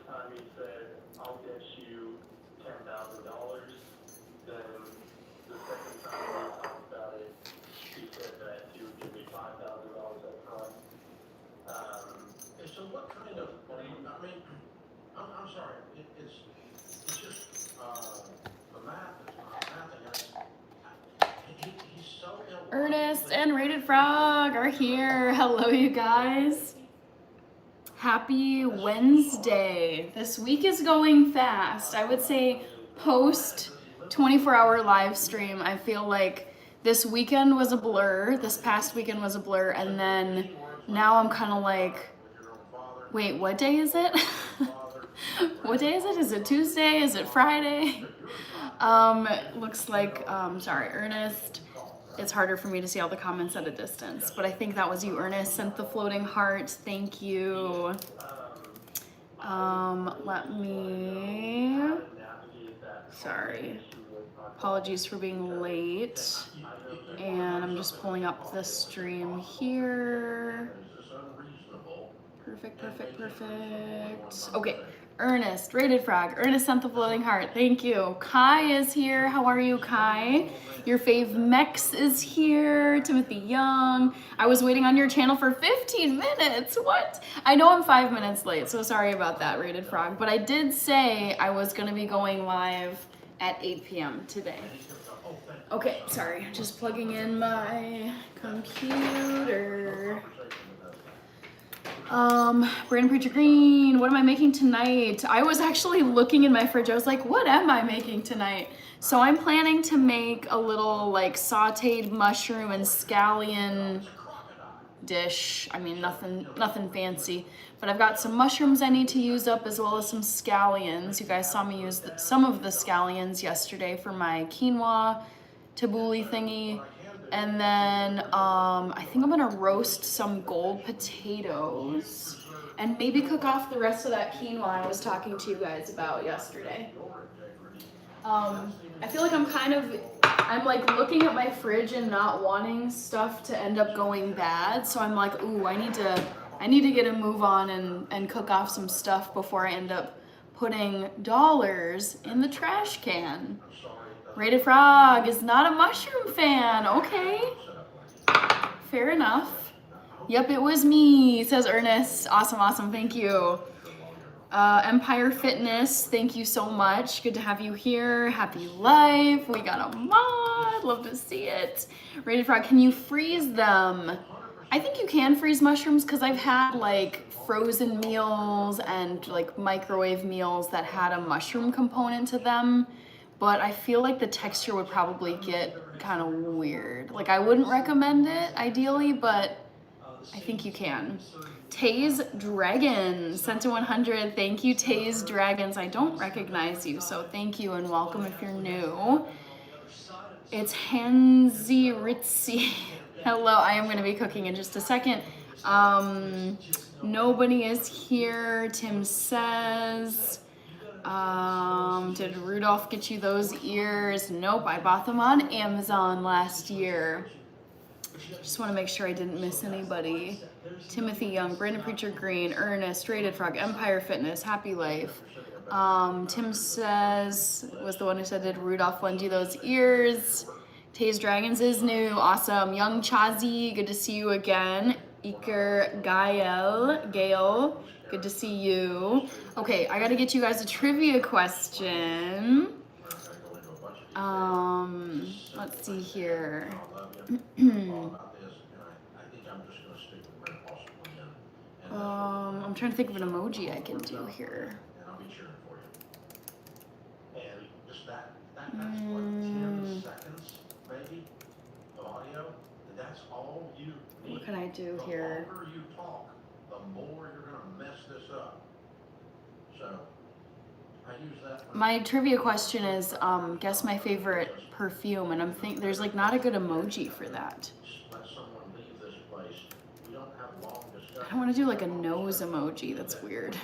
time he said, I'll get you $10,000. Then the second time we talked about it, he said that he would give me $5,000 up front. And so what kind of, I mean, I'm sorry, it's just, the math is not mathing. He's so ill. Ernest and Rated Frog are here. Hello, you guys. Happy Wednesday. This week is going fast. I would say post 24-hour live stream, I feel like this weekend was a blur. This past weekend was a blur. And then now I'm kind of like, wait, what day is it? What day is it? Is it Tuesday? Is it Friday? Looks like, sorry, Ernest. It's harder for me to see all the comments at a distance, but I think that was you, Ernest, sent the floating heart. Thank you. Let me, sorry. Apologies for being late. And I'm just pulling up the stream here. Perfect, perfect, perfect. Okay, Ernest, Rated Frog. Ernest sent the floating heart. Thank you. Kai is here. How are you, Kai? Your fave Mex is here. Timothy Young. I was waiting on your channel for 15 minutes. What? I know I'm 5 minutes late, so sorry about that, Rated Frog. But I did say I was going to be going live at 8 p.m. today. Okay, sorry. Just plugging in my computer. Brandon Preacher Green, what am I making tonight? I was actually looking in my fridge. I was like, what am I making tonight? So I'm planning to make a little like sauteed mushroom and scallion dish. I mean, nothing fancy, but I've got some mushrooms I need to use up as well as some scallions. You guys saw me use some of the scallions yesterday for my quinoa tabbouleh thingy. And then I think I'm gonna roast some gold potatoes and maybe cook off the rest of that quinoa I was talking to you guys about yesterday. I feel like I'm like looking at my fridge and not wanting stuff to end up going bad. So I'm like, ooh, I need to get a move on and cook off some stuff before I end up putting dollars in the trash can. Rated Frog is not a mushroom fan. Okay. Fair enough. Yep, it was me, says Ernest. Awesome, awesome. Thank you. Empire Fitness, thank you so much. Good to have you here. Happy life. We got a mod. Love to see it. Rated Frog, can you freeze them? I think you can freeze mushrooms because I've had like frozen meals and like microwave meals that had a mushroom component to them. But I feel like the texture would probably get kind of weird. Like I wouldn't recommend it ideally, but I think you can. Taze Dragons sent to 100. Thank you, Taze Dragons. I don't recognize you, so thank you and welcome if you're new. It's Hansi Ritzy. Hello, I am going to be cooking in just a second. Nobody is here. Tim says, did Rudolph get you those ears? Nope, I bought them on Amazon last year. Just want to make sure I didn't miss anybody. Timothy Young, Brandon Preacher Green, Ernest, Rated Frog, Empire Fitness, Happy Life. Tim says, was the one who said, did Rudolph lend you those ears? Taze Dragons is new, awesome. Young Chazi, good to see you again. Iker Gael, good to see you. Okay, I gotta get you guys a trivia question. Let's see here. I'm trying to think of an emoji I can do here. What can I do here? The longer you talk, the more you're gonna mess this up. So I use that. My trivia question is, guess my favorite perfume, and I'm thinking there's like not a good emoji for that. Let someone leave this place. We don't have long discussions. I don't want to do like a nose emoji. That's weird.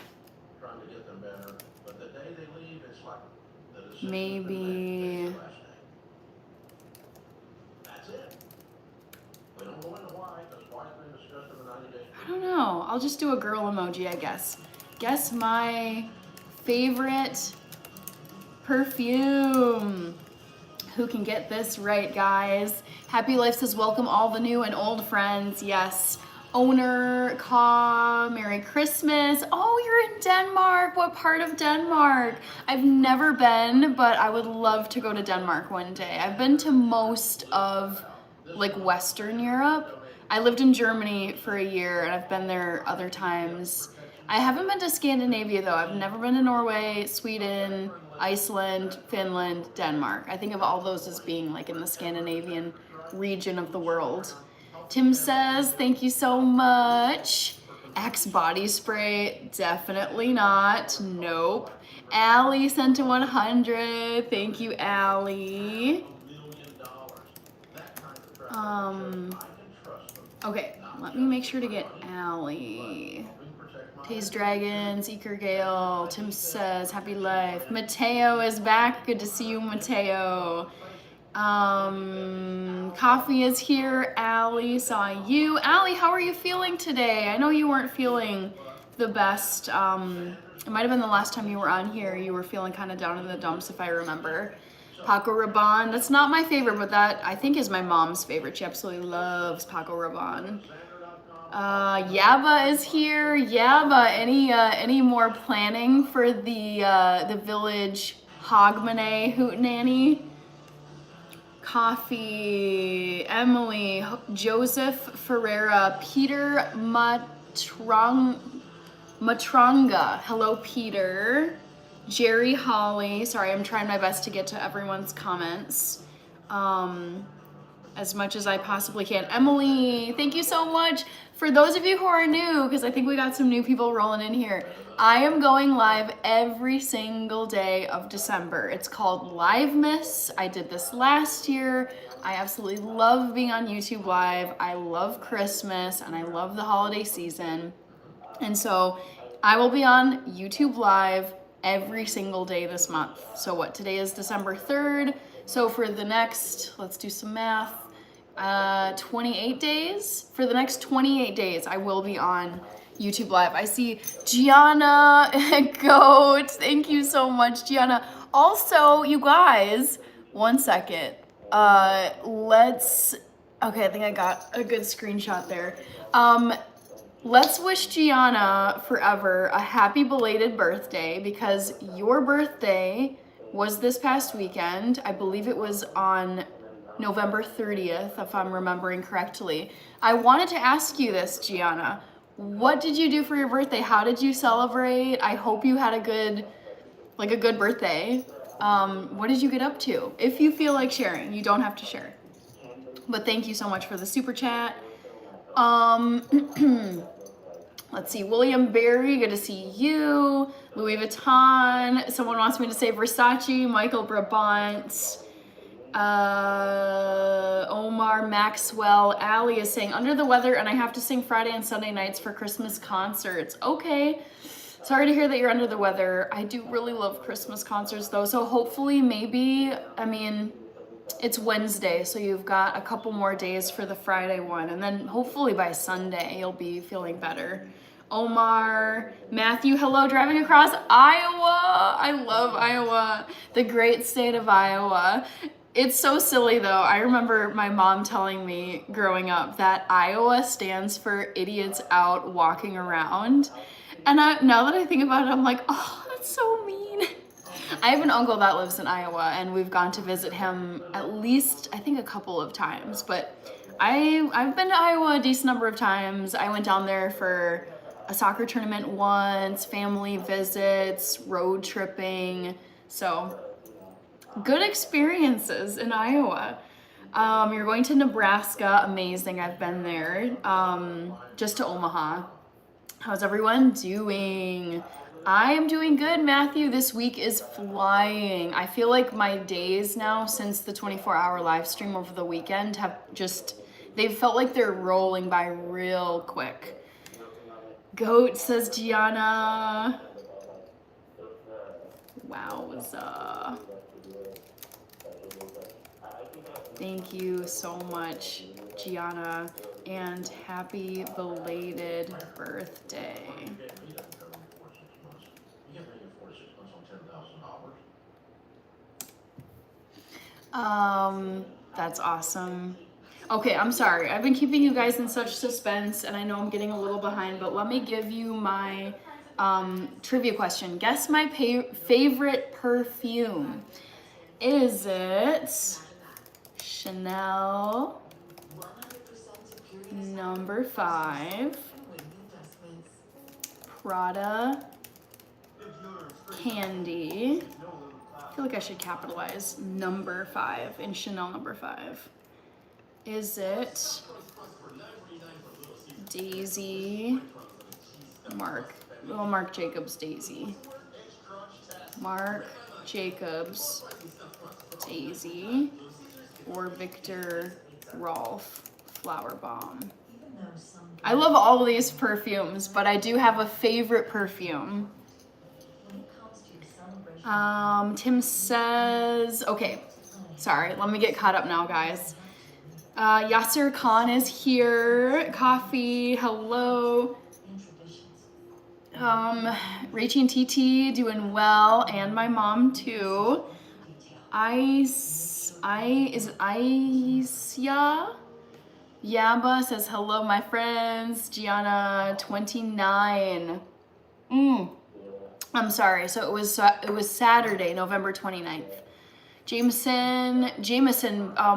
Trying to get them better, but the day they leave, it's like Maybe. That's it. We don't go into why, because why's been discussed in the 90 days. I don't know. I'll just do a girl emoji, I guess. Guess my favorite perfume. Who can get this right, guys? Happy Life says, welcome all the new and old friends. Yes. Owner, Ka, Merry Christmas. Oh, you're in Denmark. What part of Denmark? I've never been, but I would love to go to Denmark one day. I've been to most of like Western Europe. I lived in Germany for a year and I've been there other times. I haven't been to Scandinavia though. I've never been to Norway, Sweden, Iceland, Finland, Denmark. I think of all those as being like in the Scandinavian region of the world. Tim says, thank you so much. Axe body spray, definitely not. Nope. Allie sent to 100. Thank you, Allie. Okay, let me make sure to get Allie. Taste Dragons, Eker Gale, Tim says, happy life. Mateo is back. Good to see you, Mateo. Coffee is here. Allie, saw you. Allie, how are you feeling today? I know you weren't feeling the best. It might have been the last time you were on here. You were feeling kind of down in the dumps, if I remember. Paco Rabanne, that's not my favorite, but that I think is my mom's favorite. She absolutely loves Paco Rabanne. Yaba is here. Yaba, any more planning for the village Hogmanay Hootenanny? Coffee, Emily, Joseph Ferreira, Peter Matranga. Hello, Peter. Jerry Holly. Sorry, I'm trying my best to get to everyone's comments as much as I possibly can. Emily, thank you so much. For those of you who are new, because I think we got some new people rolling in here, I am going live every single day of December. It's called Livemiss. I did this last year. I absolutely love being on YouTube Live. I love Christmas and I love the holiday season. And so I will be on YouTube Live every single day this month. So what, today is December 3rd. So for the next, let's do some math, 28 days. For the next 28 days, I will be on YouTube Live. I see Gianna Goat. Thank you so much, Gianna. Also, you guys, one second. Okay, I think I got a good screenshot there. Let's wish Gianna forever a happy belated birthday because your birthday was this past weekend. I believe it was on November 30th, if I'm remembering correctly. I wanted to ask you this, Gianna. What did you do for your birthday? How did you celebrate? I hope you had a good birthday. What did you get up to? If you feel like sharing, you don't have to share. But thank you so much for the super chat. Let's see, William Berry, good to see you. Louis Vuitton, someone wants me to say Versace, Michael Brabant. Omar Maxwell, Allie is saying under the weather and I have to sing Friday and Sunday nights for Christmas concerts. Okay, sorry to hear that you're under the weather. I do really love Christmas concerts though, so hopefully maybe, I mean, it's Wednesday, so you've got a couple more days for the Friday one, and then hopefully by Sunday you'll be feeling better. Omar, Matthew, hello, driving across Iowa. I love Iowa, the great state of Iowa. It's so silly though. I remember my mom telling me growing up that Iowa stands for idiots out walking around. And now that I think about it, I'm like, oh, that's so mean. I have an uncle that lives in Iowa and we've gone to visit him at least, I think, a couple of times. But I've been to Iowa a decent number of times. I went down there for a soccer tournament once, family visits, road tripping. So good experiences in Iowa. You're going to Nebraska, amazing, I've been there. Just to Omaha. How's everyone doing? I am doing good, Matthew. This week is flying. I feel like my days now since the 24-hour live stream over the weekend have just, they've felt like they're rolling by real quick. Goat, says Gianna. Wowza. Thank you so much, Gianna, and happy belated birthday. That's awesome. Okay, I'm sorry. I've been keeping you guys in such suspense, and I know I'm getting a little behind, but let me give you my trivia question. Guess my favorite perfume. Is it Chanel number 5, Prada Candy? I feel like I should capitalize number 5 in Chanel number 5. Is it Daisy, Marc Jacobs Daisy? Marc Jacobs Daisy or Victor Rolf Flower Bomb? I love all of these perfumes, but I do have a favorite perfume. Tim says, okay, sorry, let me get caught up now, guys. Yasser Khan is here. Coffee, hello. Rachel TT doing well, and my mom too. Is it Aisya? Yaba says hello, my friends. Gianna 29. I'm sorry. So it was Saturday, November 29th. Jameson,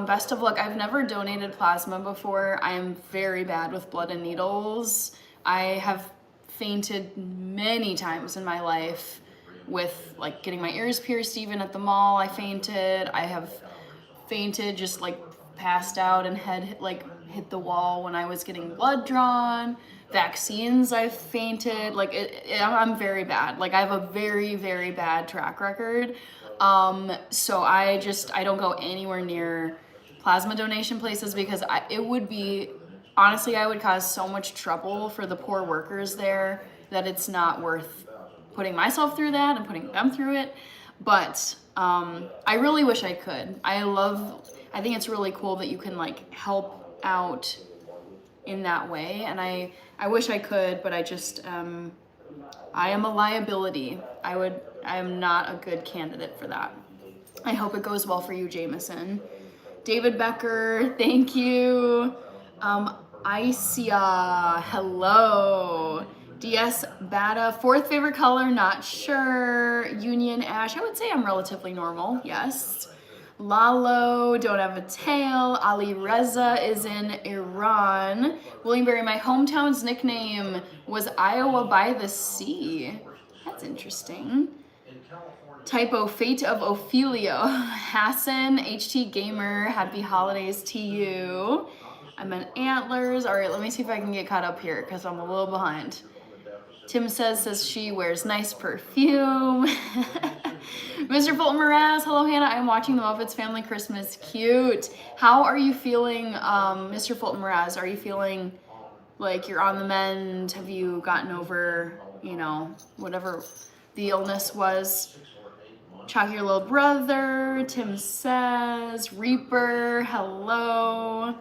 best of luck. I've never donated plasma before. I am very bad with blood and needles. I have fainted many times in my life with like getting my ears pierced. Even at the mall, I fainted. I have fainted, just like passed out and head hit the wall when I was getting blood drawn. Vaccines, I've fainted. Like I'm very bad. Like I have a very, very bad track record. So I don't go anywhere near plasma donation places because it would be, honestly, I would cause so much trouble for the poor workers there that it's not worth putting myself through that and putting them through it. But I really wish I could. I think it's really cool that you can like help out in that way. And I wish I could, but I am a liability. I am not a good candidate for that. I hope it goes well for you, Jameson. David Becker, thank you. Isia, hello. DS Bata, 4th favorite color, not sure. Union Ash, I would say I'm relatively normal, yes. Lalo, don't have a tail. Ali Reza is in Iran. William Berry, my hometown's nickname was Iowa by the Sea. That's interesting. Typo, Fate of Ophelia. Hassan, HT Gamer, happy holidays to you. I'm in Antlers. All right, let me see if I can get caught up here because I'm a little behind. Tim says she wears nice perfume. Mr. Fulton Moraz, hello Hannah, I'm watching the Muppets Family Christmas. Cute. How are you feeling, Mr. Fulton Moraz? Are you feeling like you're on the mend? Have you gotten over, whatever the illness was? Chalk your little brother. Tim says, Reaper, hello.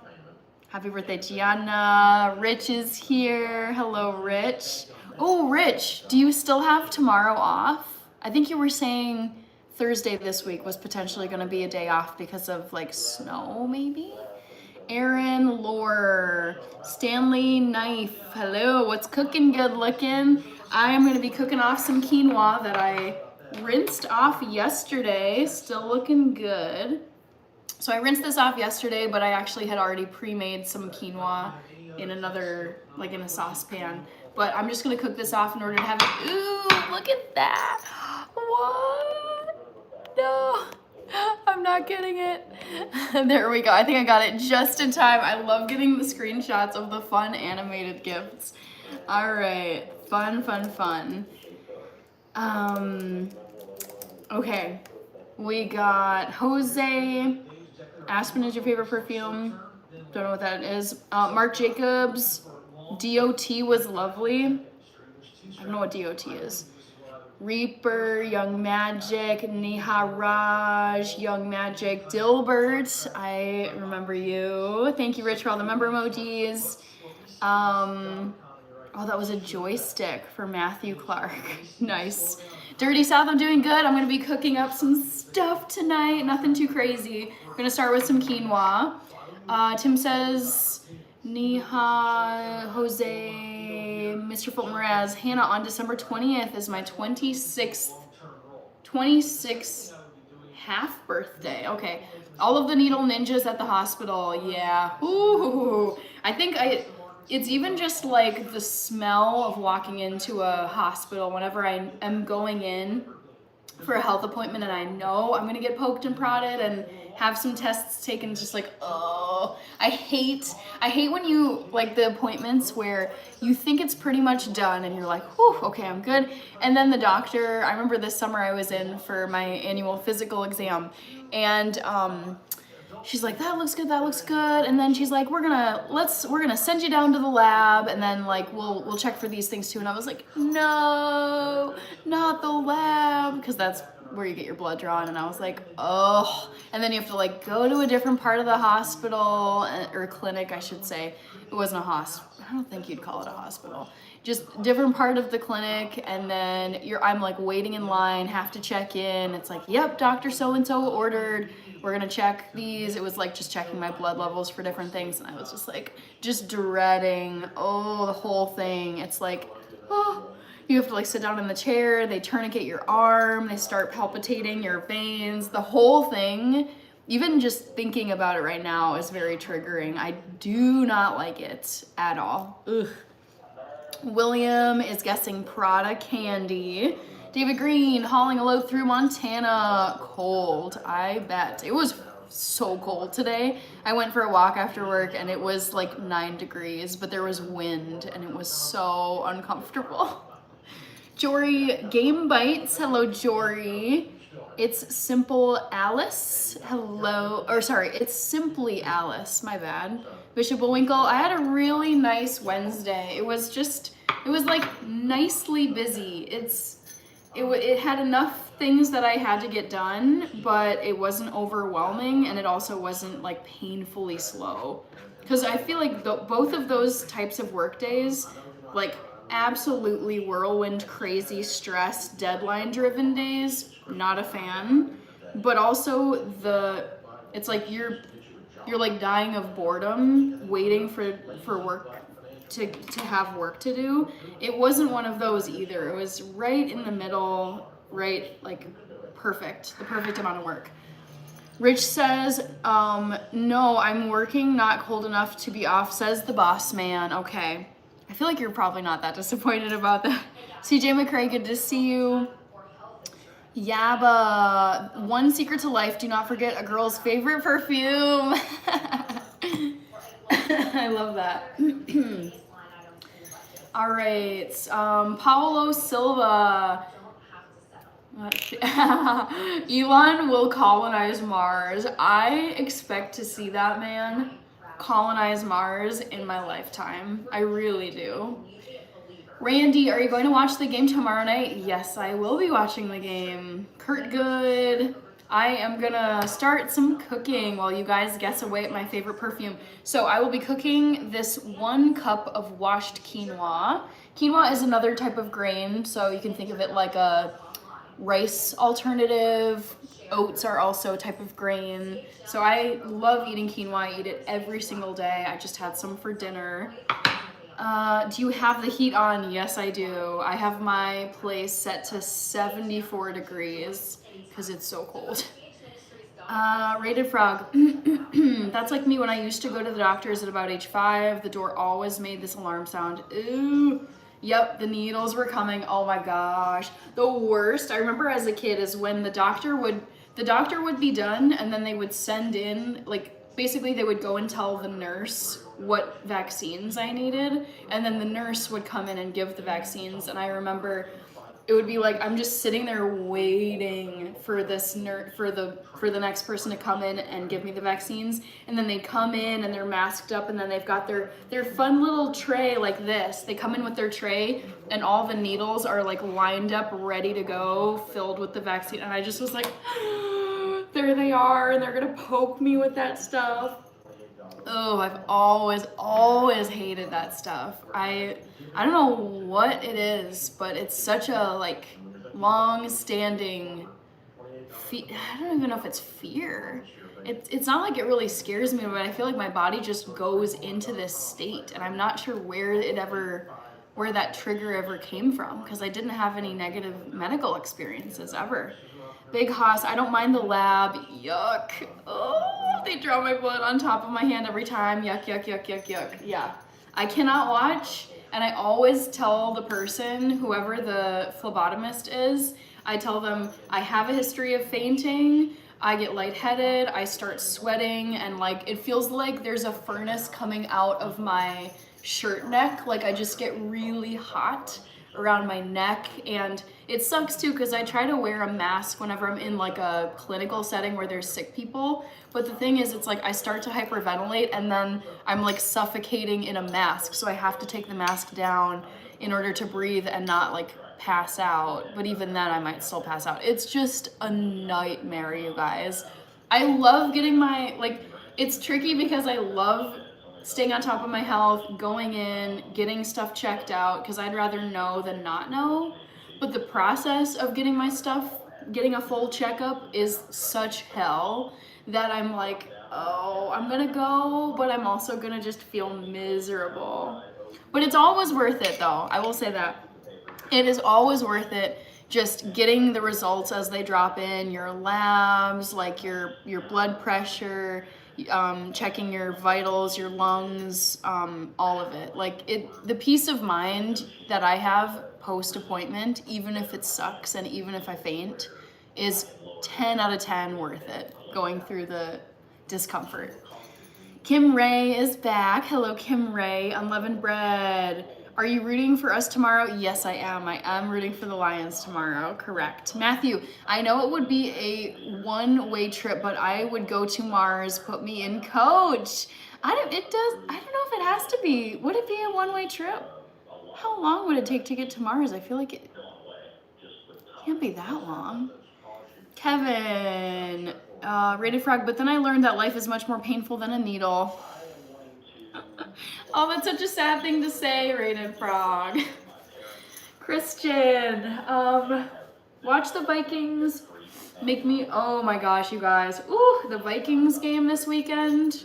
Happy birthday, Gianna. Rich is here. Hello, Rich. Oh, Rich, do you still have tomorrow off? I think you were saying Thursday this week was potentially going to be a day off because of like snow, maybe? Aaron Lore, Stanley Knife, hello, what's cooking good looking? I'm going to be cooking off some quinoa that I rinsed off yesterday, still looking good. So I rinsed this off yesterday, but I actually had already pre-made some quinoa in in a saucepan. But I'm just gonna cook this off in order to have it. Ooh, look at that. What? No, I'm not getting it. There we go. I think I got it just in time. I love getting the screenshots of the fun animated gifts. All right, fun. Okay, we got Jose. Aspen is your favorite perfume. Don't know what that is. Marc Jacobs. DOT was lovely. I don't know what DOT is. Reaper, Young Magic, Niharaj, Young Magic, Dilbert. I remember you. Thank you, Rich, for all the member emojis. Oh, that was a joystick for Matthew Clark. Nice. Dirty South, I'm doing good. I'm gonna be cooking up some stuff tonight. Nothing too crazy. I'm gonna start with some quinoa. Tim says, Niha, Jose, Mr. Fulton Mraz, Hannah, on December 20th is my 26th half birthday. Okay. All of the needle ninjas at the hospital. Yeah. Ooh. I think it's even just like the smell of walking into a hospital whenever I am going in for a health appointment and I know I'm gonna get poked and prodded and have some tests taken. It's just like, oh, I hate when you, like the appointments where you think it's pretty much done and you're like, whew, okay, I'm good. And then the doctor, I remember this summer I was in for my annual physical exam and she's like, that looks good, and then she's like, we're gonna send you down to the lab and then like we'll check for these things too. And I was like, no, not the lab, because that's where you get your blood drawn. And I was like, oh, and then you have to like go to a different part of the hospital or clinic, I should say. It wasn't a hospital. I don't think you'd call it a hospital. Just different part of the clinic, and then I'm like waiting in line, have to check in. It's like, yep, Dr. So-and-so ordered. We're gonna check these. It was like just checking my blood levels for different things, and I was just like, just dreading, the whole thing. It's like, you have to like sit down in the chair, they tourniquet your arm, they start palpitating your veins, the whole thing. Even just thinking about it right now is very triggering. I do not like it at all. Ugh. William is guessing Prada candy. David Green, hauling a load through Montana. Cold, I bet. It was so cold today. I went for a walk after work and it was like 9 degrees, but there was wind and it was so uncomfortable. Jory, Game Bites. Hello, Jory. It's Simple Alice. Hello, or sorry, it's Simply Alice, my bad. Bishop Winkle, I had a really nice Wednesday. It was like nicely busy. It had enough things that I had to get done, but it wasn't overwhelming and it also wasn't like painfully slow. Because I feel like both of those types of work days, like absolutely whirlwind, crazy, stress, deadline driven days, not a fan. But also it's like you're like dying of boredom, waiting for work to have work to do. It wasn't one of those either. It was right in the middle, right, like perfect, the perfect amount of work. Rich says, no, I'm working, not cold enough to be off, says the boss man. Okay. I feel like you're probably not that disappointed about that. CJ McCray, good to see you. Yaba, one secret to life, do not forget a girl's favorite perfume. I love that. All right, Paulo Silva. Elon will colonize Mars. I expect to see that man colonize Mars in my lifetime. I really do. Randy, are you going to watch the game tomorrow night? Yes, I will be watching the game. Kurt Good. I am gonna start some cooking while you guys guess away at my favorite perfume. So I will be cooking this 1 cup of washed quinoa. Quinoa is another type of grain, so you can think of it like a rice alternative. Oats are also a type of grain. So I love eating quinoa. I eat it every single day. I just had some for dinner. Do you have the heat on? Yes, I do. I have my place set to 74 degrees because it's so cold. Rated Frog. That's like me when I used to go to the doctors at about age 5. The door always made this alarm sound. Ooh. Yep, the needles were coming. Oh my gosh. The worst, I remember as a kid, is when the doctor would be done and then they would send in, like, basically they would go and tell the nurse what vaccines I needed, and then the nurse would come in and give the vaccines. And I remember it would be like I'm just sitting there waiting for this for the next person to come in and give me the vaccines, and then they come in and they're masked up, and then they've got their fun little tray like this. They come in with their tray and all the needles are like lined up ready to go, filled with the vaccine, and I just was like, there they are, and they're gonna poke me with that stuff. Oh, I've always hated that stuff. I don't know what it is, but it's such a like long-standing I don't even know if it's fear. It's not like it really scares me, but I feel like my body just goes into this state, and I'm not sure where that trigger ever came from, because I didn't have any negative medical experiences ever. Big Hoss, I don't mind the lab. Yuck. Oh, they draw my blood on top of my hand every time. Yuck, yuck, yuck, yuck, yuck. Yeah. I cannot watch, and I always tell the person, whoever the phlebotomist is, I tell them I have a history of fainting, I get lightheaded, I start sweating, and like it feels like there's a furnace coming out of my shirt neck. Like I just get really hot around my neck, and it sucks too because I try to wear a mask whenever I'm in like a clinical setting where there's sick people, but the thing is it's like I start to hyperventilate and then I'm like suffocating in a mask, so I have to take the mask down in order to breathe and not like pass out, but even then I might still pass out. It's just a nightmare, you guys. I love getting it's tricky because I love staying on top of my health, going in, getting stuff checked out, because I'd rather know than not know. But the process of getting a full checkup is such hell that I'm like, oh, I'm gonna go, but I'm also gonna just feel miserable. But it's always worth it though, I will say that. It is always worth it, just getting the results as they drop in, your labs, like your blood pressure, checking your vitals, your lungs, all of it. Like the peace of mind that I have post-appointment, even if it sucks and even if I faint, is 10 out of 10 worth it, going through the discomfort. Kim Ray is back. Hello, Kim Ray. Unleavened bread. Are you rooting for us tomorrow? Yes, I am. I am rooting for the Lions tomorrow. Correct. Matthew, I know it would be a one-way trip, but I would go to Mars. Put me in, coach. I don't know if it has to be. Would it be a one-way trip? How long would it take to get to Mars? I feel like it can't be that long. Kevin, Rated Frog, but then I learned that life is much more painful than a needle. Oh, that's such a sad thing to say, Rated Frog. Christian, watch the Vikings. Oh my gosh, you guys. Ooh, the Vikings game this weekend.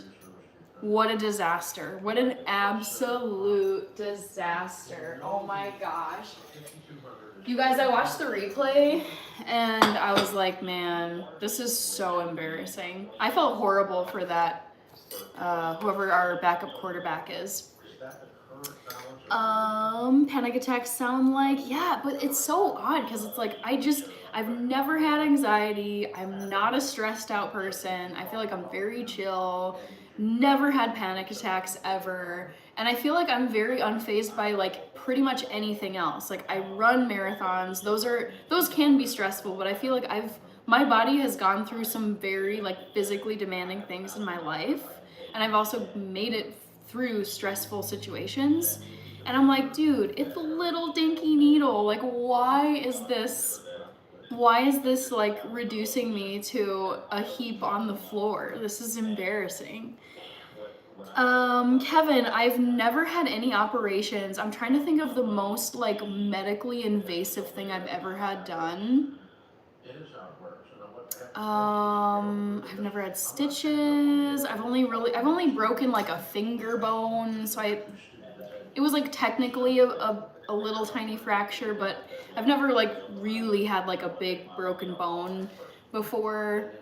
What a disaster. What an absolute disaster. Oh my gosh. You guys, I watched the replay and I was like, man, this is so embarrassing. I felt horrible for that. Whoever our backup quarterback is. Panic attacks sound like, yeah, but it's so odd because it's like, I've never had anxiety. I'm not a stressed out person. I feel like I'm very chill. Never had panic attacks ever. And I feel like I'm very unfazed by like pretty much anything else. Like I run marathons. Those can be stressful, but I feel like my body has gone through some very like physically demanding things in my life. And I've also made it through stressful situations. And I'm like, dude, it's a little dinky needle. Like, why is this like reducing me to a heap on the floor? This is embarrassing. Kevin, I've never had any operations. I'm trying to think of the most like medically invasive thing I've ever had done. I've never had stitches. I've only broken like a finger bone, so it was like technically a little tiny fracture, but I've never like really had like a big broken bone before.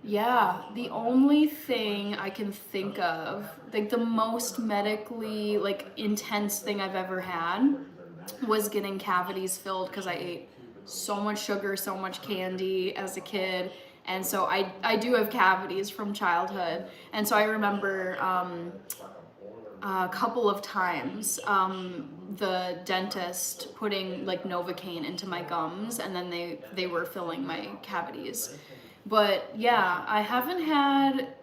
Yeah, the only thing I can think of, like the most medically like intense thing I've ever had was getting cavities filled because I ate so much sugar, so much candy as a kid. And so I do have cavities from childhood. And so I remember a couple of times the dentist putting like Novocaine into my gums, and then they were filling my cavities. But yeah, I haven't had,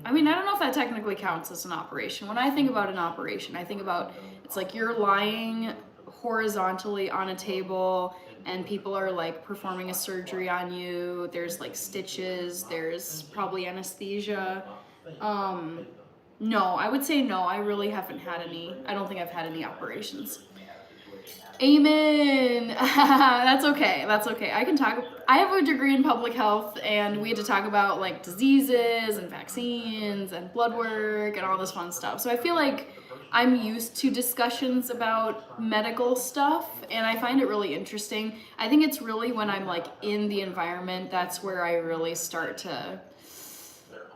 I mean, I don't know if that technically counts as an operation. When I think about an operation, I think about, it's like you're lying horizontally on a table and people are like performing a surgery on you. There's like stitches, there's probably anesthesia. No, I would say no. I really haven't had any. I don't think I've had any operations. Amen. That's okay. That's okay. I can talk. I have a degree in public health, and we had to talk about like diseases and vaccines and blood work and all this fun stuff. So I feel like I'm used to discussions about medical stuff, and I find it really interesting. I think it's really when I'm like in the environment that's where I really start to.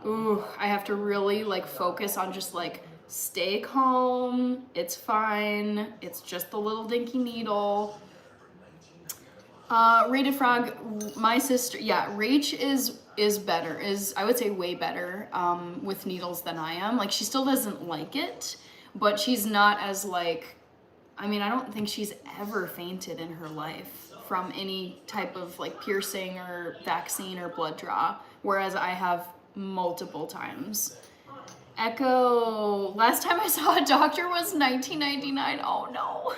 I have to really like focus on just like stay calm, it's fine, it's just a little dinky needle. Rated Frog, my sister, yeah, Rach is better, I would say way better with needles than I am. Like she still doesn't like it, but she's not as like, I mean, I don't think she's ever fainted in her life from any type of like piercing or vaccine or blood draw, whereas I have multiple times. Echo, last time I saw a doctor was 1999. Oh no.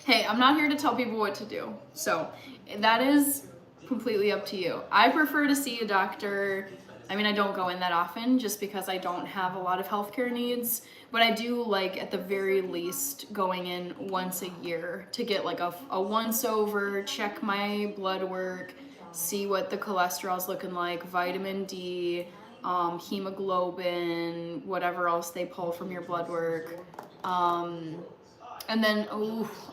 Hey, I'm not here to tell people what to do. So that is completely up to you. I prefer to see a doctor. I mean, I don't go in that often just because I don't have a lot of healthcare needs, but I do like at the very least going in once a year to get like a once over, check my blood work, see what the cholesterol's looking like, vitamin D, hemoglobin, whatever else they pull from your blood work. And then,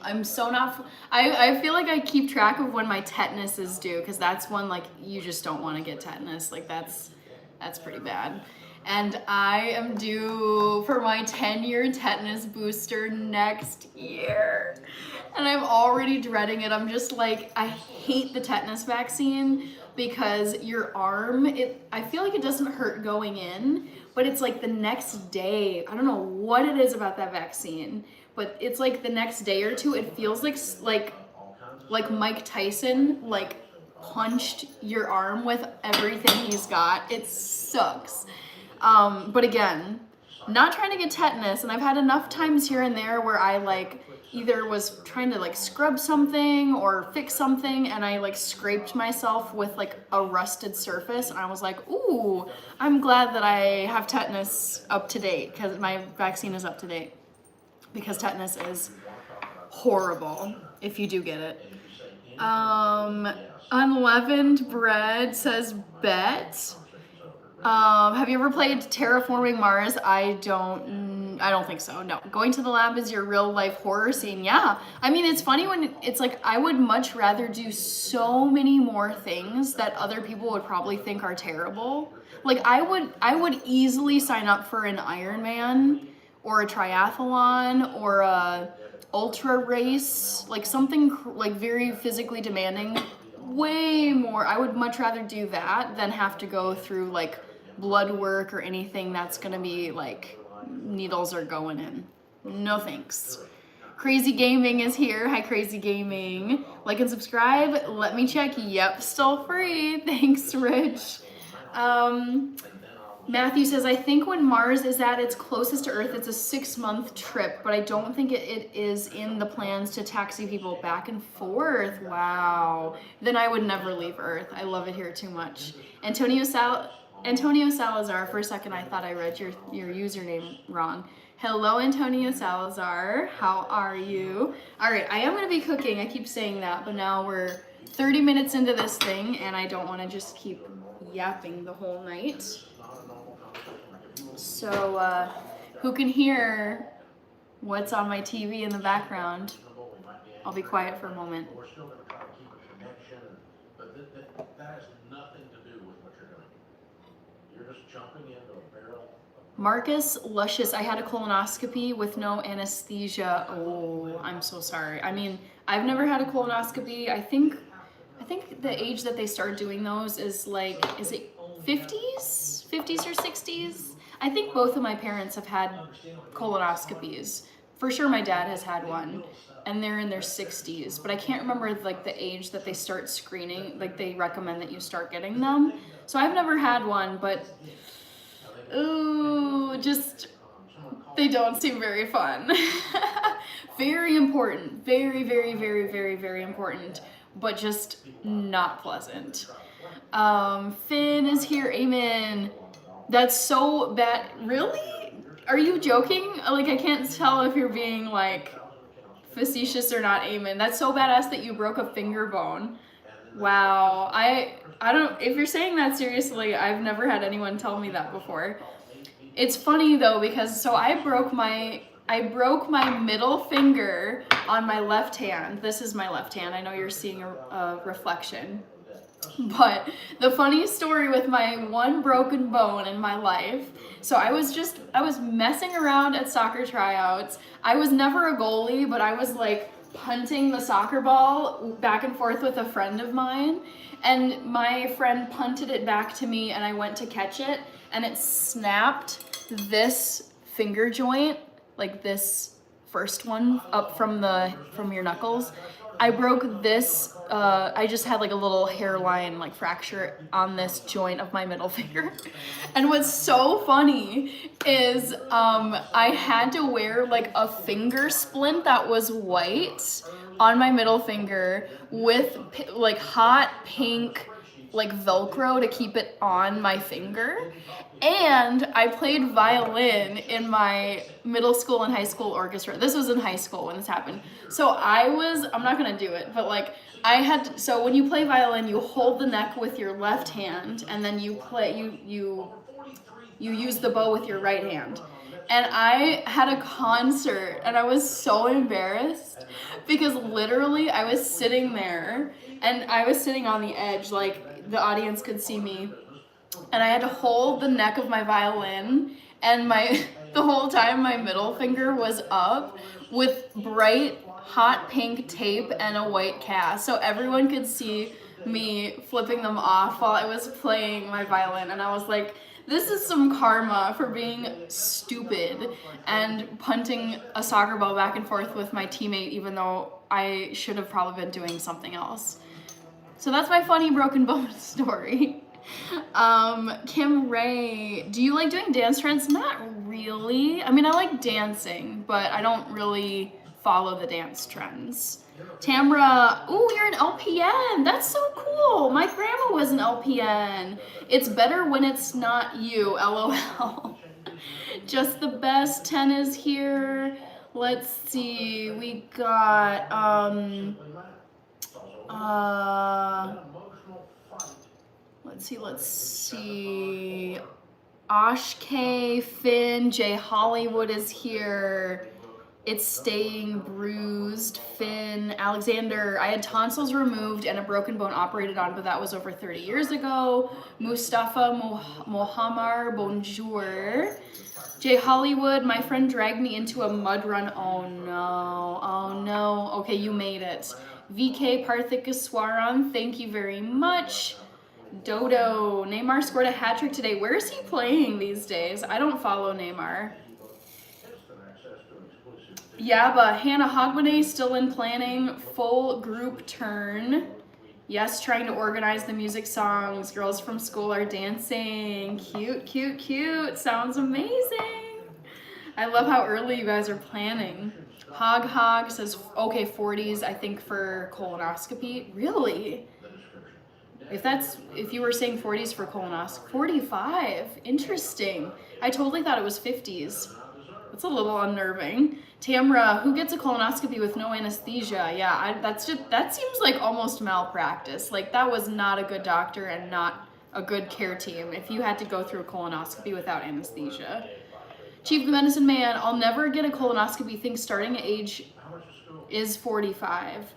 I'm so not, I feel like I keep track of when my tetanus is due, because that's one, like, you just don't want to get tetanus. Like, that's pretty bad. And I am due for my 10-year tetanus booster next year. And I'm already dreading it. I'm just like, I hate the tetanus vaccine because your arm, I feel like it doesn't hurt going in, but it's like the next day, I don't know what it is about that vaccine, but it's like the next day or two, it feels like Mike Tyson, like punched your arm with everything he's got. It sucks. But again, not trying to get tetanus, and I've had enough times here and there where I like either was trying to like scrub something or fix something and I like scraped myself with like a rusted surface and I was like, ooh, I'm glad that I have tetanus up to date because my vaccine is up to date, because tetanus is horrible if you do get it. Unleavened Bread says bet. Have you ever played Terraforming Mars? I don't think so. No. Going to the lab is your real life horror scene. Yeah. I mean, it's funny when it's like, I would much rather do so many more things that other people would probably think are terrible. Like I would easily sign up for an Ironman or a triathlon or a ultra race, like something like very physically demanding. Way more. I would much rather do that than have to go through like blood work or anything that's gonna be like needles are going in. No thanks. Crazy Gaming is here. Hi Crazy Gaming. Like and subscribe. Let me check. Yep, still free. Thanks, Rich. Matthew says, I think when Mars is at its closest to Earth, it's a 6-month trip, but I don't think it is in the plans to taxi people back and forth. Wow. Then I would never leave Earth. I love it here too much. Antonio Salazar, for a second I thought I read your username wrong. Hello, Antonio Salazar. How are you? All right, I am going to be cooking. I keep saying that, but now we're 30 minutes into this thing, and I don't want to just keep yapping the whole night. So, who can hear what's on my TV in the background? I'll be quiet for a moment. We're still going to try to keep a connection, but that has nothing to do with what you're doing. You're just jumping into a barrel. Marcus Luscious, I had a colonoscopy with no anesthesia. Oh, I'm so sorry. I mean, I've never had a colonoscopy. I think the age that they start doing those is like, is it 50s or 60s? I think both of my parents have had colonoscopies. For sure my dad has had one, and they're in their 60s, but I can't remember like the age that they start screening, like they recommend that you start getting them. So I've never had one, but ooh, just They don't seem very fun. Very important. Very, very, very, very, very important, but just not pleasant. Finn is here. Amen. That's so bad. Really? Are you joking? Like, I can't tell if you're being like facetious or not. Amen. That's so badass that you broke a finger bone. Wow. I don't, if you're saying that seriously, I've never had anyone tell me that before. It's funny though, because so I broke my middle finger on my left hand. This is my left hand. I know you're seeing a reflection. But the funny story with my one broken bone in my life, so I was messing around at soccer tryouts. I was never a goalie, but I was like punting the soccer ball back and forth with a friend of mine, and my friend punted it back to me and I went to catch it and it snapped this finger joint, like this first one up from your knuckles. I broke this, I just had like a little hairline like fracture on this joint of my middle finger. And what's so funny is I had to wear like a finger splint that was white on my middle finger with like hot pink like Velcro to keep it on my finger. And I played violin in my middle school and high school orchestra. This was in high school when this happened. So I'm not gonna do it, but like so when you play violin, you hold the neck with your left hand and then you use the bow with your right hand. And I had a concert and I was so embarrassed because literally I was sitting there and I was sitting on the edge, like the audience could see me, and I had to hold the neck of my violin, and the whole time my middle finger was up with bright hot pink tape and a white cast, so everyone could see me flipping them off while I was playing my violin. And I was like, this is some karma for being stupid and punting a soccer ball back and forth with my teammate, even though I should have probably been doing something else. So that's my funny broken bone story. Kim Ray, do you like doing dance trends? Not really. I mean, I like dancing, but I don't really follow the dance trends. Tamra, ooh, you're an LPN. That's so cool. My grandma was an LPN. It's better when it's not you, LOL. Just the best. 10 is here. Let's see. We got, let's see. Osh K, Finn, Jay Hollywood is here. It's staying bruised. Finn, Alexander, I had tonsils removed and a broken bone operated on, but that was over 30 years ago. Mustafa Mohammar, bonjour. Jay Hollywood, my friend dragged me into a mud run. Oh no, oh no. Okay, you made it. VK Parthikaswaran, thank you very much. Dodo, Neymar scored a hat trick today. Where is he playing these days? I don't follow Neymar. Yeah, but Hannah Hogmanay still in planning, full group turn. Yes, trying to organize the music songs. Girls from school are dancing. Cute, cute, cute. Sounds amazing. I love how early you guys are planning. Hog says, okay, 40s, I think, for colonoscopy. Really? If you were saying 40s for colonoscopy, 45, interesting. I totally thought it was 50s. That's a little unnerving. Tamra, who gets a colonoscopy with no anesthesia? Yeah, that seems like almost malpractice. Like, that was not a good doctor and not a good care team if you had to go through a colonoscopy without anesthesia. Chief the Medicine Man, I'll never get a colonoscopy. Think starting age is 45.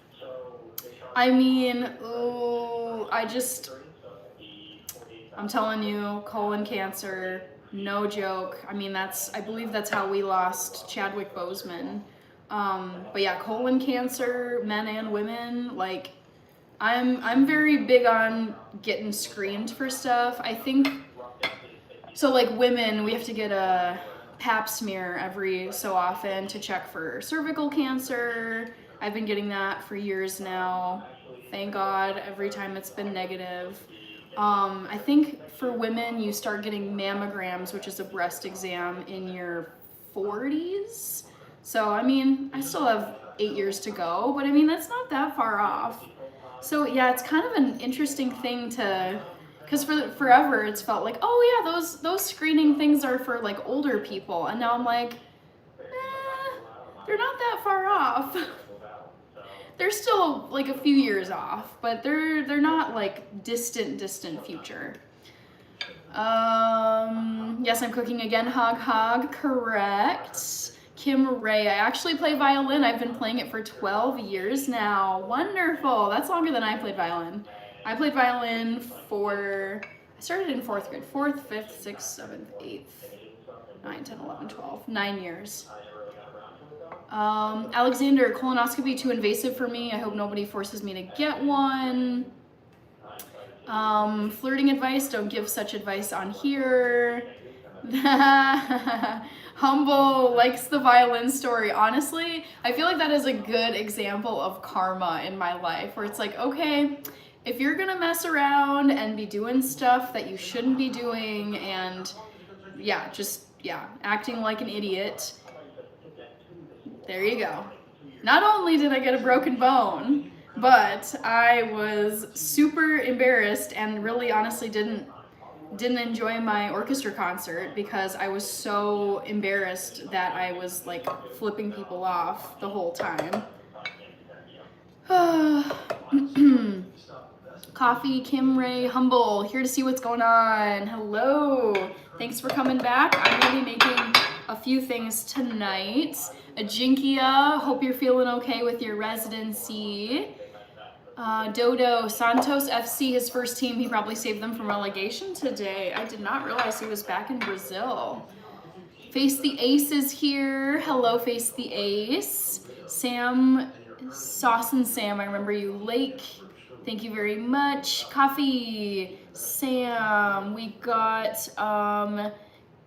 I mean, ooh, I'm telling you, colon cancer, no joke. I mean, I believe that's how we lost Chadwick Boseman. But yeah, colon cancer, men and women, like, I'm very big on getting screened for stuff. I think, so like women, we have to get a pap smear every so often to check for cervical cancer. I've been getting that for years now. Thank God, every time it's been negative. I think for women, you start getting mammograms, which is a breast exam, in your 40s. So, I mean, I still have 8 years to go, but I mean, that's not that far off. So yeah, it's kind of an interesting thing to, because for forever it's felt like, oh yeah, those screening things are for like older people, and now I'm like, they're not that far off. They're still like a few years off, but they're not like distant future. Yes, I'm cooking again. Hog, correct. Kim Ray, I actually play violin. I've been playing it for 12 years now. Wonderful. That's longer than I played violin. I played violin I started in 4th grade. 4th, 5th, 6th, 7th, 8th, 9, 10, 11, 12. 9 years. Alexander, colonoscopy too invasive for me. I hope nobody forces me to get one. Flirting advice, don't give such advice on here. Humble likes the violin story. Honestly, I feel like that is a good example of karma in my life, where it's like, okay, if you're gonna mess around and be doing stuff that you shouldn't be doing, and yeah, just acting like an idiot, there you go. Not only did I get a broken bone, but I was super embarrassed and really honestly didn't enjoy my orchestra concert because I was so embarrassed that I was like flipping people off the whole time. Coffee, Kim Ray, Humble, here to see what's going on. Hello. Thanks for coming back. I'm going to be making a few things tonight. Ajinkia, hope you're feeling okay with your residency. Dodo, Santos FC, his first team, he probably saved them from relegation today. I did not realize he was back in Brazil. Face the Ace is here. Hello, Face the Ace. Sam, Sauce and Sam, I remember you. Lake, thank you very much. Coffee, Sam, we got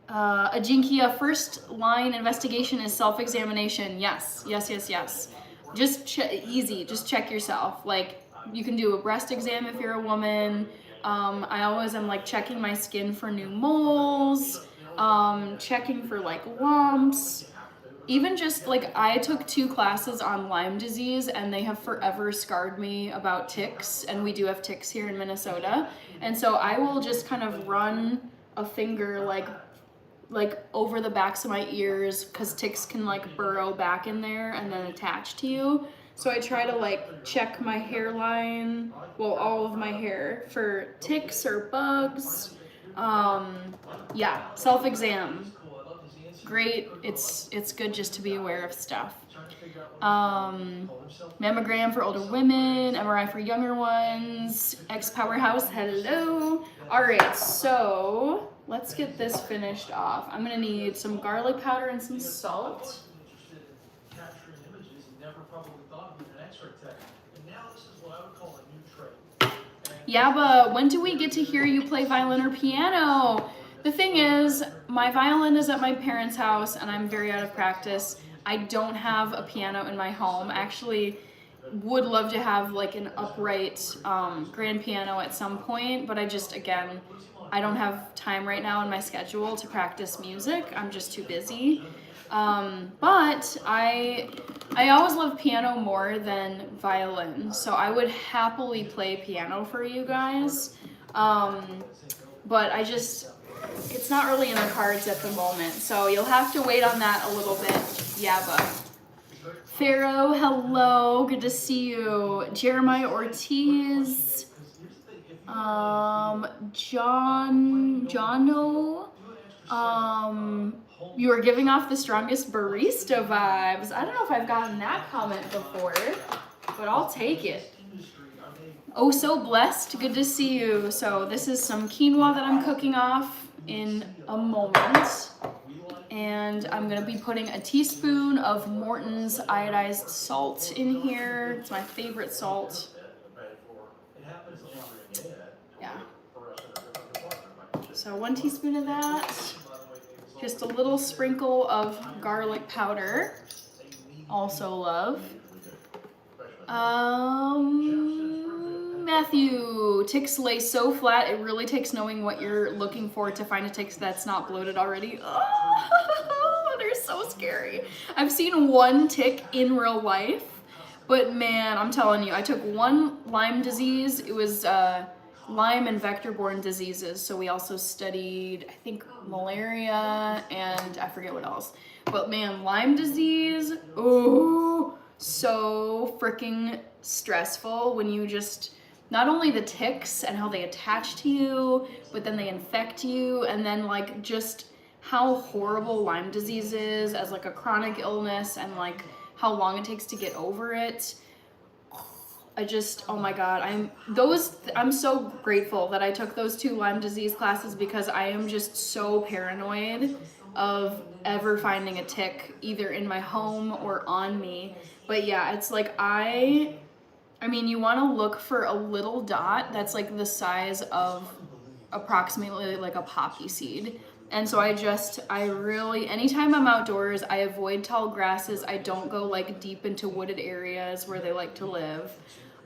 Ajinkia, first line investigation is self-examination. Yes. Just easy, just check yourself. Like, you can do a breast exam if you're a woman. I always am like checking my skin for new moles, checking for like lumps. Even just like, I took 2 classes on Lyme disease and they have forever scarred me about ticks, and we do have ticks here in Minnesota. And so I will just kind of run a finger like over the backs of my ears, because ticks can like burrow back in there and then attach to you. So I try to like check my hairline, well, all of my hair for ticks or bugs. Yeah, self-exam. Great. It's good just to be aware of stuff. Mammogram for older women, MRI for younger ones. X Powerhouse, hello. All right, so let's get this finished off. I'm gonna need some garlic powder and some salt. Yeah, but when do we get to hear you play violin or piano? The thing is, my violin is at my parents' house and I'm very out of practice. I don't have a piano in my home. Actually, would love to have like an upright grand piano at some point, but I just, again, I don't have time right now in my schedule to practice music. I'm just too busy. But I always love piano more than violin, so I would happily play piano for you guys. But it's not really in the cards at the moment, so you'll have to wait on that a little bit. Yeah, but Pharaoh, hello, good to see you. Jeremiah Ortiz, Jono, you are giving off the strongest barista vibes. I don't know if I've gotten that comment before, but I'll take it. Oh, so blessed, good to see you. So this is some quinoa that I'm cooking off in a moment. And I'm gonna be putting a teaspoon of Morton's iodized salt in here. It's my favorite salt. Yeah. So 1 teaspoon of that. Just a little sprinkle of garlic powder. Also love. Matthew, ticks lay so flat, it really takes knowing what you're looking for to find a tick that's not bloated already. Oh, they're so scary. I've seen one tick in real life, but man, I'm telling you, I took one Lyme disease. It was Lyme and vector-borne diseases. So we also studied, I think, malaria and I forget what else. But man, Lyme disease, oh, so freaking stressful when you just, not only the ticks and how they attach to you, but then they infect you, and then like just how horrible Lyme disease is as like a chronic illness and like how long it takes to get over it. I just, oh my God, I'm so grateful that I took those 2 Lyme disease classes because I am just so paranoid of ever finding a tick either in my home or on me. But yeah, it's like I mean, you want to look for a little dot that's like the size of approximately like a poppy seed. And so I really, anytime I'm outdoors, I avoid tall grasses. I don't go like deep into wooded areas where they like to live.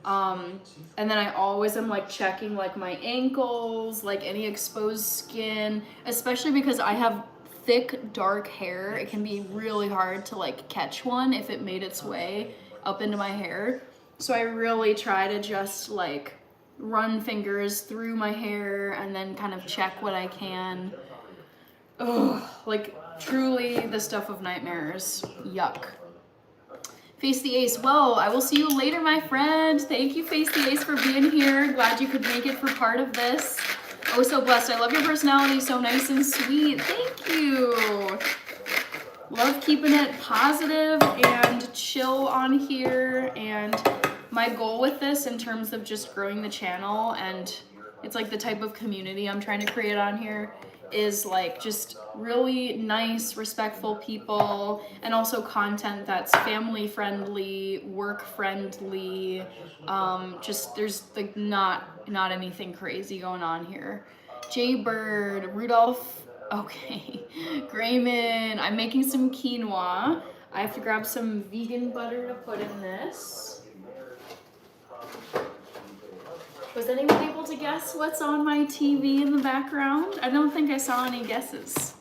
And then I always am like checking like my ankles, like any exposed skin, especially because I have thick, dark hair. It can be really hard to like catch one if it made its way up into my hair. So I really try to just like run fingers through my hair and then kind of check what I can. Ugh, like truly the stuff of nightmares. Yuck. Face the Ace. Well, I will see you later, my friend. Thank you, Face the Ace, for being here. Glad you could make it for part of this. Oh, so blessed. I love your personality. So nice and sweet. Thank you. Love keeping it positive and chill on here. And my goal with this in terms of just growing the channel, and it's like the type of community I'm trying to create on here, is like just really nice, respectful people, and also content that's family friendly, work friendly. Just there's like not anything crazy going on here. Jaybird, Rudolph, okay. Grayman, I'm making some quinoa. I have to grab some vegan butter to put in this. Was anyone able to guess what's on my TV in the background? I don't think I saw any guesses.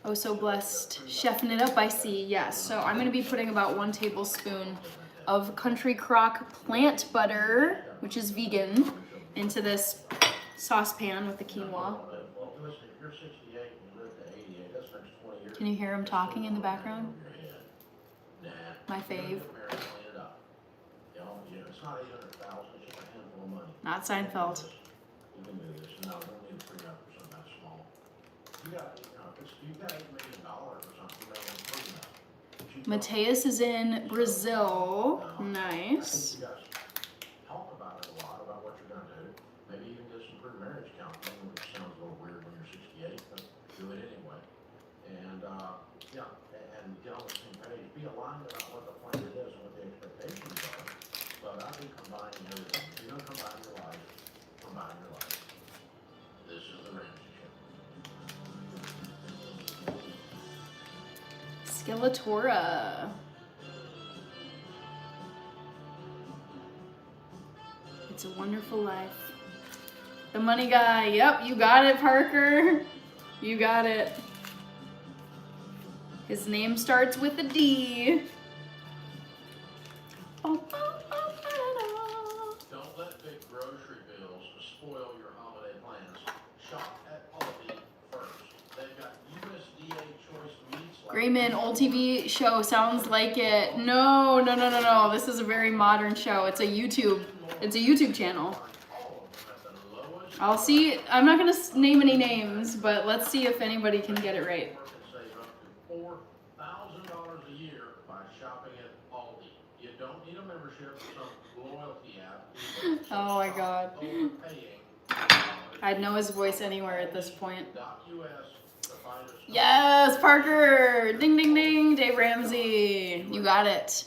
Oh, so blessed. Chefing it up, I see. Yes. So I'm going to be putting about 1 tablespoon of Country Crock plant butter, which is vegan, into this saucepan with the quinoa. Can you hear him talking in the background? My fave. Not Seinfeld. Mateus is in Brazil. Nice. Talk about it a lot, about what you're going to do. Maybe even get some pre-marriage counseling, which sounds a little weird when you're 68, but do it anyway. And, yeah, and get on the same page. Be aligned about what the plan is and what the expectations are. But I think combining everything. If you're going to combine your life, combine your life. This is the Ramsey Show. Skeletora. It's a Wonderful Life. The Money Guy. Yep, you got it, Parker. You got it. His name starts with a D. Don't let big grocery bills spoil your holiday plans. Shop at Aldi first. They've got USDA choice meats. Grayman, old TV show sounds like it. No. This is a very modern show. It's a YouTube channel. I'll see. I'm not going to name any names, but let's see if anybody can get it right. $4,000 a year by shopping at Aldi. You don't need a membership or some loyalty app. Oh my God. I'd know his voice anywhere at this point. Yes, Parker! Ding, ding, ding! Dave Ramsey. You got it.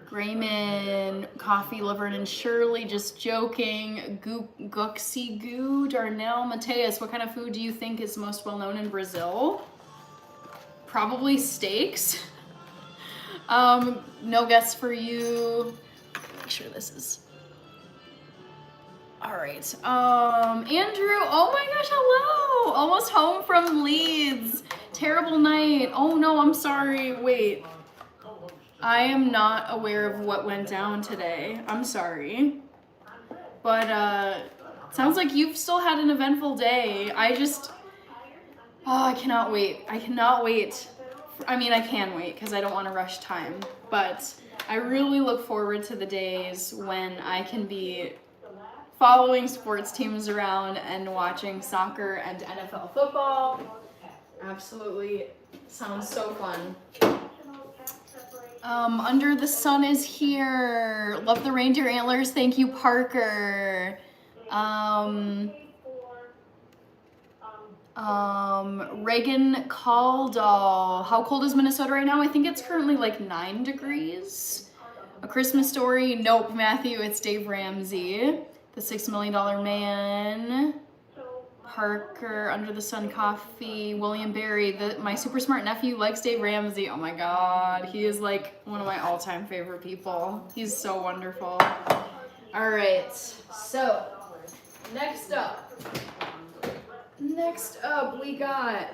Grayman, Coffee, Laverne and Shirley, just joking. Guxy Goo, Darnell, Mateus, what kind of food do you think is most well known in Brazil? Probably steaks. No guess for you. Make sure this is. All right. Andrew, oh my gosh, hello. Almost home from Leeds. Terrible night. Oh no, I'm sorry. Wait. I am not aware of what went down today. I'm sorry. But sounds like you've still had an eventful day. I cannot wait. I cannot wait. I mean, I can wait because I don't want to rush time, but I really look forward to the days when I can be following sports teams around and watching soccer and NFL football. Absolutely sounds so fun. Under the Sun is here. Love the reindeer antlers. Thank you, Parker. Reagan Caldall. How cold is Minnesota right now? I think it's currently like 9 degrees. A Christmas Story. Nope, Matthew. It's Dave Ramsey. The $6 Million Man. Parker, Under the Sun Coffee, William Barry. My super smart nephew likes Dave Ramsey. Oh my god, he is like one of my all-time favorite people. He's so wonderful. All right, so next up we got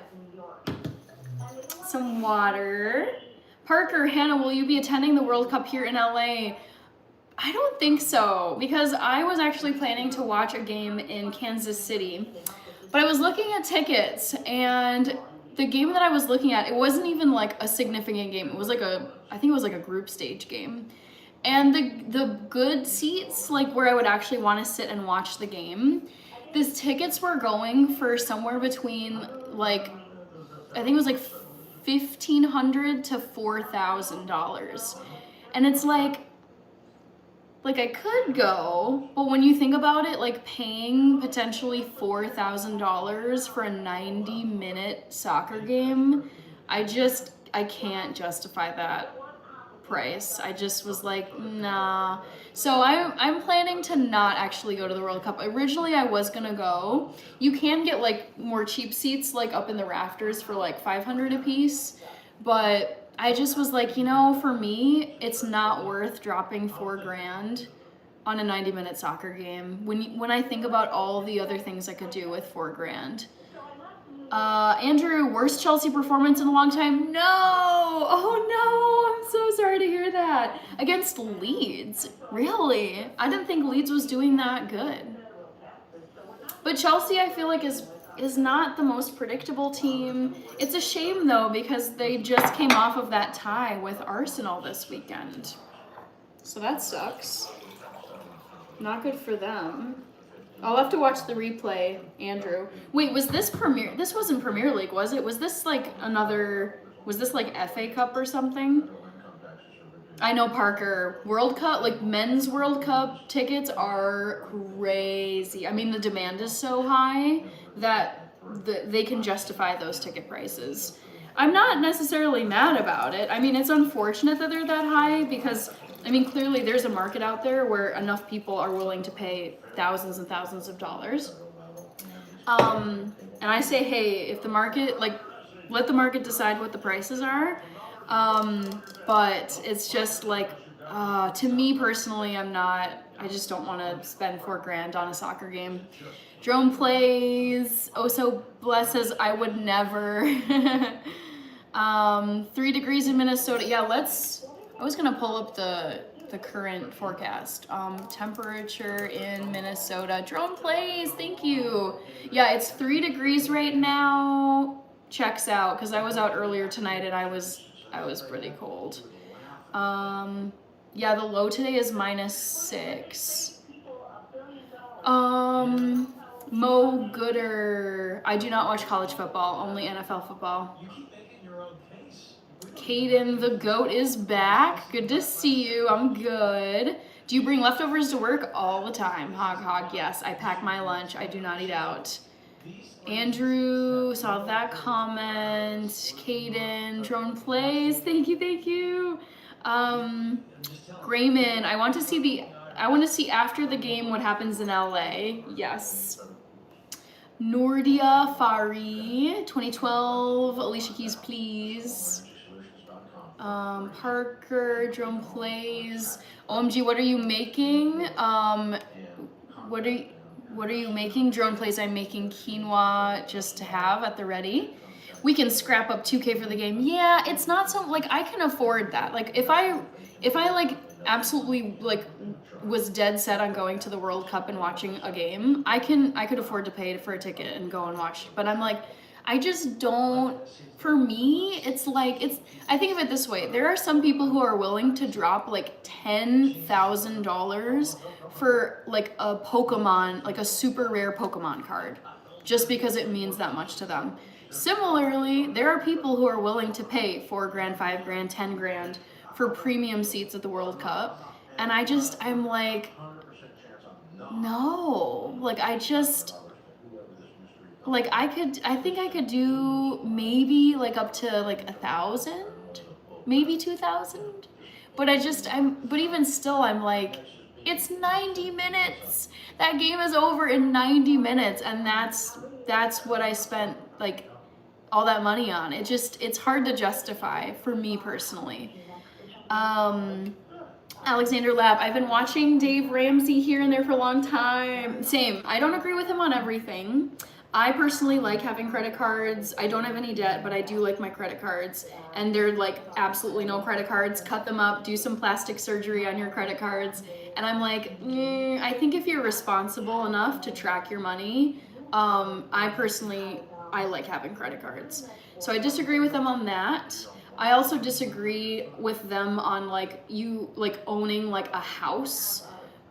some water. Parker, Hannah, will you be attending the World Cup here in LA? I don't think so, because I was actually planning to watch a game in Kansas City. But I was looking at tickets, and the game that I was looking at, it wasn't even like a significant game. It was like I think it was like a group stage game. And the good seats, like where I would actually want to sit and watch the game, these tickets were going for somewhere between like, I think it was like $1,500 to $4,000. And it's like I could go, but when you think about it, like paying potentially $4,000 for a 90-minute soccer game, I can't justify that price. I just was like, nah. So I'm planning to not actually go to the World Cup. Originally, I was gonna go. You can get like more cheap seats, like up in the rafters for like $500 a piece, but I just was like, you know, for me, it's not worth dropping $4,000 on a 90-minute soccer game when I think about all the other things I could do with $4,000. Andrew, worst Chelsea performance in a long time? No! Oh no, I'm so sorry to hear that. Against Leeds? Really? I didn't think Leeds was doing that good. But Chelsea, I feel like, is not the most predictable team. It's a shame though, because they just came off of that tie with Arsenal this weekend. So that sucks. Not good for them. I'll have to watch the replay, Andrew. Wait, was this Premier? This wasn't Premier League, was it? Was this like FA Cup or something? I know, Parker. World Cup, like men's World Cup tickets are crazy. I mean, the demand is so high that they can justify those ticket prices. I'm not necessarily mad about it. I mean, it's unfortunate that they're that high because, I mean, clearly there's a market out there where enough people are willing to pay thousands and thousands of dollars. And I say, hey, if the market, like, let the market decide what the prices are. But it's just like, to me personally, I just don't want to spend $4,000 on a soccer game. Drone Plays, oh so blessed says, I would never. 3 degrees in Minnesota. Yeah, I was gonna pull up the current forecast. Temperature in Minnesota. Drone Plays, thank you. Yeah, it's 3 degrees right now. Checks out, because I was out earlier tonight and I was pretty cold. Yeah, the low today is -6. Mo Gooder. I do not watch college football, only NFL football. Caden, the goat, is back. Good to see you. I'm good. Do you bring leftovers to work? All the time. Hog, yes. I pack my lunch. I do not eat out. Andrew, saw that comment. Caden, Drone Plays, thank you. Grayman, I want to see after the game what happens in LA. Yes. Nordia Fari, 2012, Alicia Keys, please. Parker, Drone Plays. OMG, what are you making? What are you making? Drone plays, I'm making quinoa just to have at the ready. We can scrap up 2K for the game. Yeah, it's not so, like, I can afford that. Like, if I like absolutely like was dead set on going to the World Cup and watching a game, I could afford to pay for a ticket and go and watch. But I'm like, I just don't, for me, it's like, I think of it this way. There are some people who are willing to drop like $10,000 for like a Pokemon, like a super rare Pokemon card, just because it means that much to them. Similarly, there are people who are willing to pay $4,000, $5,000, $10,000 for premium seats at the World Cup. And I'm like, no, like I think I could do maybe like up to like 1,000, maybe 2,000. But but even still, I'm like, it's 90 minutes. That game is over in 90 minutes. And that's what I spent like all that money on. It's hard to justify for me personally. Alexander Lab, I've been watching Dave Ramsey here and there for a long time. Same, I don't agree with him on everything. I personally like having credit cards. I don't have any debt, but I do like my credit cards. And they're like absolutely no credit cards. Cut them up, do some plastic surgery on your credit cards. And I'm like, I think if you're responsible enough to track your money, I like having credit cards. So I disagree with them on that. I also disagree with them on like owning like a house.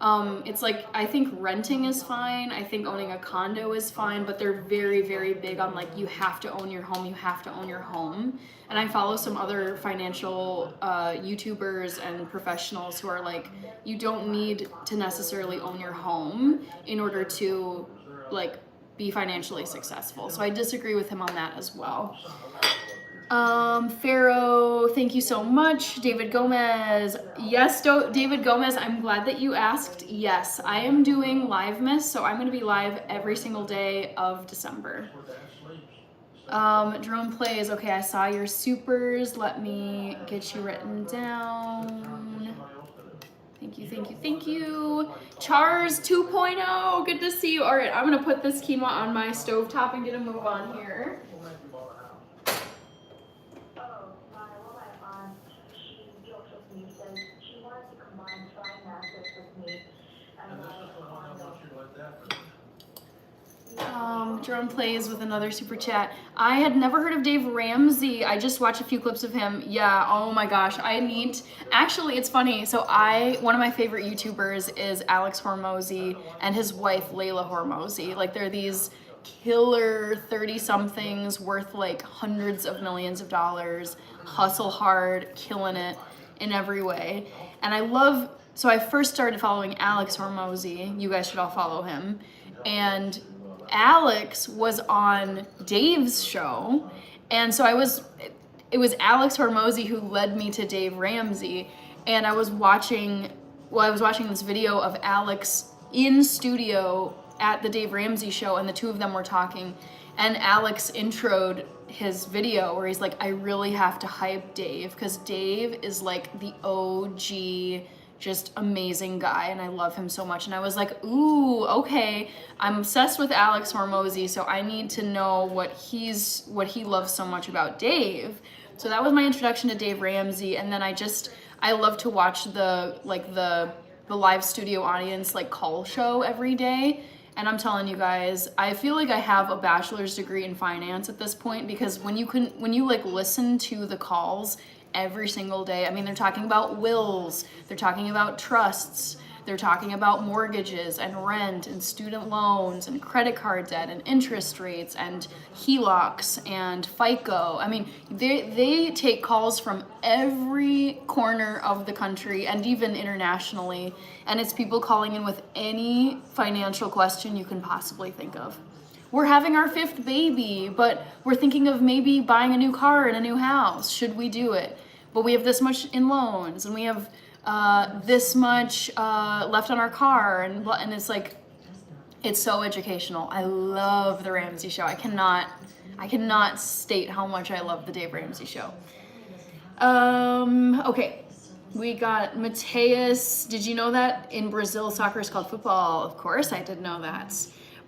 It's like, I think renting is fine. I think owning a condo is fine, but they're very, very big on like, you have to own your home. You have to own your home. And I follow some other financial YouTubers and professionals who are like, you don't need to necessarily own your home in order to like be financially successful. So I disagree with him on that as well. Pharaoh, thank you so much. David Gomez. Yes, David Gomez, I'm glad that you asked. Yes, I am doing Livemiss, so I'm going to be live every single day of December. Drone plays. Okay, I saw your supers. Let me get you written down. Thank you, thank you, thank you. Chars 2.0, good to see you. All right, I'm going to put this quinoa on my stovetop and get a move on here. Drone plays with another super chat. I had never heard of Dave Ramsey. I just watched a few clips of him. Yeah, oh my gosh. Actually, it's funny. So one of my favorite YouTubers is Alex Hormozy and his wife, Layla Hormozy. Like, they're these killer 30-somethings worth like hundreds of millions of dollars, hustle hard, killing it in every way. And so I first started following Alex Hormozy. You guys should all follow him. And Alex was on Dave's show, and so it was Alex Hormozy who led me to Dave Ramsey, and I was watching this video of Alex in studio at the Dave Ramsey show, and the two of them were talking, and Alex introed his video where he's like, I really have to hype Dave, because Dave is like the OG, just amazing guy, and I love him so much. And I was like, ooh, okay, I'm obsessed with Alex Hormozy, so I need to know what he loves so much about Dave. So that was my introduction to Dave Ramsey. And then I love to watch the live studio audience like call show every day. And I'm telling you guys, I feel like I have a bachelor's degree in finance at this point, because when you like listen to the calls every single day, I mean, they're talking about wills, they're talking about trusts, they're talking about mortgages and rent and student loans and credit card debt and interest rates and HELOCs and FICO. I mean, they take calls from every corner of the country and even internationally, and it's people calling in with any financial question you can possibly think of. We're having our 5th baby, but we're thinking of maybe buying a new car and a new house. Should we do it? But we have this much in loans, and we have this much left on our car, and it's like, it's so educational. I love the Ramsey show. I cannot state how much I love the Dave Ramsey show. Okay, We got Mateus. Did you know that in Brazil soccer is called football? Of course I did know that.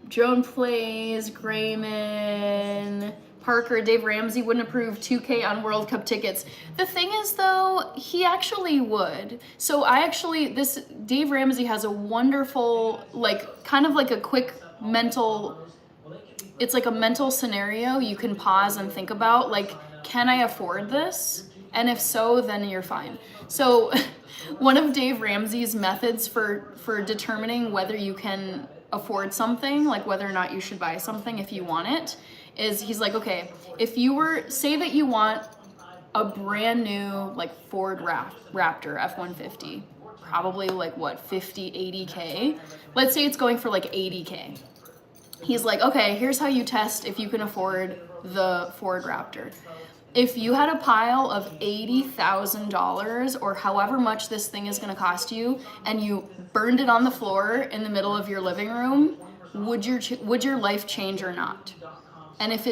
Joan plays, Grayman, Parker, Dave Ramsey wouldn't approve 2K on World Cup tickets. The thing is though, he actually would. So Dave Ramsey has a wonderful, like, kind of like a quick mental, it's like a mental scenario you can pause and think about, like, can I afford this? And if so, then you're fine. So one of Dave Ramsey's methods for determining whether you can afford something, like whether or not you should buy something if you want it, is he's like, okay, if you were, say that you want a brand new like Ford Raptor F-150, probably like what, 50, 80K? Let's say it's going for like 80K. He's like, okay, here's how you test if you can afford the Ford Raptor. If you had a pile of $80,000 or however much this thing is gonna cost you, and you burned it on the floor in the middle of your living room, would your life change or not? And if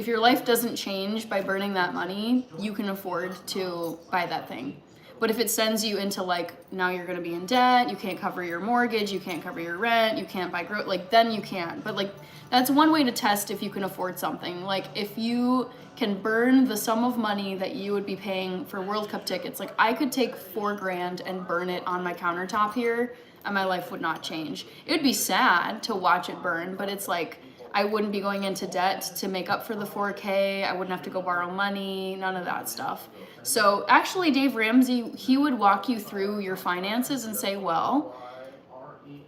your life doesn't change by burning that money, you can afford to buy that thing. But if it sends you into like, now you're gonna be in debt, you can't cover your mortgage, you can't cover your rent, you can't buy like then you can. But like, that's one way to test if you can afford something. Like if you can burn the sum of money that you would be paying for World Cup tickets, like I could take $4,000 and burn it on my countertop here and my life would not change. It would be sad to watch it burn, but it's like, I wouldn't be going into debt to make up for the 4K. I wouldn't have to go borrow money, none of that stuff. So actually Dave Ramsey, he would walk you through your finances and say, well,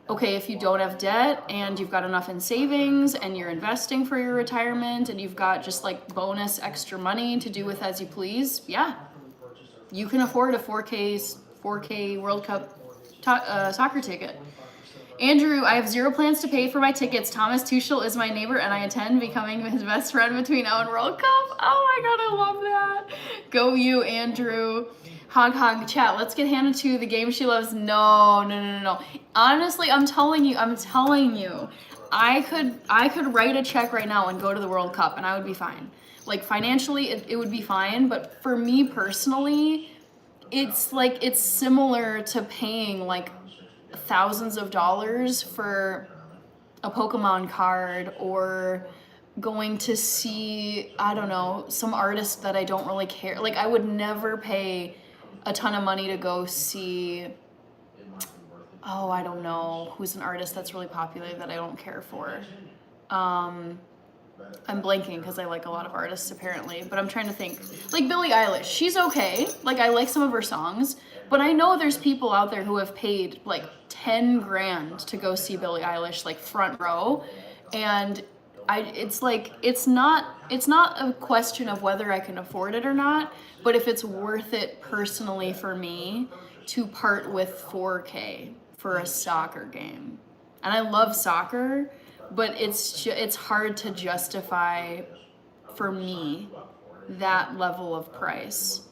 okay, if you don't have debt and you've got enough in savings and you're investing for your retirement and you've got just like bonus extra money to do with as you please, yeah, you can afford a 4K World Cup soccer ticket. Andrew, I have zero plans to pay for my tickets. Thomas Tuchel is my neighbor and I intend becoming his best friend between now and World Cup. Oh my God, I love that. Go you, Andrew. Hog chat, let's get Hannah to the game she loves. No. Honestly, I'm telling you, I could write a check right now and go to the World Cup and I would be fine. Like financially, it would be fine, but for me personally, it's like, it's similar to paying like thousands of dollars for a Pokemon card or going to see, I don't know, some artist that I don't really care. Like I would never pay a ton of money to go see, oh, I don't know, who's an artist that's really popular that I don't care for. I'm blanking because I like a lot of artists apparently, but I'm trying to think. Like Billie Eilish, she's okay. Like I like some of her songs, but I know there's people out there who have paid like 10 grand to go see Billie Eilish, like front row. And it's like, it's not a question of whether I can afford it or not, but if it's worth it personally for me to part with 4K for a soccer game. And I love soccer, but it's hard to justify for me that level of price.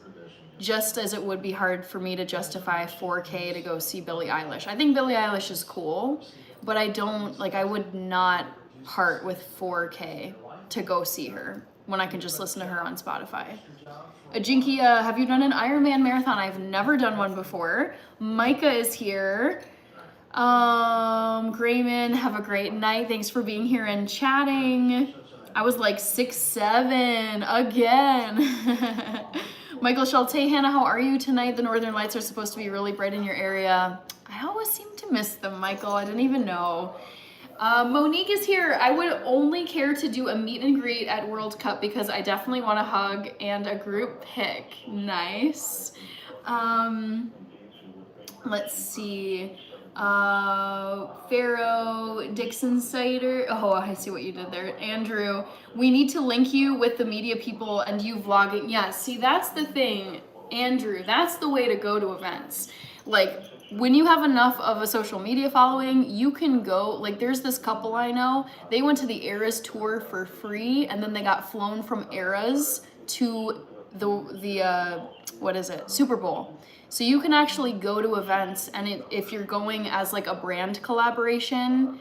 Just as it would be hard for me to justify 4K to go see Billie Eilish. I think Billie Eilish is cool, but I would not part with 4K to go see her when I can just listen to her on Spotify. Ajinkia, have you done an Ironman marathon? I've never done one before. Micah is here. Grayman, have a great night. Thanks for being here and chatting. I was like 6'7" again. Michael Schulte, hey Hannah, how are you tonight? The Northern Lights are supposed to be really bright in your area. I always seem to miss them, Michael. I didn't even know. Monique is here. I would only care to do a meet and greet at World Cup because I definitely want a hug and a group pic. Nice. Let's see. Pharaoh, Dixon Cider. Oh, I see what you did there. Andrew, we need to link you with the media people and you vlogging. Yeah, see, that's the thing, Andrew. That's the way to go to events. Like, when you have enough of a social media following, you can go, like there's this couple I know, they went to the Eras tour for free and then they got flown from Eras to the Super Bowl. So you can actually go to events and if you're going as like a brand collaboration,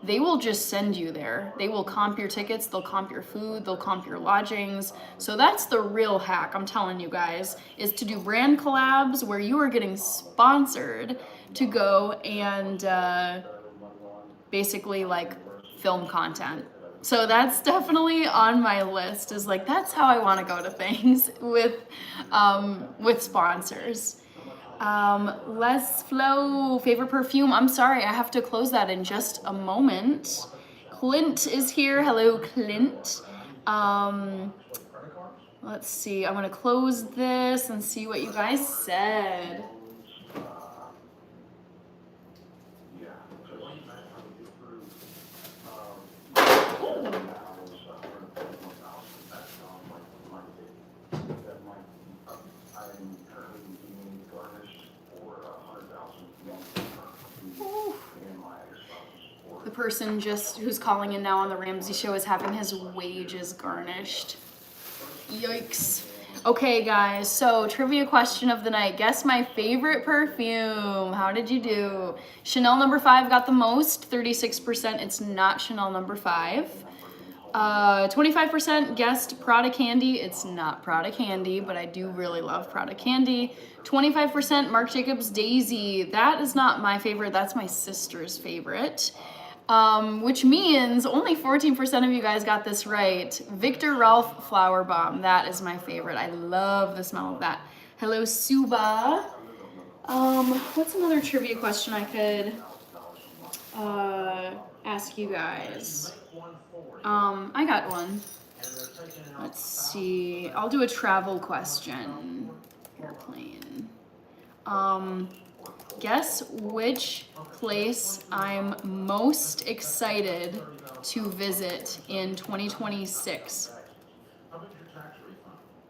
they will just send you there. They will comp your tickets, they'll comp your food, they'll comp your lodgings. So that's the real hack, I'm telling you guys, is to do brand collabs where you are getting sponsored to go and basically like film content. So that's definitely on my list, is like, that's how I want to go to things with sponsors. Les Flow, favorite perfume. I'm sorry, I have to close that in just a moment. Clint is here. Hello, Clint. Let's see. I'm gonna close this and see what you guys said. The person who's calling in now on the Ramsey show is having his wages garnished. Yikes. Okay, guys, so trivia question of the night. Guess my favorite perfume. How did you do? Chanel No. 5 got the most, 36%. It's not Chanel No. 5. 25% guessed Prada Candy. It's not Prada Candy, but I do really love Prada Candy. 25% Marc Jacobs Daisy. That is not my favorite. That's my sister's favorite. Which means only 14% of you guys got this right. Victor Ralph Flower Bomb. That is my favorite. I love the smell of that. Hello, Suba. What's another trivia question I could ask you guys? I got one. Let's see. I'll do a travel question. Airplane. Guess which place I'm most excited to visit in 2026.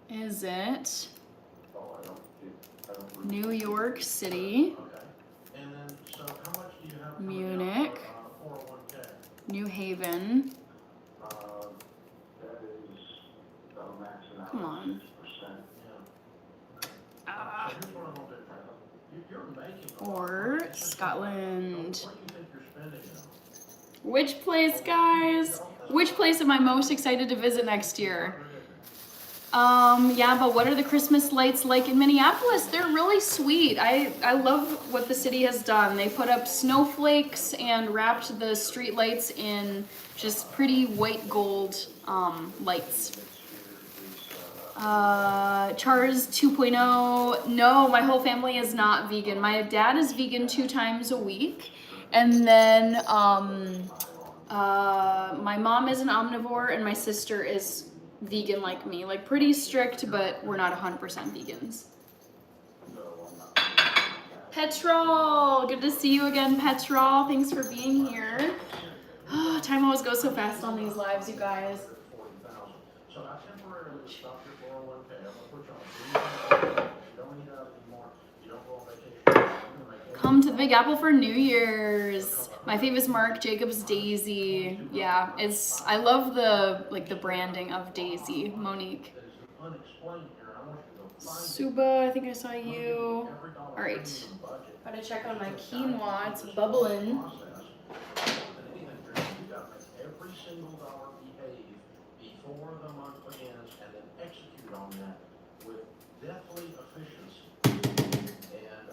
Is it New York City, Munich, New Haven? Come on. Or Scotland. Which place, guys? Which place am I most excited to visit next year? Yeah, but what are the Christmas lights like in Minneapolis? They're really sweet. I love what the city has done. They put up snowflakes and wrapped the street lights in just pretty white gold lights. Chars 2.0. No, my whole family is not vegan. My dad is vegan 2 times a week. And then my mom is an omnivore and my sister is vegan like me. Like pretty strict, but we're not 100% vegans. Petrol, good to see you again, Petrol. Thanks for being here. Oh, time always goes so fast on these lives, you guys. Come to the Big Apple for New Year's. My favorite is Marc Jacobs Daisy. Yeah, I love the branding of Daisy. Monique. Suba, I think I saw you. All right. Gotta check on my quinoa. It's bubbling. Every single dollar behave before the month begins and then execute on that with deathly efficiency. And,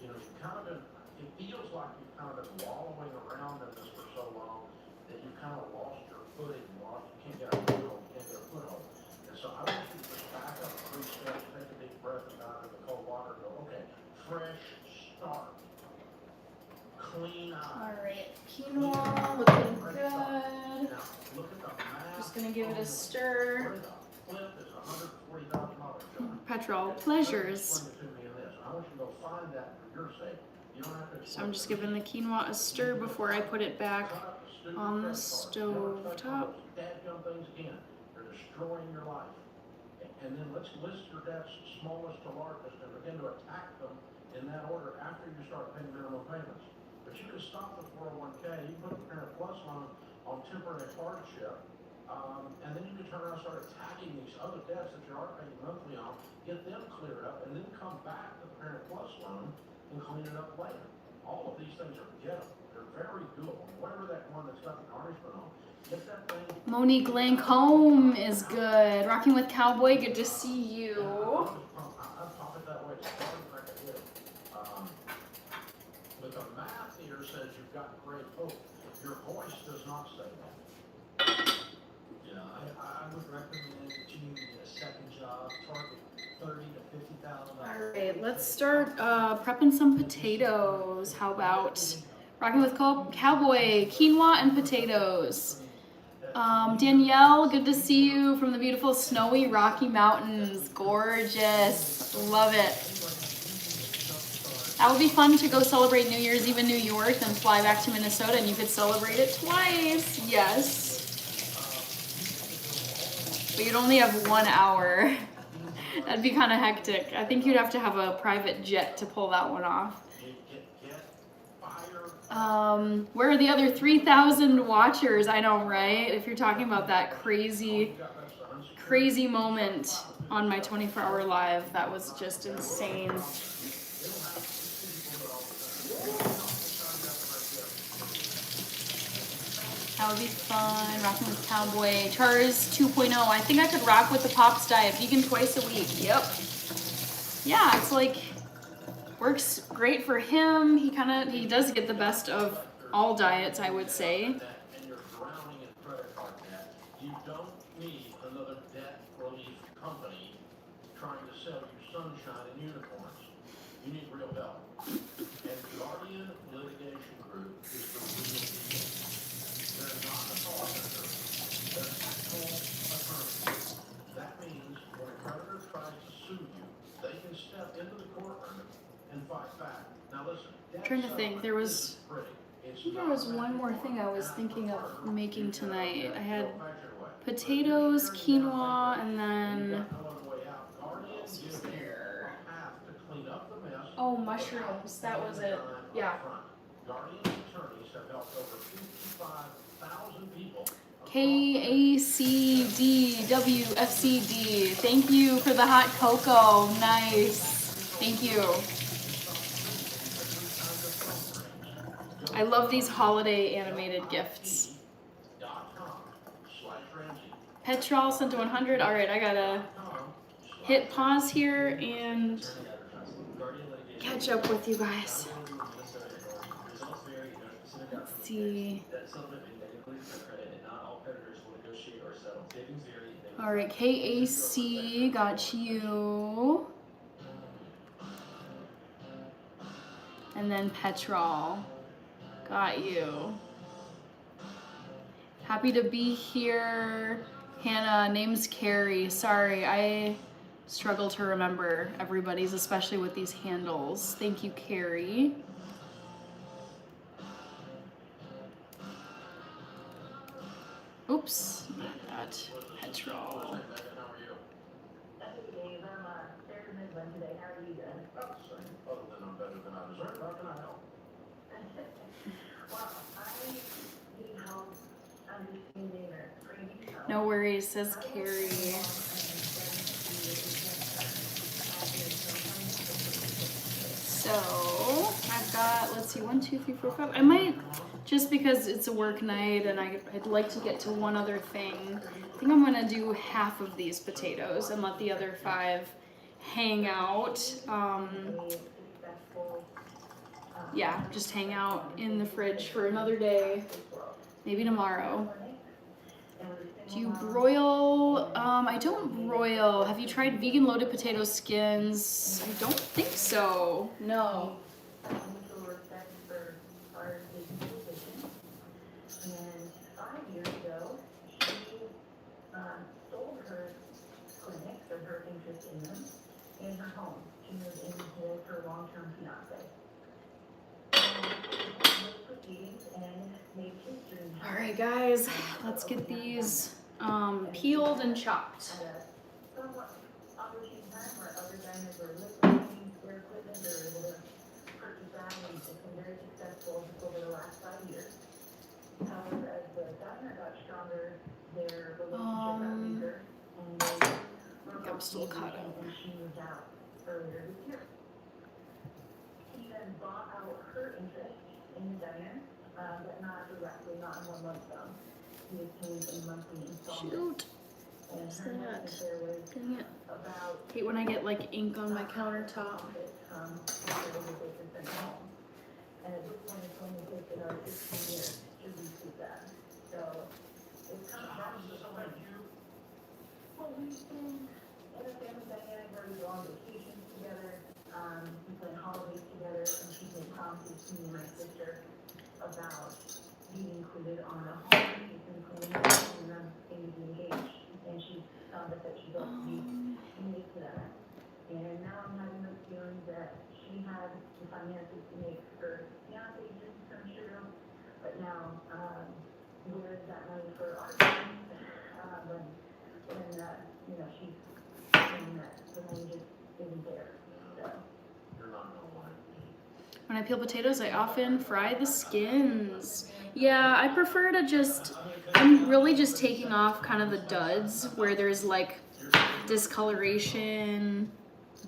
you've kind of been, it feels like you've kind of been wallowing around in this for so long that you've kind of lost your footing, you can't get a foothold, And so I want you to just back up 3 steps, take a deep breath and out of the cold water and go, okay, fresh start. Clean up. All right, quinoa looking good. Just gonna give it a stir. Petrol pleasures. So I'm just giving the quinoa a stir before I put it back on the stove top. They're destroying your life. And then let's list your debts smallest to largest and begin to attack them in that order after you start paying minimum payments. But you can stop the 401k, you put the Parent Plus loan on temporary hardship, and then you can turn around and start attacking these other debts that you are paying monthly on, get them cleared up, and then come back to the Parent Plus loan and clean it up later. All of these things are gettable. They're very doable. Whatever that one that's got the garnishment on, get that thing. Monique Lancome is good. Rocking with Cowboy, good to see you. I pop it that way as hard as I can hit it. But the math here says you've got great hope. Your voice does not say that. Yeah, I would recommend continuing to get a second job, target 30 to 50,000. All right, let's start prepping some potatoes. How about rocking with Cowboy, quinoa and potatoes. Danielle, good to see you from the beautiful snowy Rocky Mountains. Gorgeous, love it. That would be fun to go celebrate New Year's Eve in New York, then fly back to Minnesota, and you could celebrate it twice. Yes. But you'd only have 1 hour. That'd be kind of hectic. I think you'd have to have a private jet to pull that one off. Where are the other 3,000 watchers? I know, right? If you're talking about that crazy moment on my 24-hour live, that was just insane. That would be fun. Rocking with Cowboy. Chars 2.0. I think I could rock with the Pops diet. Vegan twice a week. Yep. Yeah, it's like works great for him. He does get the best of all diets, I would say. And you're drowning in credit card debt. You don't need another debt relief company trying to sell you sunshine and unicorns. You need real help. And Guardian Litigation Group is the real deal. They're not a call center. They're actual attorneys. That means when a creditor tries to sue you, they can step into the courtroom and fight back. Now listen, I'm trying to think. There was one more thing I was thinking of making tonight. I had potatoes, quinoa, and then what was there? Oh, mushrooms. That was it. Yeah. KACDWFCD. Thank you for the hot cocoa. Nice. Thank you. I love these holiday animated gifts. Petrol sent to 100. All right, I gotta hit pause here and catch up with you guys. Let's see. All right, KAC got you. And then Petrol got you. Happy to be here. Hannah, name's Carrie. Sorry, I struggle to remember everybody's, especially with these handles. Thank you, Carrie. Oops, not that. Petrol. No worries, says Carrie. So I've got, let's see, 1, 2, 3, 4, 5. I might, just because it's a work night and I'd like to get to one other thing. I think I'm gonna do half of these potatoes and let the other 5 hang out. Yeah, just hang out in the fridge for another day, maybe tomorrow. Do you broil? I don't broil. Have you tried vegan loaded potato skins? I don't think so. No. And 5 years ago, she sold her clinics or her interest in them in her home. She moved in with her long-term fiance. All right, guys, let's get these peeled and chopped. I think I'm still caught up. Earlier this year. He then bought out her interest in the diner but not directly, not in one lump sum. He was paying in monthly installments. Shoot. And What's her that? message there was Dang it. about Hate when I get like ink on my countertop. And at this point, it's only taken our 15 years to recoup that. So it's kind of How does this affect you? well, we've been in a family dynamic where we go on vacations together. We plan holidays together, and she's been talking to me and my sister about being included on the holidays and planning and them being engaged. And she found out that she does be committed to that. And now I'm having this feeling that she had the finances to make her fiance just turn true. But now, where is that money for our kids? When she's saying that the money just isn't there. So. You're not gonna like me. When I peel potatoes, I often fry the skins. Yeah, I prefer to just, I'm really just taking off kind of the duds where there's like discoloration,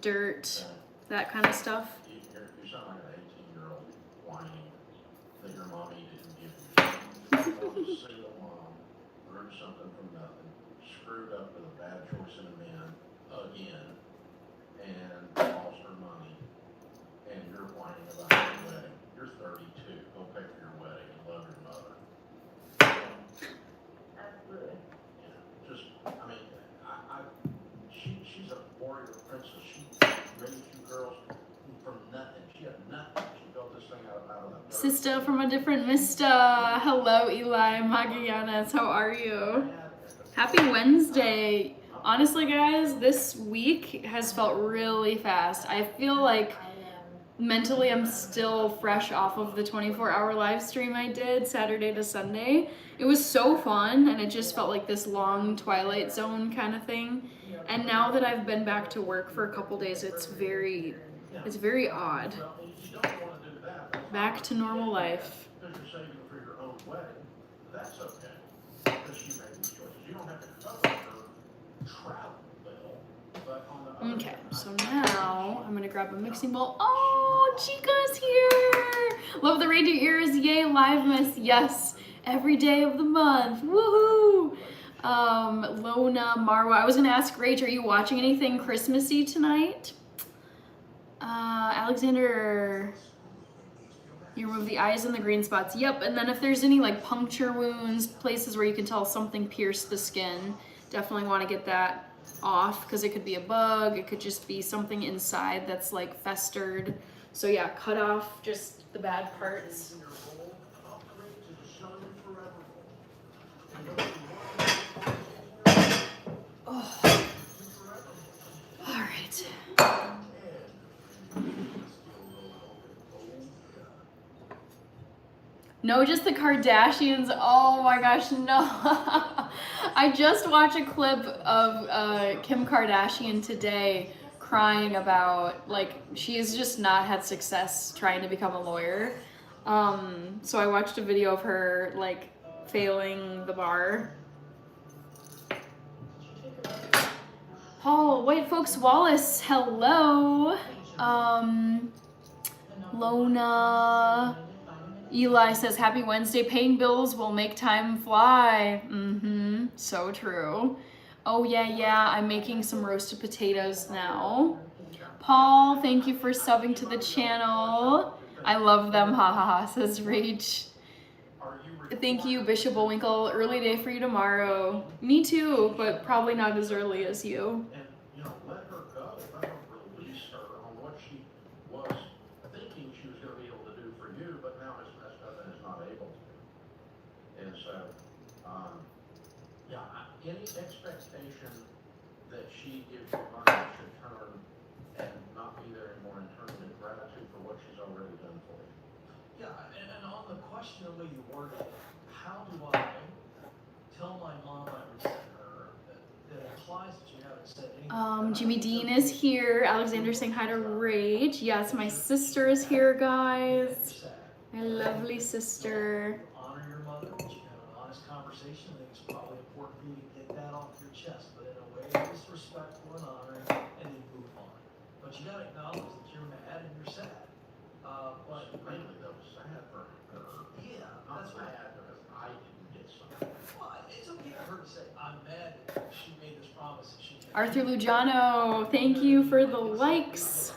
dirt, that kind of stuff. You sound like an 18-year-old whining that your mommy didn't give you. A single mom grew something from nothing, screwed up with a bad choice in a man again, and lost her money, and you're whining about your wedding. You're 32. Go pay for your wedding and love your mother. Absolutely. She's a warrior princess. She raised you girls from nothing. She had nothing. She built this thing out of that. Sister from a different Mista. Hello, Eli Magallanes. How are you? Happy Wednesday. Honestly, guys, this week has felt really fast. I feel like mentally I'm still fresh off of the 24-hour live stream I did Saturday to Sunday. It was so fun, and it just felt like this long Twilight Zone kind of thing. And now that I've been back to work for a couple days, it's very odd. Back to normal life. Because you're saving for your own wedding, that's okay. Because she made these choices. You don't have to cover her travel bill, but on the other Okay, hand, so now I'm gonna grab a mixing bowl. Oh, Chica's here! Love the reindeer ears, yay, Livemiss, yes, every day of the month, woohoo! Lona, Marwa, I was gonna ask Rach, are you watching anything Christmassy tonight? Alexander, you remove the eyes and the green spots, yep, and then if there's any like puncture wounds, places where you can tell something pierced the skin, definitely wanna get that off because it could be a bug, it could just be something inside that's like festered. So yeah, cut off just the bad parts. Oh. All right. No, just the Kardashians. Oh my gosh, no. I just watched a clip of Kim Kardashian today crying about, like, she has just not had success trying to become a lawyer. So I watched a video of her, like, failing the bar. Paul, White Folks Wallace, hello. Lona. Eli says, happy Wednesday, paying bills will make time fly. Mm-hmm, so true. Oh yeah, I'm making some roasted potatoes now. Paul, thank you for subbing to the channel. I love them, haha, says Rach. Thank you, Bishop Bullwinkle. Early day for you tomorrow. Me too, but probably not as early as you. And, let her go. Let her release her on what she was thinking she was going to be able to do for you, but now is not able to. And so, any expectation that she gives you money should turn and not be there anymore and turn into gratitude for what she's already done for you. Yeah, and on the question the way you worded it, how do I tell my mom I resent her that implies that you haven't said anything? Jimmy Dean is here. Alexander saying hi to Rage. Yes, my sister is here, guys. My lovely sister. Honor your mother, that you have an honest conversation. I think it's probably important for you to get that off your chest, but in a way that's respectful and honoring, and then move on. But you gotta acknowledge that you're mad and you're sad. But Mainly though, sad for her. yeah, That's what mad because I didn't get something. Well, it's okay for her to say, I'm mad that she made this promise and she can't. Arthur Lugiano, thank you for the likes.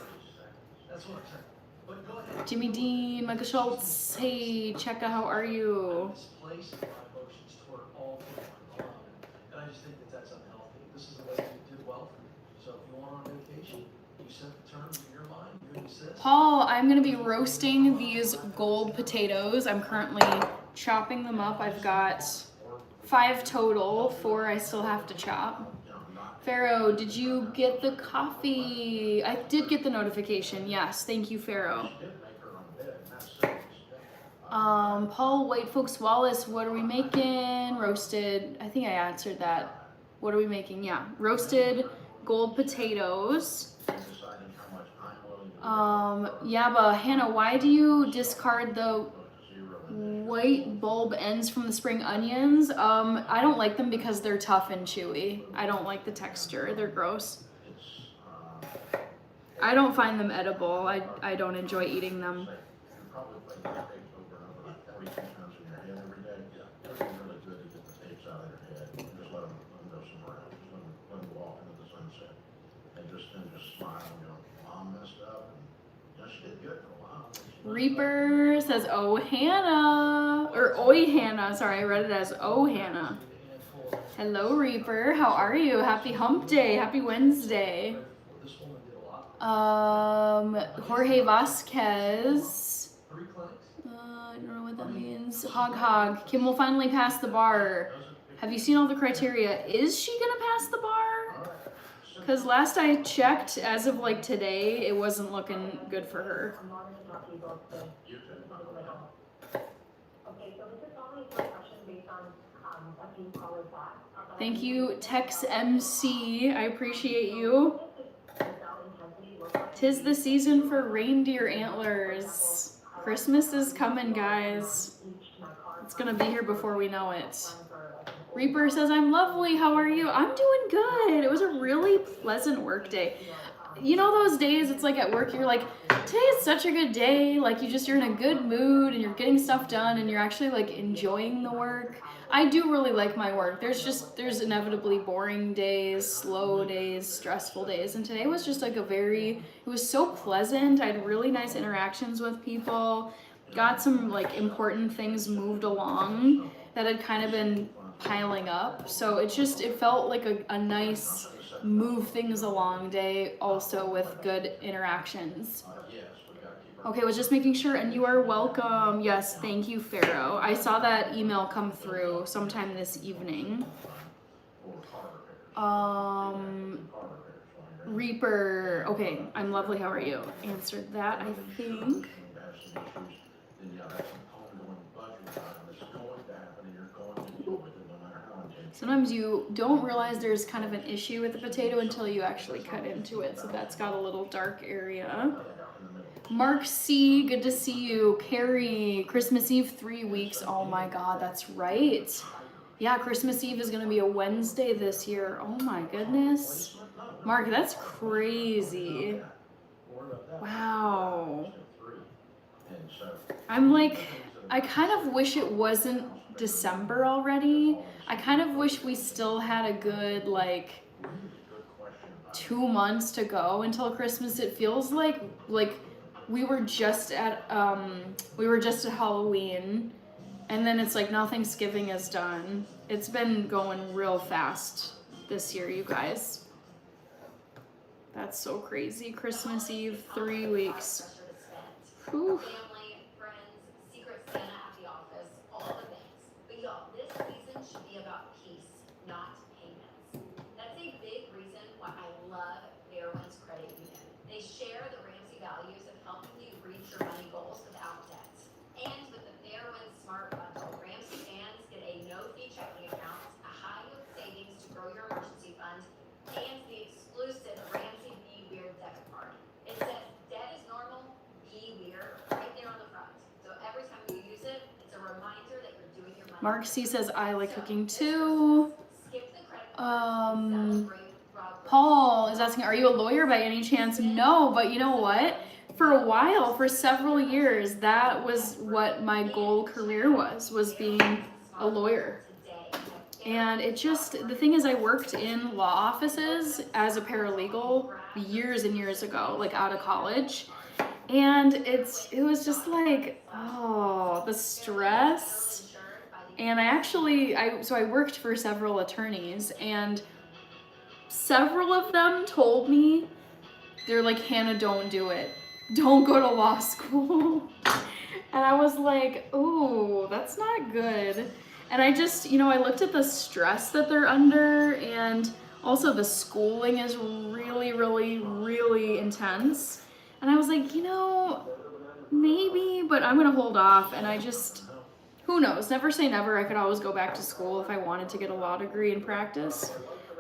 That's what I'm saying. But go ahead. Jimmy Dean, Michael Schultz, hey, Checka, how are you? Misplaced my emotions toward all things my mom, and I just think that that's unhealthy. This is the way you did well for you. So if you want on vacation, you set the terms in your mind, you insist. Paul, I'm gonna be roasting these gold potatoes. I'm currently chopping them up. I've got 5 total, 4 I still have to chop. Pharaoh, did you get the coffee? I did get the notification. Yes, thank you, Pharaoh. Paul White Folks Wallace, what are we making? Roasted. I think I answered that. What are we making? Yeah, roasted gold potatoes. Yeah, but Hannah, why do you discard the white bulb ends from the spring onions? I don't like them because they're tough and chewy. I don't like the texture. They're gross. I don't find them edible. I don't enjoy eating them. Reaper says, oh, Hannah. Or, oi, Hannah. Sorry, I read it as, oh, Hannah. Hello, Reaper. How are you? Happy hump day. Happy Wednesday. Jorge Vasquez. I don't know what that means. Hog. Kim will finally pass the bar. Have you seen all the criteria? Is she going to pass the bar? Because last I checked, as of like today, it wasn't looking good for her. Thank you, Tex MC. I appreciate you. Tis the season for reindeer antlers. Christmas is coming, guys. It's gonna be here before we know it. Reaper says, I'm lovely. How are you? I'm doing good. It was a really pleasant work day. You know those days it's like at work you're like, today is such a good day. Like you're in a good mood and you're getting stuff done and you're actually like enjoying the work. I do really like my work. There's inevitably boring days, slow days, stressful days. And today was just like it was so pleasant. I had really nice interactions with people. Got some like important things moved along that had kind of been piling up. So it felt like a nice move things along day, also with good interactions. Okay, was just making sure, and you are welcome. Yes, thank you, Pharaoh. I saw that email come through sometime this evening. Reaper, okay, I'm lovely, how are you? Answered that, I think. Sometimes you don't realize there's kind of an issue with the potato until you actually cut into it. So that's got a little dark area. Mark C, good to see you. Carrie, Christmas Eve 3 weeks. Oh my God, that's right. Yeah, Christmas Eve is going to be a Wednesday this year. Oh my goodness. Mark, that's crazy. Wow. I'm like, I kind of wish it wasn't December already. I kind of wish we still had a good like 2 months to go until Christmas. It feels like we were just at Halloween and then it's like now Thanksgiving is done. It's been going real fast this year, you guys. That's so crazy. Christmas Eve, 3 weeks. Whew. Share the Ramsey values of helping you reach your money goals without debt. And with the Fairwinds Smart Bundle, Ramsey fans get a no-fee checking account, a high-yield savings to grow your emergency fund, and the exclusive Ramsey Be Weird debit card. It says debt is normal, be weird, right there on the front. So every time you use it, it's a reminder that you're doing your money. Mark C says I like cooking too. Skip the credit card, celebrate. Paul is asking, are you a lawyer by any chance? No, but you know what? for a while, for several years, that was what my goal career was being a lawyer. And it just, the thing is, I worked in law offices as a paralegal years and years ago, like out of college. And it was just like, oh, the stress. And I worked for several attorneys, and several of them told me, they're like, Hannah, don't do it. Don't go to law school. And I was like, oh, that's not good. And I just, I looked at the stress that they're under, and also the schooling is really, really, really intense. And I was like, maybe, but I'm gonna hold off. And I just, who knows? Never say never. I could always go back to school if I wanted to get a law degree and practice.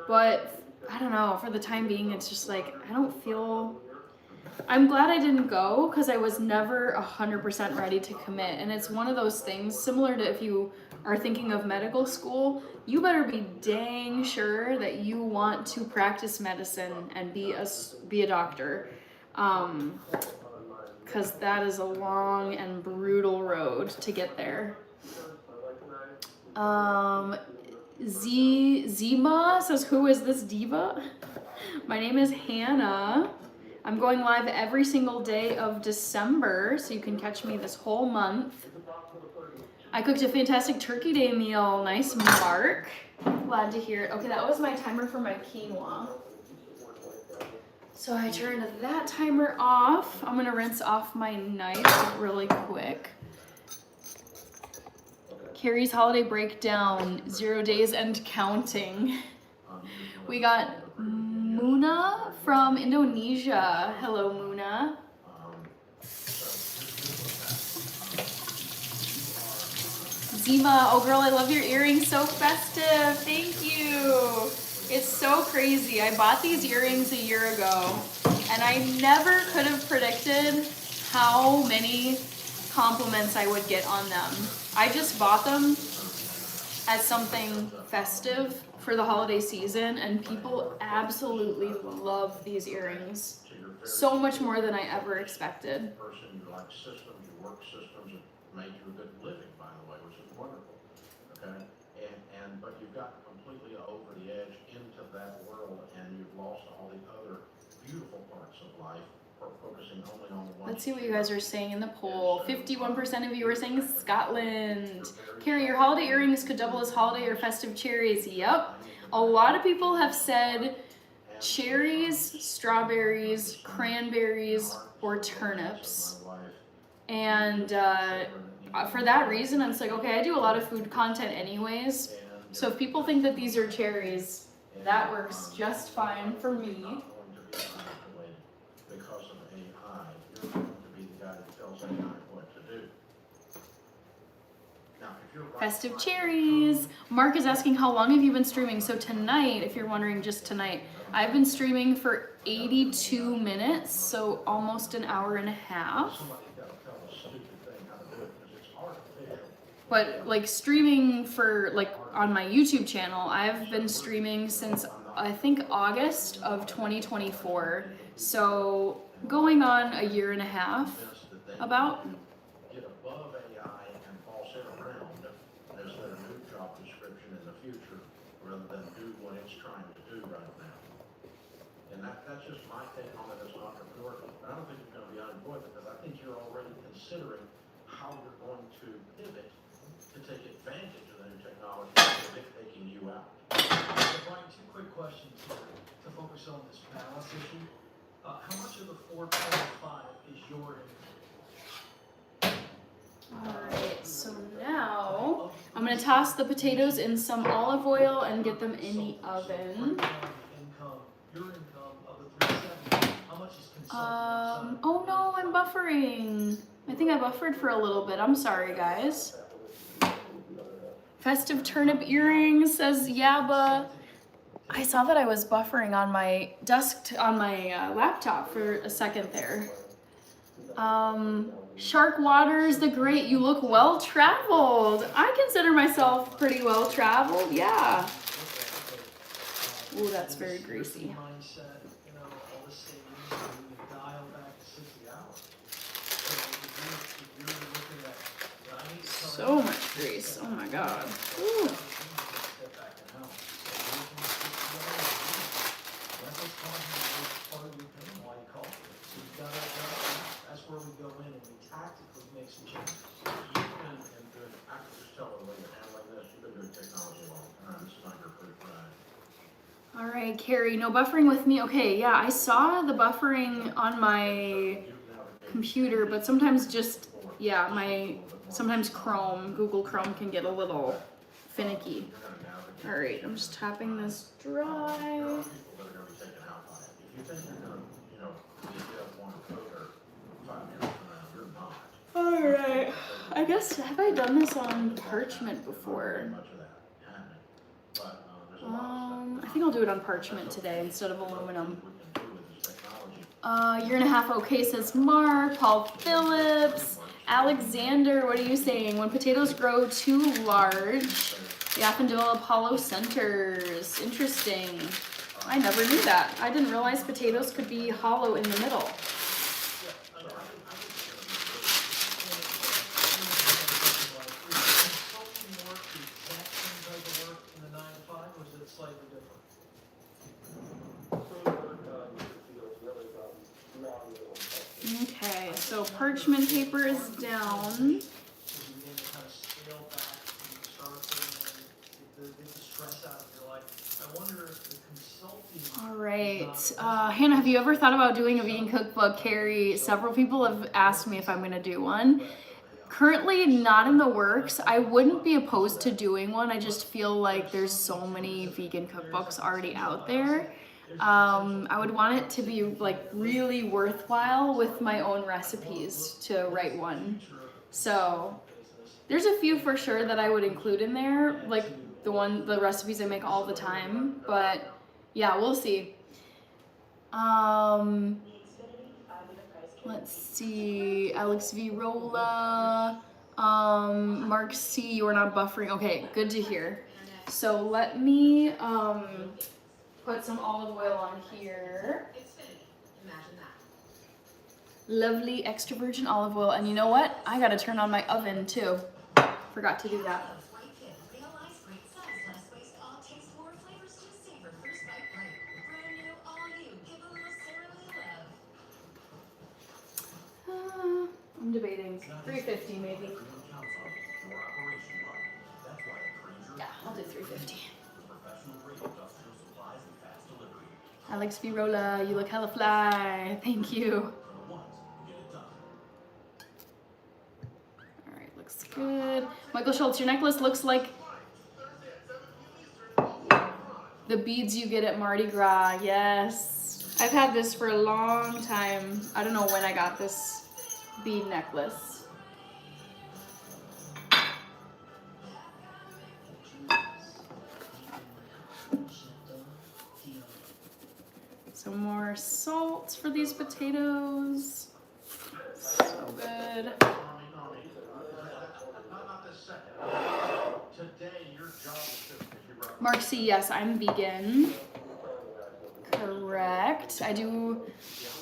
But I don't know, for the time being, it's just like, I'm glad I didn't go, because I was never 100% ready to commit. And it's one of those things, similar to if you are thinking of medical school, you better be dang sure that you want to practice medicine and be a doctor. Because that is a long and brutal road to get there. Zima says, who is this diva? My name is Hannah. I'm going live every single day of December, so you can catch me this whole month. I cooked a fantastic Turkey Day meal. Nice, Mark. Glad to hear it. Okay, that was my timer for my quinoa. So I turned that timer off. I'm gonna rinse off my knife really quick. Carrie's holiday breakdown, 0 days and counting. We got Muna from Indonesia. Hello, Muna. Zima, oh girl, I love your earrings, so festive. Thank you. It's so crazy. I bought these earrings a year ago, and I never could have predicted how many compliments I would get on them. I just bought them as something festive for the holiday season, and people absolutely love these earrings. So much more than I ever expected. Person, you like systems, you work systems that make you a good living, by the way, which is wonderful. Okay? But you've got completely over the edge into that world, and you've lost all the other beautiful parts of life, focusing only on the one. Let's see what you guys are saying in the poll. 51% of you are saying Scotland. Carrie, your holiday earrings could double as holiday or festive cherries. Yep. A lot of people have said cherries, strawberries, cranberries, or turnips. And for that reason, it's like, okay, I do a lot of food content anyways. So if people think that these are cherries, that works just fine for me. Because of AI, you're going to be the guy that tells AI what to do. Now, if you're Festive cherries. Mark is asking, how long have you been streaming? So tonight, if you're wondering, just tonight, I've been streaming for 82 minutes, so almost an hour and a half. somebody's got to tell a stupid thing how to do it, because it's artificial. But like streaming for like on my YouTube channel, I've been streaming since I think August of 2024. So going on a year and a half about. Get above AI and boss it around as their new job description in the future, rather than do what it's trying to do right now. And that's just my take on it as an entrepreneur. I don't think it's going to be unemployed, because I think you're already considering how you're going to pivot to take advantage of the new technology and it taking you out. So Brian, two quick questions here to focus on this balance issue. How much of the 425 is your income? Alright, so now I'm gonna toss the potatoes in some olive oil and get them in the oven. Your income of the 370, how much is consumption? Oh no, I'm buffering. I think I buffered for a little bit. I'm sorry, guys. Festive turnip earrings, says Yaba. I saw that I was buffering on my laptop for a second there. Shark Waters the Great, you look well traveled. I consider myself pretty well traveled, yeah. Ooh, that's very greasy. Mindset, you know, all the savings, and we dial back to 60 hours. So if you're looking at, you know, I need to tell So much grease. Oh my god. Ooh. step back and help. So you're looking at 60 hours a week. That's what's causing the most part of your pain while you call it. So you gotta, that's where we go in and we tactically make some changes. You've been doing, I can just tell the way you're handling this, you've been doing technology a long time, this is not your first ride. All right, Carrie, no buffering with me. Okay, yeah, I saw the buffering on my You've navigated computer, but sometimes just, yeah, sometimes Google Chrome can get a little finicky. You're gonna navigate. All right, I'm just tapping this There are dry. people that are gonna be taken out by it. If you think you're gonna, you know, get one coder 5 years from now, you're not. All right, I guess, have I done this on parchment before? Much of that happening, but there's a lot of stuff. I think I'll do it on parchment today instead of aluminum. We can do with this technology. Year and a half okay, says Mark. Paul Phillips. Alexander, what are you saying? When potatoes grow too large, they often develop hollow centers. Interesting. I never knew that. I didn't realize potatoes could be hollow in the middle. Okay, so parchment paper is down. All right, Hannah, have you ever thought about doing a vegan cookbook? Carrie, several people have asked me if I'm gonna do one. Currently not in the works. I wouldn't be opposed to doing one. I just feel like there's so many vegan cookbooks already out there. I would want it to be like really worthwhile with my own recipes to write one. So there's a few for sure that I would include in there, like the recipes I make all the time, but yeah, we'll see. Let's see, Alex V. Rolla, Mark C, you are not buffering. Okay, good to hear. So let me, put some olive oil on here. Imagine that. Lovely extra virgin olive oil. And you know what? I gotta turn on my oven too. Forgot to do that. I'm debating 350 maybe. Yeah, I'll do 350. Alex Virola, you look hella fly. Thank you. Alright, looks good. Michael Schultz, your necklace looks like the beads you get at Mardi Gras. Yes. I've had this for a long time. I don't know when I got this bead necklace. Some more salt for these potatoes. So good. Mark C, yes, I'm vegan. Correct. I do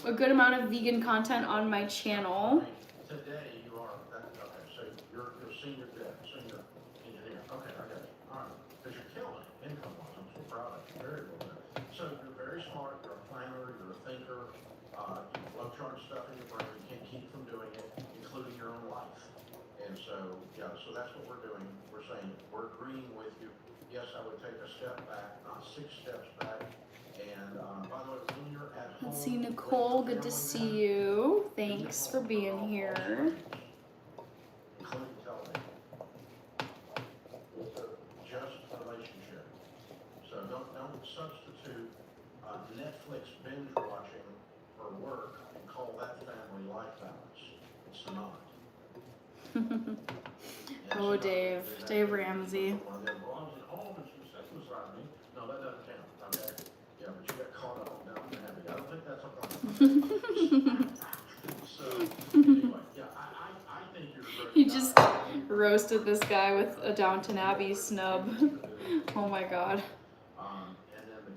a good amount of vegan content on my channel. Today you are, okay, so you're senior engineer. Okay, I got it. All right, because you're killing it income-wise. I'm so proud of you. Very well done. So you're very smart, you're a planner, you're a thinker, you love charting stuff in your brain, you can't keep from doing it, including your own life. And so, yeah, so that's what we're doing. We're saying, we're agreeing with you. Yes, I would take a step back, not 6 steps back. And by the way, when you're at home, Let's see, Nicole, good to see you. Thanks for being here. Including television. Just a relationship. So don't substitute Netflix binge watching for work and call that family life balance. It's not. Oh, Dave Ramsey. One of them, well, I was at home and she said, "Who's around me?" No, that doesn't count. Okay. Yeah, but you got caught up on Downton Abbey. I don't think that's a problem. So anyway, yeah, I think you're great. You just roasted this guy with a Downton Abbey snub. Oh my god. And then the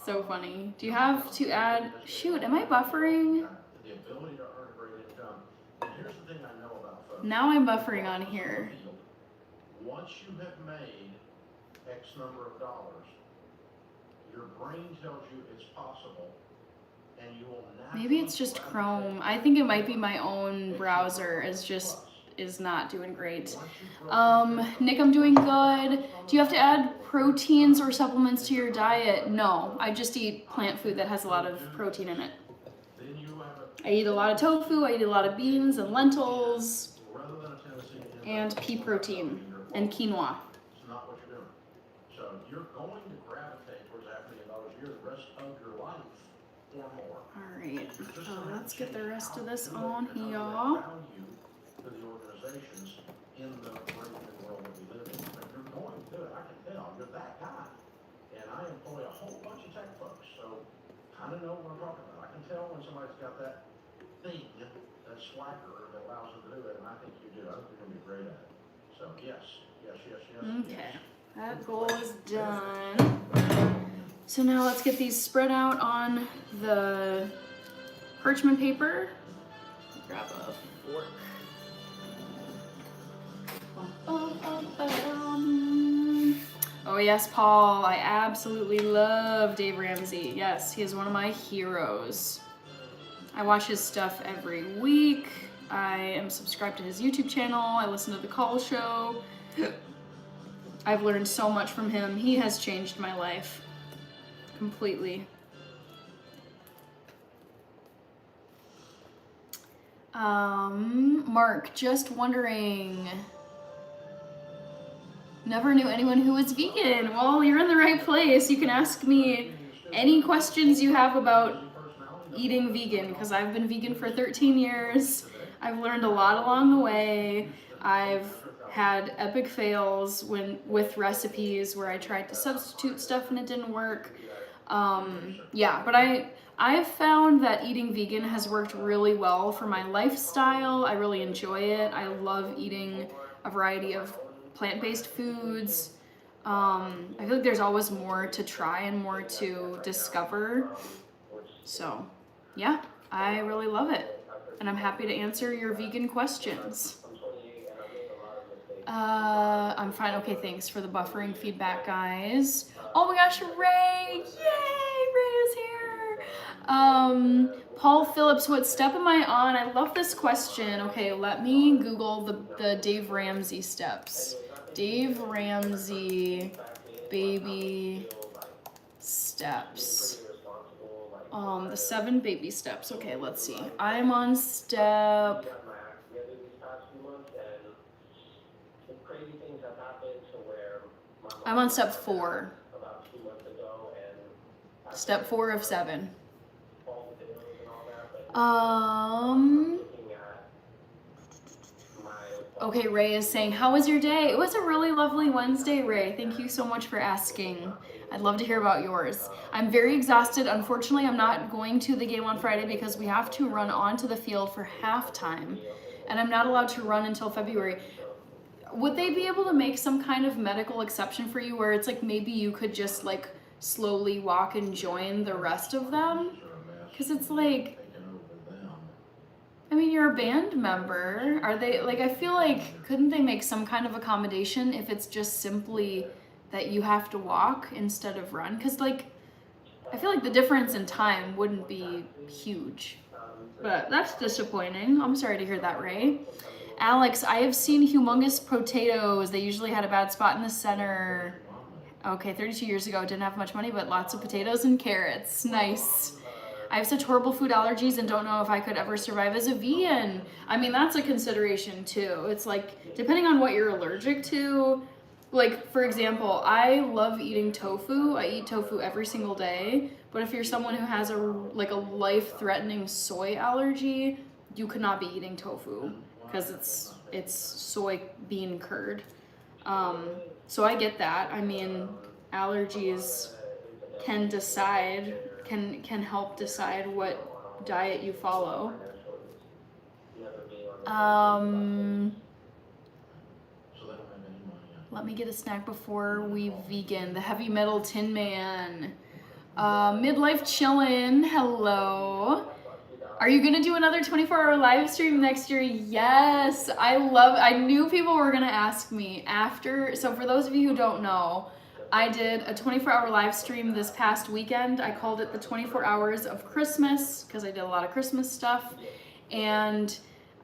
So funny. Do you have to add, shoot, am I buffering? The ability to earn a great income. And here's the thing I know about folks. Now I'm buffering on here. Once you have made X number of dollars, your brain tells you it's possible, and you will naturally. Maybe it's just Chrome. I think it might be my own browser is not doing great. Nick, I'm doing good. Do you have to add proteins or supplements to your diet? No, I just eat plant food that has a lot of protein in it. I eat a lot of tofu, I eat a lot of beans and lentils, and pea protein, and quinoa. It's not what you're doing. So you're going to gravitate towards $500,000 a year the rest of your life or more. Alright, so let's get the rest of this on here. Value to the organizations in the great new world that we live in. But you're going to do it. I can tell. You're that guy. And I employ a whole bunch of tech folks, so kind of know what I'm talking about. I can tell when somebody's got that thing, that swagger that allows them to do it, and I think you do. I think you're going to be great at it. So yes. Okay, that goal is done. So now let's get these spread out on the parchment paper. Grab a fork. Oh yes, Paul, I absolutely love Dave Ramsey. Yes, he is one of my heroes. I watch his stuff every week. I am subscribed to his YouTube channel. I listen to the call show. I've learned so much from him. He has changed my life completely. Mark, just wondering. Never knew anyone who was vegan. Well, you're in the right place. You can ask me any questions you have about eating vegan, because I've been vegan for 13 years. I've learned a lot along the way. I've had epic fails with recipes where I tried to substitute stuff and it didn't work. Yeah, but I've found that eating vegan has worked really well for my lifestyle. I really enjoy it. I love eating a variety of plant-based foods. I feel like there's always more to try and more to discover. So, yeah, I really love it. And I'm happy to answer your vegan questions. I'm fine. Okay, thanks for the buffering feedback, guys. Oh my gosh, Ray! Yay! Ray is here! Paul Phillips, what step am I on? I love this question. Okay, let me Google the Dave Ramsey steps. Dave Ramsey baby steps. The 7 baby steps. Okay, let's see. I'm on step... I'm on step 4. Step 4 of 7. Okay, Ray is saying, how was your day? It was a really lovely Wednesday, Ray. Thank you so much for asking. I'd love to hear about yours. I'm very exhausted. Unfortunately, I'm not going to the game on Friday because we have to run onto the field for halftime, and I'm not allowed to run until February. Would they be able to make some kind of medical exception for you where it's like maybe you could just like slowly walk and join the rest of them? Because it's like, I mean, you're a band member. Are they, like, I feel like, couldn't they make some kind of accommodation if it's just simply that you have to walk instead of run? Because, like, I feel like the difference in time wouldn't be huge. But that's disappointing. I'm sorry to hear that, Ray. Alex, I have seen humongous potatoes. They usually had a bad spot in the center. Okay, 32 years ago, didn't have much money, but lots of potatoes and carrots. Nice. I have such horrible food allergies and don't know if I could ever survive as a vegan. I mean, that's a consideration too. It's like, depending on what you're allergic to, like, for example, I love eating tofu. I eat tofu every single day. But if you're someone who has a life-threatening soy allergy, you could not be eating tofu because it's soybean curd. So I get that. I mean, allergies can help decide what diet you follow. Let me get a snack before we vegan. The Heavy Metal Tin Man. Midlife chillin', hello. Are you gonna do another 24-hour live stream next year? Yes, I knew people were gonna ask me after. So for those of you who don't know, I did a 24-hour live stream this past weekend. I called it the 24 hours of Christmas because I did a lot of Christmas stuff. And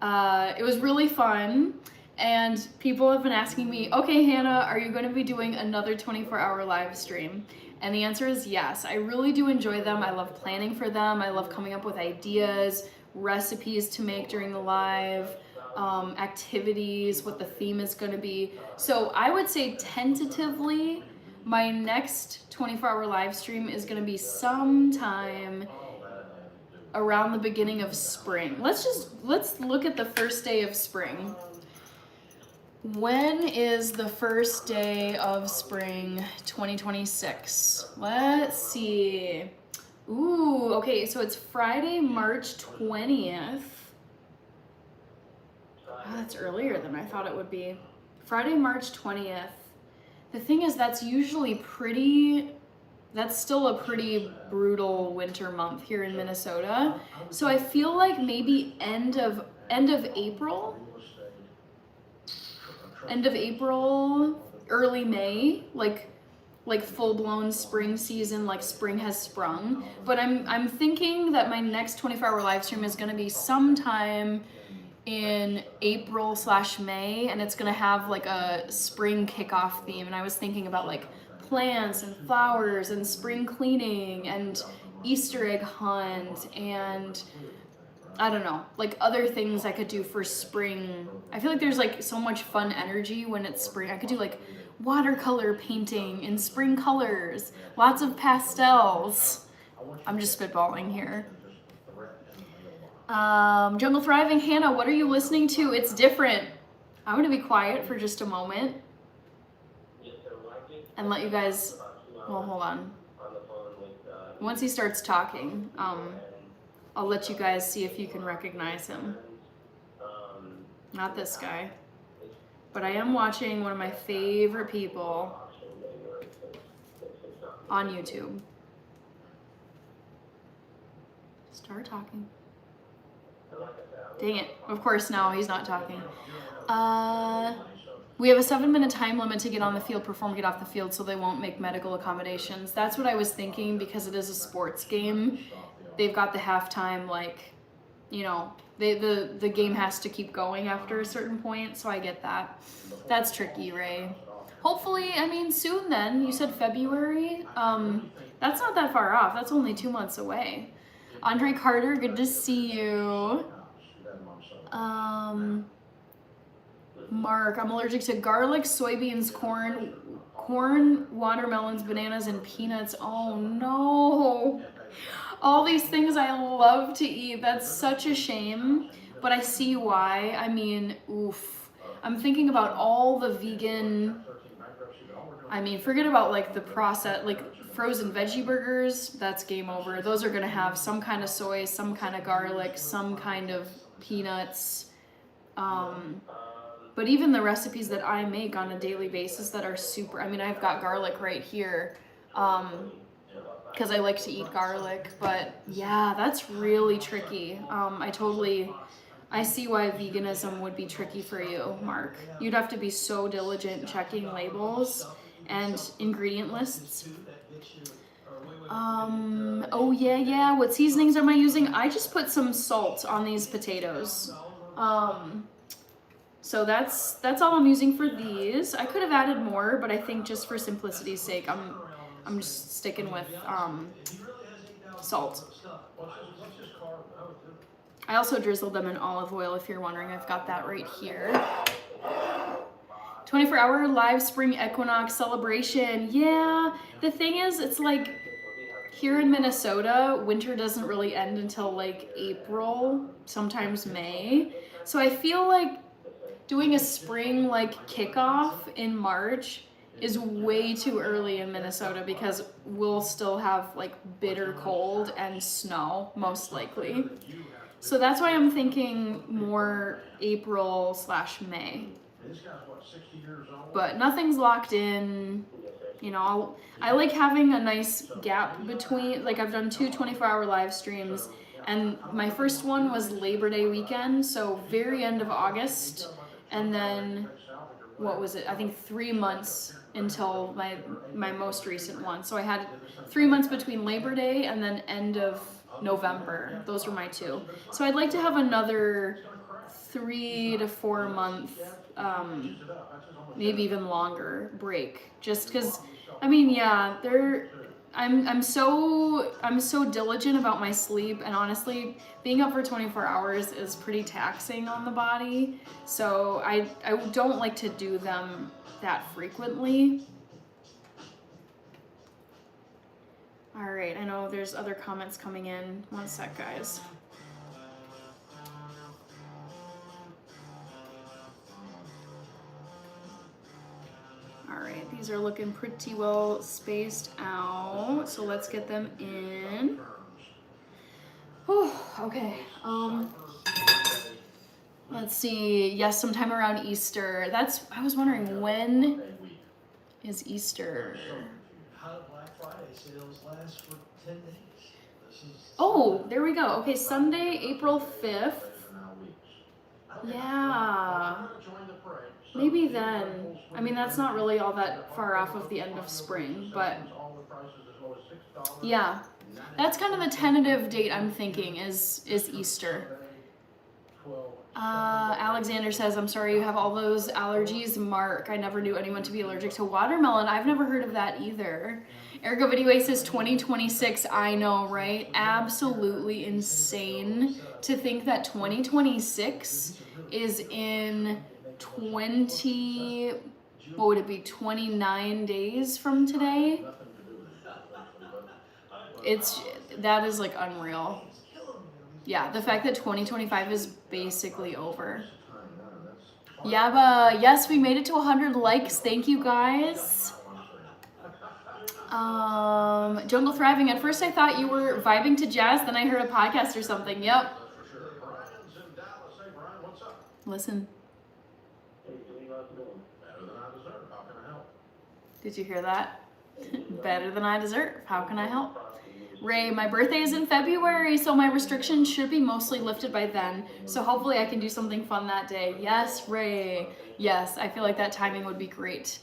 it was really fun. And people have been asking me, okay, Hannah, are you going to be doing another 24-hour live stream? And the answer is yes. I really do enjoy them. I love planning for them. I love coming up with ideas, recipes to make during the live, activities, what the theme is going to be. So I would say tentatively, my next 24-hour live stream is going to be sometime around the beginning of spring. Let's look at the first day of spring. When is the first day of spring 2026? Let's see. Ooh, okay, so it's Friday, March 20th. Oh, that's earlier than I thought it would be. Friday, March 20th. The thing is, that's still a pretty brutal winter month here in Minnesota. So I feel like maybe end of April, early May, like full-blown spring season, like spring has sprung. But I'm thinking that my next 24-hour live stream is going to be sometime in April/May, and it's going to have like a spring kickoff theme. And I was thinking about like plants and flowers and spring cleaning and Easter egg hunt and I don't know, like other things I could do for spring. I feel like there's like so much fun energy when it's spring. I could do like watercolor painting in spring colors, lots of pastels. I'm just spitballing here. Jungle Thriving, Hannah, what are you listening to? It's different. I'm gonna be quiet for just a moment and let you guys, well, hold on. Once he starts talking, I'll let you guys see if you can recognize him. Not this guy. But I am watching one of my favorite people on YouTube. Start talking. Dang it. Of course, now he's not talking. We have a 7-minute time limit to get on the field, perform, get off the field, so they won't make medical accommodations. That's what I was thinking because it is a sports game. They've got the halftime, like, you know, the game has to keep going after a certain point, so I get that. That's tricky, Ray. Hopefully, I mean, soon then. You said February? That's not that far off. That's only 2 months away. Andre Carter, good to see you. Mark, I'm allergic to garlic, soybeans, corn, watermelons, bananas, and peanuts. Oh no. All these things I love to eat. That's such a shame, but I see why. I mean, oof. I'm thinking about all the vegan, I mean, forget about like the processed, like frozen veggie burgers, that's game over. Those are gonna have some kind of soy, some kind of garlic, some kind of peanuts. But even the recipes that I make on a daily basis that are super, I mean, I've got garlic right here, because I like to eat garlic, but yeah, that's really tricky. I see why veganism would be tricky for you, Mark. You'd have to be so diligent checking labels and ingredient lists. Oh yeah, what seasonings am I using? I just put some salt on these potatoes. So that's all I'm using for these. I could have added more, but I think just for simplicity's sake, I'm just sticking with salt. I also drizzled them in olive oil, if you're wondering. I've got that right here. 24-hour live spring equinox celebration. Yeah, the thing is, it's like here in Minnesota, winter doesn't really end until like April, sometimes May. So I feel like doing a spring like kickoff in March is way too early in Minnesota because we'll still have like bitter cold and snow, most likely. So that's why I'm thinking more April/May. But nothing's locked in. You know, I like having a nice gap between, like I've done two 24-hour live streams, and my first one was Labor Day weekend, so very end of August, and then, what was it, I think 3 months until my most recent one. So I had 3 months between Labor Day and then end of November. Those were my two. So I'd like to have another 3 to 4 month, maybe even longer break, just because, I mean, yeah, I'm so diligent about my sleep, and honestly, being up for 24 hours is pretty taxing on the body. So I don't like to do them that frequently. All right, I know there's other comments coming in. One sec, guys. All right, these are looking pretty well spaced out, so let's get them in. Oh, okay. Let's see. Yes, sometime around Easter. I was wondering, when is Easter? How do Black Friday sales last for 10 days? Oh, there we go. Okay, Sunday, April 5th. Yeah. Maybe then. I mean, that's not really all that far off of the end of spring, but yeah. That's kind of the tentative date I'm thinking is Easter. Alexander says, I'm sorry you have all those allergies. Mark, I never knew anyone to be allergic to watermelon. I've never heard of that either. Erica Video says 2026. I know, right? Absolutely insane to think that 2026 is in 29 days from today. That is like unreal. Yeah, the fact that 2025 is basically over. Yaba, yes, we made it to 100 likes. Thank you, guys. Jungle Thriving. At first I thought you were vibing to jazz, then I heard a podcast or something. Yep. Listen. Did you hear that? Better than I deserve. How can I help? Ray, my birthday is in February, so my restrictions should be mostly lifted by then. So hopefully I can do something fun that day. Yes, Ray. Yes, I feel like that timing would be great.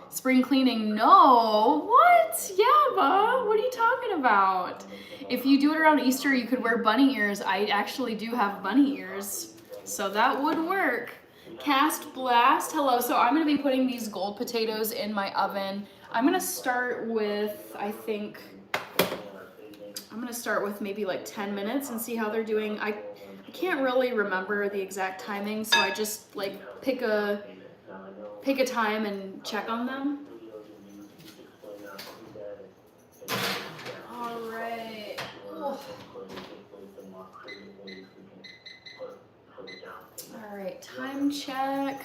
Spring cleaning, no. What? Yeah, Bob. What are you talking about? If you do it around Easter, you could wear bunny ears. I actually do have bunny ears, so that would work. Cast Blast, hello. So I'm gonna be putting these gold potatoes in my oven. I'm gonna start with, I think, maybe like 10 minutes and see how they're doing. I can't really remember the exact timing, so I just like pick a time and check on them. All right. Oh. All right, time check.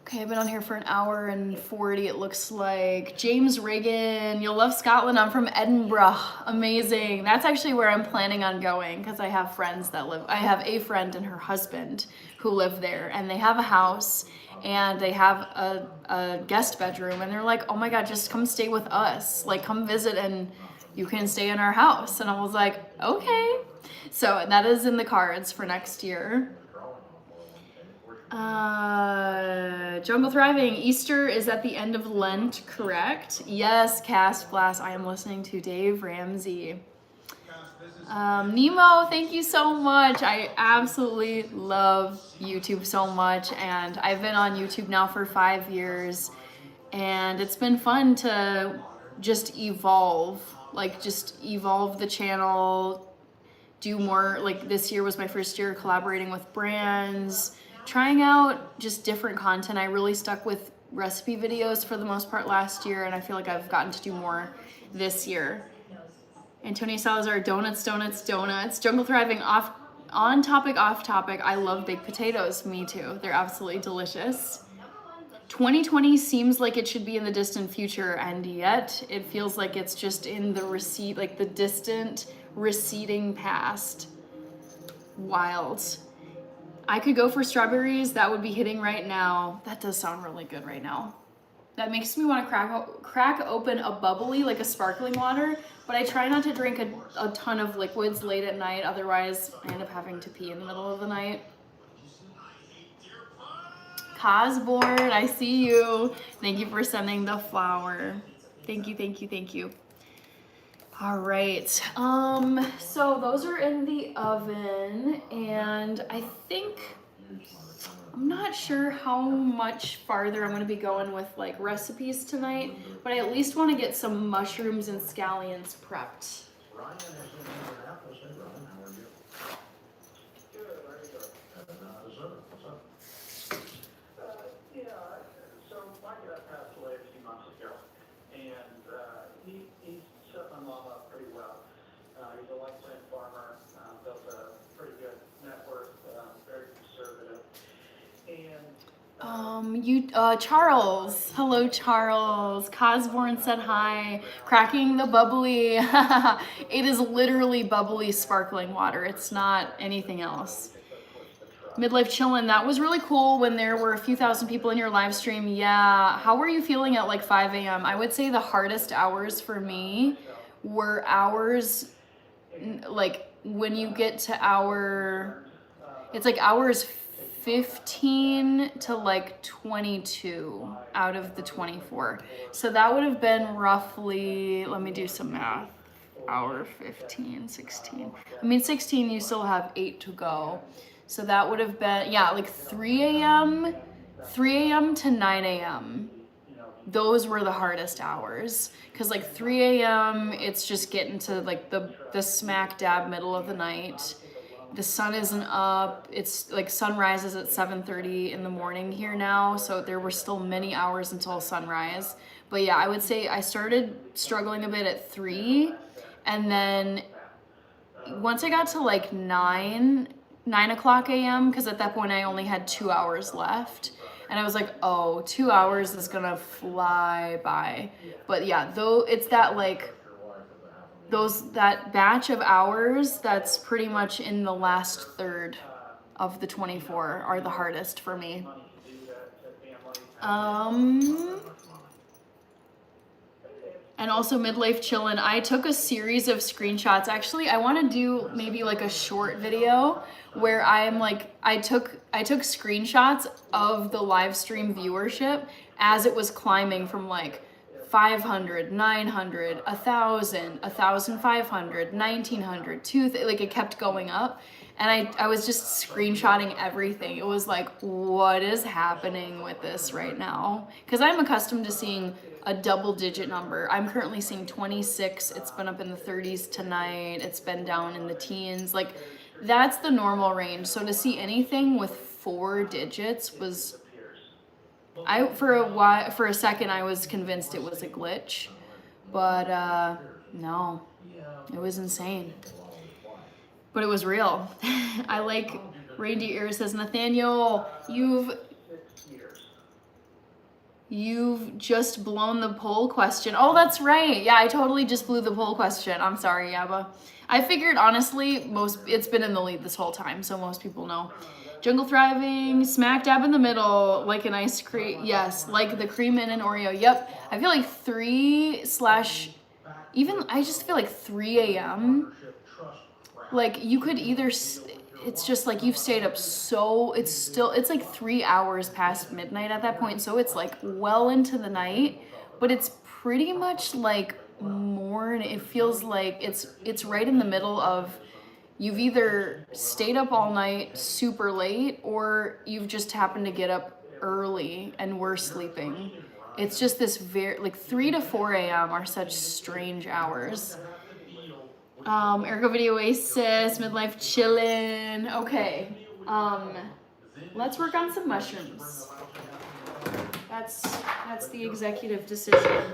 Okay, I've been on here for an hour and 40, it looks like. James Reagan, you'll love Scotland. I'm from Edinburgh. Amazing. That's actually where I'm planning on going, because I have friends that live. I have a friend and her husband who live there, and they have a house, and they have a guest bedroom, and they're like, oh my God, just come stay with us. Like, come visit and you can stay in our house. And I was like, okay. So that is in the cards for next year. Jungle Thriving, Easter is at the end of Lent, correct? Yes, Cast Blast, I am listening to Dave Ramsey. Nemo, thank you so much. I absolutely love YouTube so much, and I've been on YouTube now for 5 years, and it's been fun to just evolve the channel, do more. Like, this year was my first year collaborating with brands, trying out just different content. I really stuck with recipe videos for the most part last year, and I feel like I've gotten to do more this year. Antonio Salazar, donuts. Jungle Thriving, on topic, off topic. I love baked potatoes. Me too. They're absolutely delicious. 2020 seems like it should be in the distant future, and yet it feels like it's just in the distant receding past. Wild. I could go for strawberries. That would be hitting right now. That does sound really good right now. that makes me want to crack open a bubbly, like a sparkling water, but I try not to drink a ton of liquids late at night, otherwise I end up having to pee in the middle of the night. Cosboard, I see you. Thank you for sending the flower. Thank you, thank you, thank you. All right, so those are in the oven, and I think, I'm not sure how much farther I'm gonna be going with like recipes tonight, but I at least want to get some mushrooms and scallions prepped. Ryan is in Indianapolis. Hey, Ryan, how are you? Good, how are you doing? What's up? Yeah, so my dad passed away a few months ago, and he set my mom up pretty well. He's a lifetime farmer, built a pretty good net worth, very conservative. And Charles. Hello, Charles. Cosborn said hi. Cracking the bubbly. It is literally bubbly sparkling water. It's not anything else. Midlife chillin'. That was really cool when there were a few thousand people in your live stream. Yeah. How were you feeling at like 5 a.m.? I would say the hardest hours for me were hours like when you get to it's like hours 15 to like 22 out of the 24. So that would have been roughly, let me do some math. Hour 15, 16. I mean, 16, you still have 8 to go. So that would have been, yeah, like 3 a.m. to 9 a.m. Those were the hardest hours. Cause like 3 a.m. it's just getting to like the smack dab middle of the night. The sun isn't up. It's like sunrise is at 7:30 in the morning here now. So there were still many hours until sunrise. But yeah, I would say I started struggling a bit at 3. And then once I got to like 9 o'clock a.m., because at that point I only had 2 hours left. And I was like, oh, 2 hours is gonna fly by. But yeah, though it's that like, that batch of hours that's pretty much in the last third of the 24 are the hardest for me. And also midlife chillin'. I took a series of screenshots. Actually, I want to do maybe like a short video where I'm like, I took screenshots of the live stream viewership as it was climbing from like 500, 900, 1,000, 1,500, 1,900, 2,000, like it kept going up. And I was just screenshotting everything. It was like, what is happening with this right now? Because I'm accustomed to seeing a double-digit number. I'm currently seeing 26. It's been up in the 30s tonight. It's been down in the teens. Like, that's the normal range. So to see anything with 4 digits was... for a second, I was convinced it was a glitch. But, no. It was insane. But it was real. I like Reindeer Ear says, Nathaniel, you've just blown the poll question. Oh, that's right. Yeah, I totally just blew the poll question. I'm sorry, Yaba. I figured, honestly, it's been in the lead this whole time, so most people know. Jungle Thriving, smack dab in the middle, like an ice cream. Yes, like the cream in an Oreo. Yep. I feel like I just feel like 3 a.m. Like you could either, it's just like you've stayed up so, it's like 3 hours past midnight at that point. So it's like well into the night, but it's pretty much like morning. It feels like it's right in the middle of, you've either stayed up all night super late or you've just happened to get up early and were sleeping. It's just this like 3 to 4 a.m. are such strange hours. Ergo Video Oasis, Midlife Chillin'. Okay. Let's work on some mushrooms. That's the executive decision.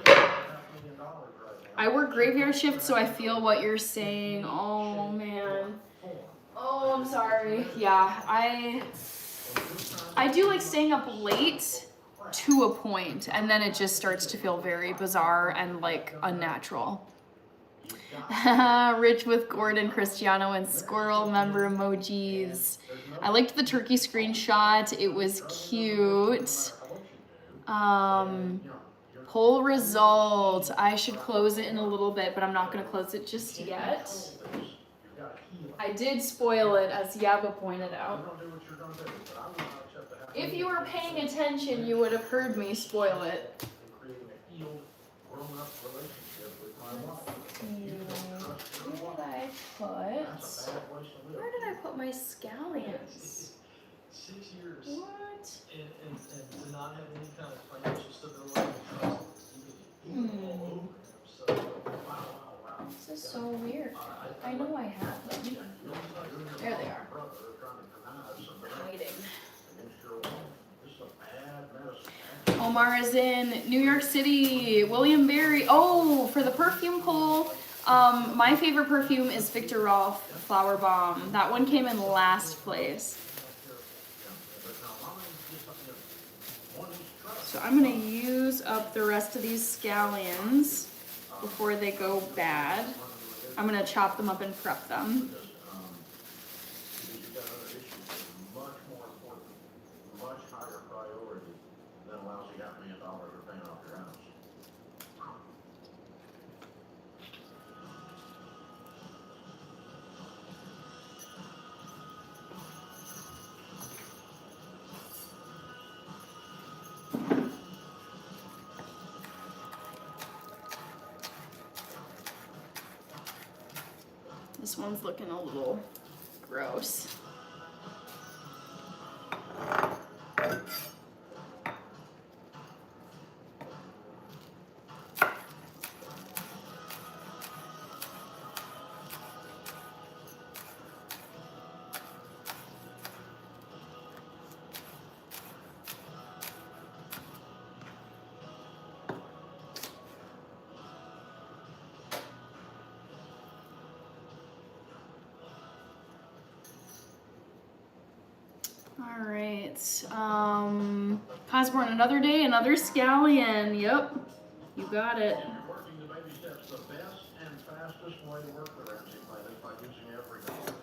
I work graveyard shift, so I feel what you're saying. Oh man. Oh, I'm sorry. Yeah, I do like staying up late to a point, and then it just starts to feel very bizarre and like unnatural. Rich with Gordon, Cristiano, and Squirrel member emojis. I liked the turkey screenshot. It was cute. Poll result. I should close it in a little bit, but I'm not gonna close it just yet. You've got to heal. I did spoil it, as Yaba pointed You're out. gonna do what you're gonna do, but I will not accept the half. If you were paying attention, you would have heard me spoil it. In creating a healed, grown-up relationship with my wife. You don't trust your Where wife. did I That's put? a bad place to live. Where did I put my scallions? 6 years. What? And to not have any kind of financial stability and trust. You get all over him. So, wow. This is so weird. I know I have them. There they are. Hiding. This is a bad medicine. Omar is in New York City. William Berry. Oh, for the perfume poll, my favorite perfume is Victor Rolf Flower Bomb. That one came in last place. So I'm gonna use up the rest of these scallions before they go bad. I'm gonna chop them up and prep them. Because you've got other issues that are much more important, much higher priority than a lousy $500,000 or paying off your house. This one's looking a little gross. All right, Cosborn, another day, another scallion. Yep, you got it. Working the baby steps, the best and fastest way to work the Ramsey plan is by using every dollar.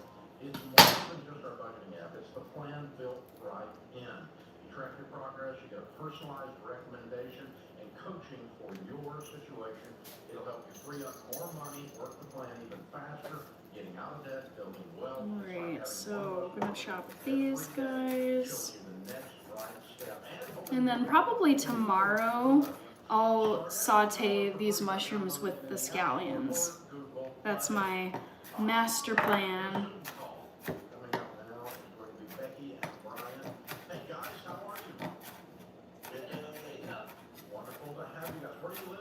It's more than just our budgeting app, it's the plan built right in. You track your progress, you get a personalized recommendation and coaching for your situation. It'll help you free up more money, work the plan even faster, getting out of debt, building wealth. All right, so I'm gonna chop these guys. And then probably tomorrow, I'll saute these mushrooms with the scallions. That's my master plan. Coming up now is going to be Becky and Brian. Hey guys, how are you? Wonderful to have you guys. Where do you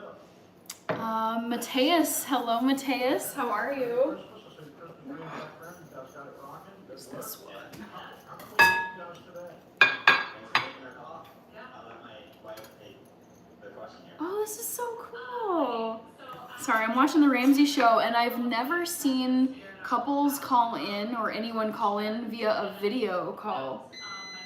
live? Mateus, hello Mateus, how are you? Christmas, I see the Christmas green background. You guys got it rocking. Good What's work. this one? How can we help you guys today? Oh, this is so cool. Sorry, I'm watching the Ramsey show and I've never seen couples call in or anyone call in via a video call. My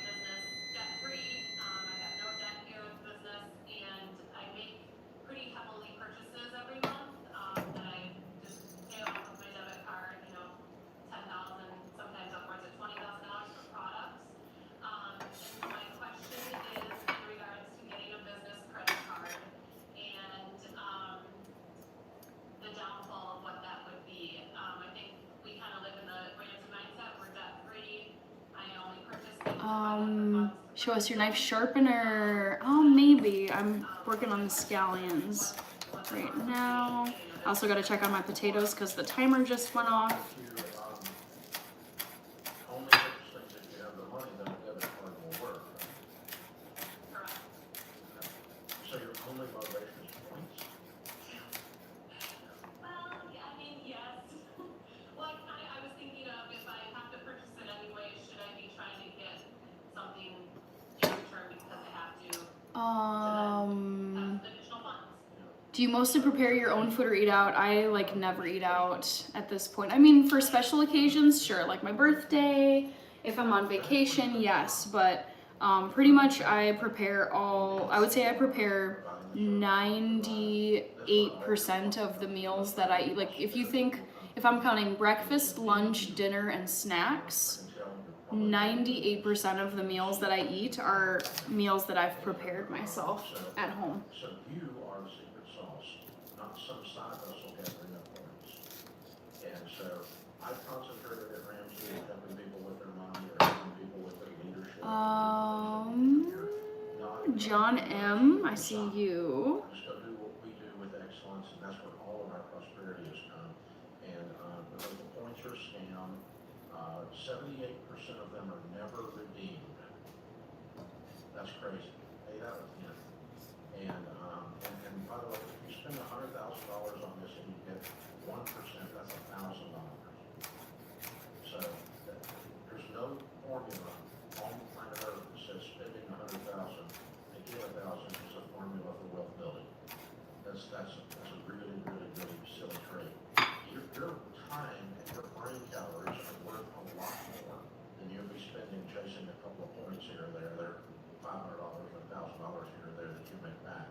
business debt-free. I got no debt here with the business, and I make pretty heavily purchases every month that I just pay off with my debit card. You know, $10,000, sometimes upwards of $20,000 for products. And my question is in regards to getting a business credit card and the downfall of what that would be. I think we kind of live in the Ramsey mindset. We're debt-free. I only purchase things if I have the funds to Show us your knife sharpener. Oh, maybe. I'm working on the scallions right now. I also got to check on my potatoes because the timer just went off. You only purchase things if you have the money, then a debit card will work. correct. So your only motivation is points? Well, yeah, I mean, yes. Well, I was thinking of if I have to purchase it anyway, should I be trying to get something in return because I have to have additional funds? Do you mostly prepare your own food or eat out? I like never eat out at this point. I mean, for special occasions, sure, like my birthday, if I'm on vacation, yes, but pretty much I prepare I would say I prepare 98% of the meals that I eat. Like if I'm counting breakfast, lunch, dinner, and snacks, 98% of the meals that I eat are meals that I've prepared myself at home. So you are the secret sauce, not some side hustle gathering up points. And so I've concentrated at Ramsey on helping people with their money or helping people with their leadership. John M, I see you. Just go do what we do with excellence, and that's where all of our prosperity has come. And the points are a scam. 78% of them are never redeemed. That's crazy. Pay that with him. And by the way, if you spend $100,000 on this and you get 1%, that's $1,000. So there's no formula on planet Earth that says spending $100,000 and get $1,000 is a formula for wealth building. That's a really, really, really silly trade. Your time and your brain calories are worth a lot more than you'll be spending chasing a couple of points here or there. They're $500 or $1,000 here or there that you make back.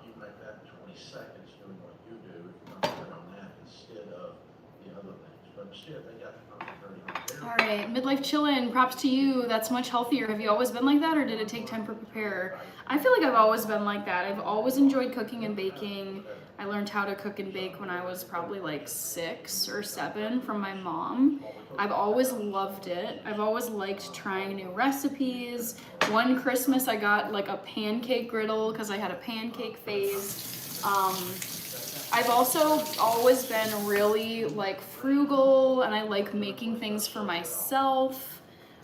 You make that in 20 seconds doing what you do if you concentrate on that instead of the other things. But instead, they got to concentrate on their. All right, midlife chillin', props to you. That's much healthier. Have you always been like that, or did it take time to prepare? I feel like I've always been like that. I've always enjoyed cooking and baking. I learned how to cook and bake when I was probably like 6 or 7 from my mom. I've always loved it. I've always liked trying new recipes. One Christmas I got like a pancake griddle because I had a pancake phase. I've also always been really like frugal, and I like making things for myself.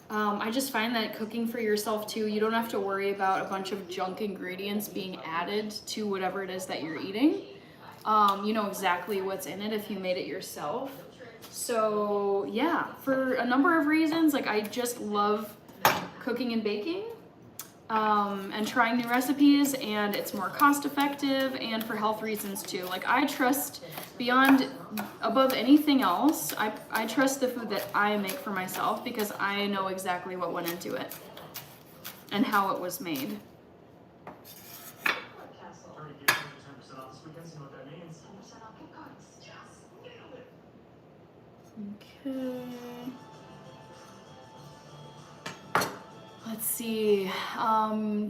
I just find that cooking for yourself too, you don't have to worry about a bunch of junk ingredients being added to whatever it is that you're eating. You know exactly what's in it if you made it yourself. So yeah, for a number of reasons, like I just love cooking and baking. And trying new recipes, and it's more cost effective, and for health reasons too. Like I trust above anything else, I trust the food that I make for myself because I know exactly what went into it and how it was made. Already gave 10% off this weekend, see what that means. 10% off gift cards. Yes, nailed it. Okay. Let's see.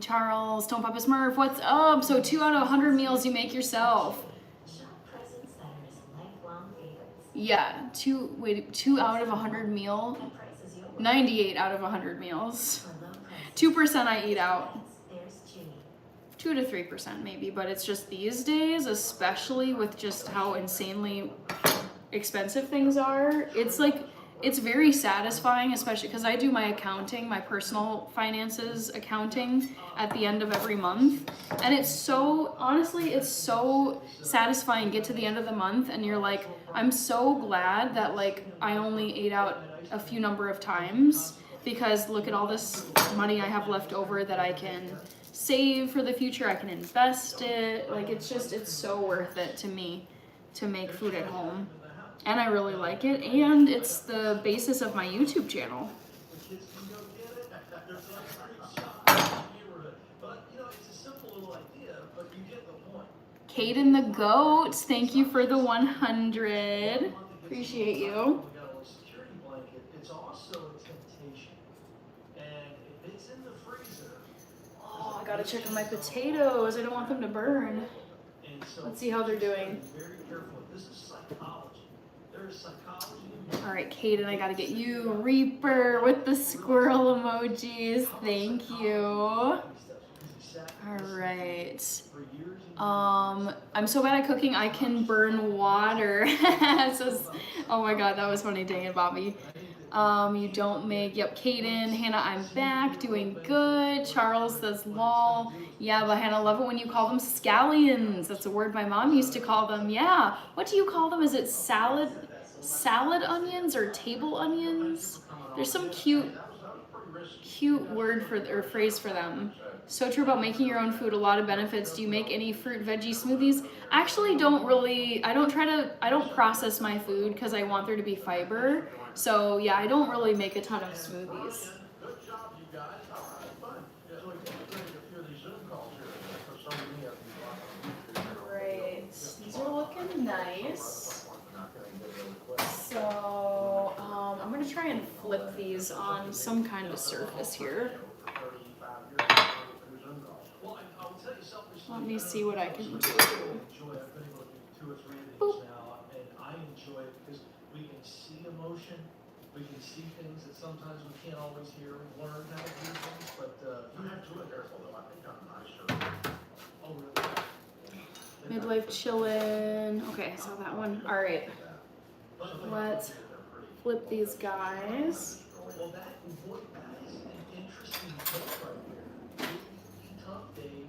Charles, Don't Papa Smurf, what's up? So 2 out of 100 meals you make yourself. Shop presents that are his lifelong favorites. Yeah, 2 out of 100 meal. And prices you'll 98 out of 100 meals. for low prices. 2% I eat out. There's Ginny. 2 to 3% maybe, but it's just these days, especially with just how insanely expensive things are. It's like, it's very satisfying, especially because I do my accounting, my personal finances accounting at the end of every month. And it's so, honestly, it's so satisfying. Get to the end of the month and you're like, I'm so glad that like I only ate out a few number of times, because look at all this money I have left over that I can save for the future. I can invest it. Like it's so worth it to me to make food at home. And I really like it, and it's the basis of my YouTube channel. The kids can go get it. There's an ice cream shop in the neighborhood. But, you know, it's a simple little idea, but you get the point. Caden the Goat, thank you for the 100. Appreciate you. We got a little security blanket. It's also a temptation. And if it's in the freezer. Oh, I gotta check on my potatoes. I don't want them to burn. And so Let's see how they're doing. very careful. This is psychology. There's psychology in All right, Caden, I gotta get you. Reaper with the squirrel emojis. Thank you. All right. I'm so bad at cooking, I can burn water. Oh my god, that was funny. Dang it, Bobby. You don't make, yep, Caden, Hannah, I'm back, doing good. Charles says, lol. Yeah, but Hannah, love it when you call them scallions. That's a word my mom used to call them. Yeah, what do you call them? Is it salad onions or table onions? There's some cute word for, or phrase for them. So true about making your own food, a lot of benefits. Do you make any fruit veggie smoothies? Actually I don't process my food because I want there to be fiber. So yeah, I don't really make a ton of smoothies. Good job, you guys. All right, fun. Yeah, so we can get ready to a few of these Zoom calls here. For some of you, Right, these are looking nice. So I'm gonna try and flip these on some kind of surface here. Well, I will tell you selfishly. Let me see what I can do. I've been able to do 2 or 3 of these Boop. now, and I enjoy it because we can see emotion, we can see things that sometimes we can't always hear. We learn how to do things, but You have to be careful though, I think I'm nicer. oh really? Midlife chillin'. Okay, I saw that one. All right, let's flip these guys. Well, that is an interesting take right there. Tough Dave.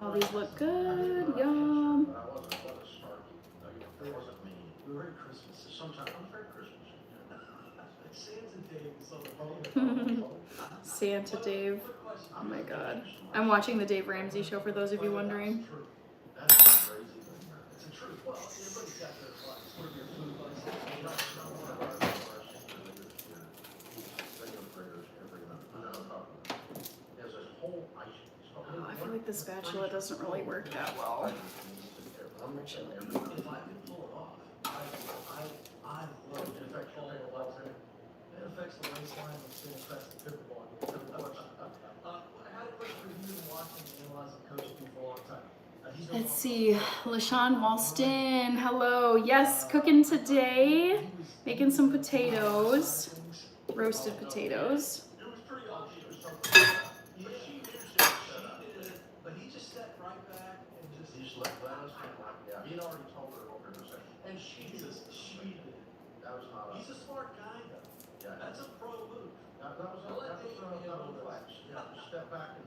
All these look good. Yum. But I wasn't snarky. It wasn't mean. We were at Christmas. Sometimes I'm very Christmas. Santa Dave is on the phone. Santa Dave. Oh my god. I'm watching the Dave Ramsey show for those of you wondering. That is crazy. It's the truth. Well, everybody's got their advice. What are your food advice? Oh, I feel like the spatula doesn't really work that well. If I can pull it off, I love it. It affects the waistline and still affects the pickleball. I had a question for you watching and analyzing coaching people all the time. Let's see. LaShawn Walston. Hello. Yes, cooking today. Making some potatoes. Roasted potatoes. It was pretty awesome. Yeah, she did. But he just sat right back and just. He's let us kind of like, yeah, he'd already told her what we were going to say. And she did. That was not He's a smart guy, though. Yeah. That's a pro move. That was a flex. Yeah, step back and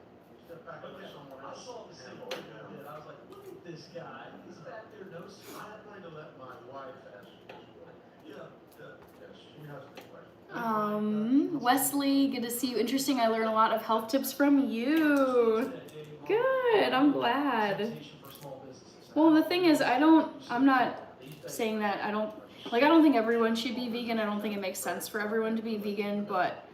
let someone I else. saw the signal he did. I was like, look at this guy. He's back there, no sweat. I'm going to let my wife ask this one. Yeah. Yes, she has the question. Wesley, good to see you. Interesting. I learned a lot of health tips from you. Good. I'm glad. Well, the thing is, I'm not saying that I don't think everyone should be vegan. I don't think it makes sense for everyone to be vegan, but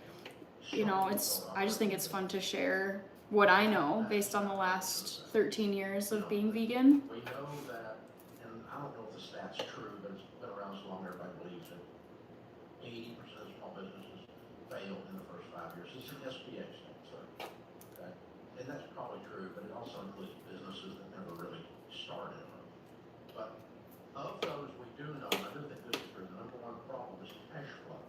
you know, I just think it's fun to share what I know based on the last 13 years of being vegan. We know that, and I don't know if the stat's true, but it's been around so long everybody believes it. 80% of small businesses fail in the first 5 years. It's an SBA state, so, okay? And that's probably true, but it also includes businesses that never really started. But of those we do know, and I do think this is true, the number one problem is cash flow.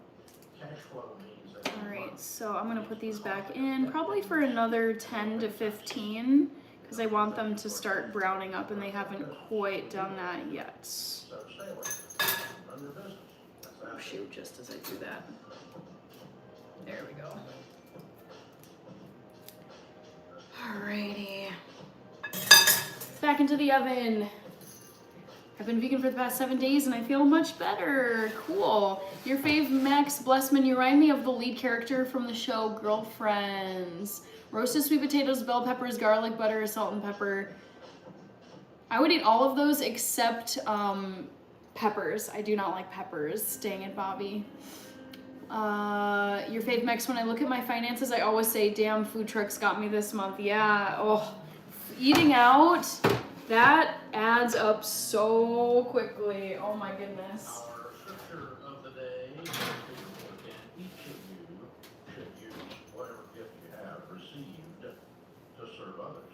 Cash flow means that. All right, so I'm gonna put these back in probably for another 10 to 15 because I want them to start browning up and they haven't quite done that yet. So stay away. Run your business. Oh shoot, just as I do that. There we go. Alrighty. Back into the oven. I've been vegan for the past 7 days and I feel much better. Cool. Your fave, Max Blessman, you remind me of the lead character from the show Girlfriends. Roasted sweet potatoes, bell peppers, garlic butter, salt and pepper. I would eat all of those except peppers. I do not like peppers. Dang it, Bobby. Your fave, Max, when I look at my finances, I always say, damn, food trucks got me this month. Yeah, oh, eating out. That adds up so quickly. Oh my goodness. Our scripture of the day, each of you should use whatever gift you have received to serve others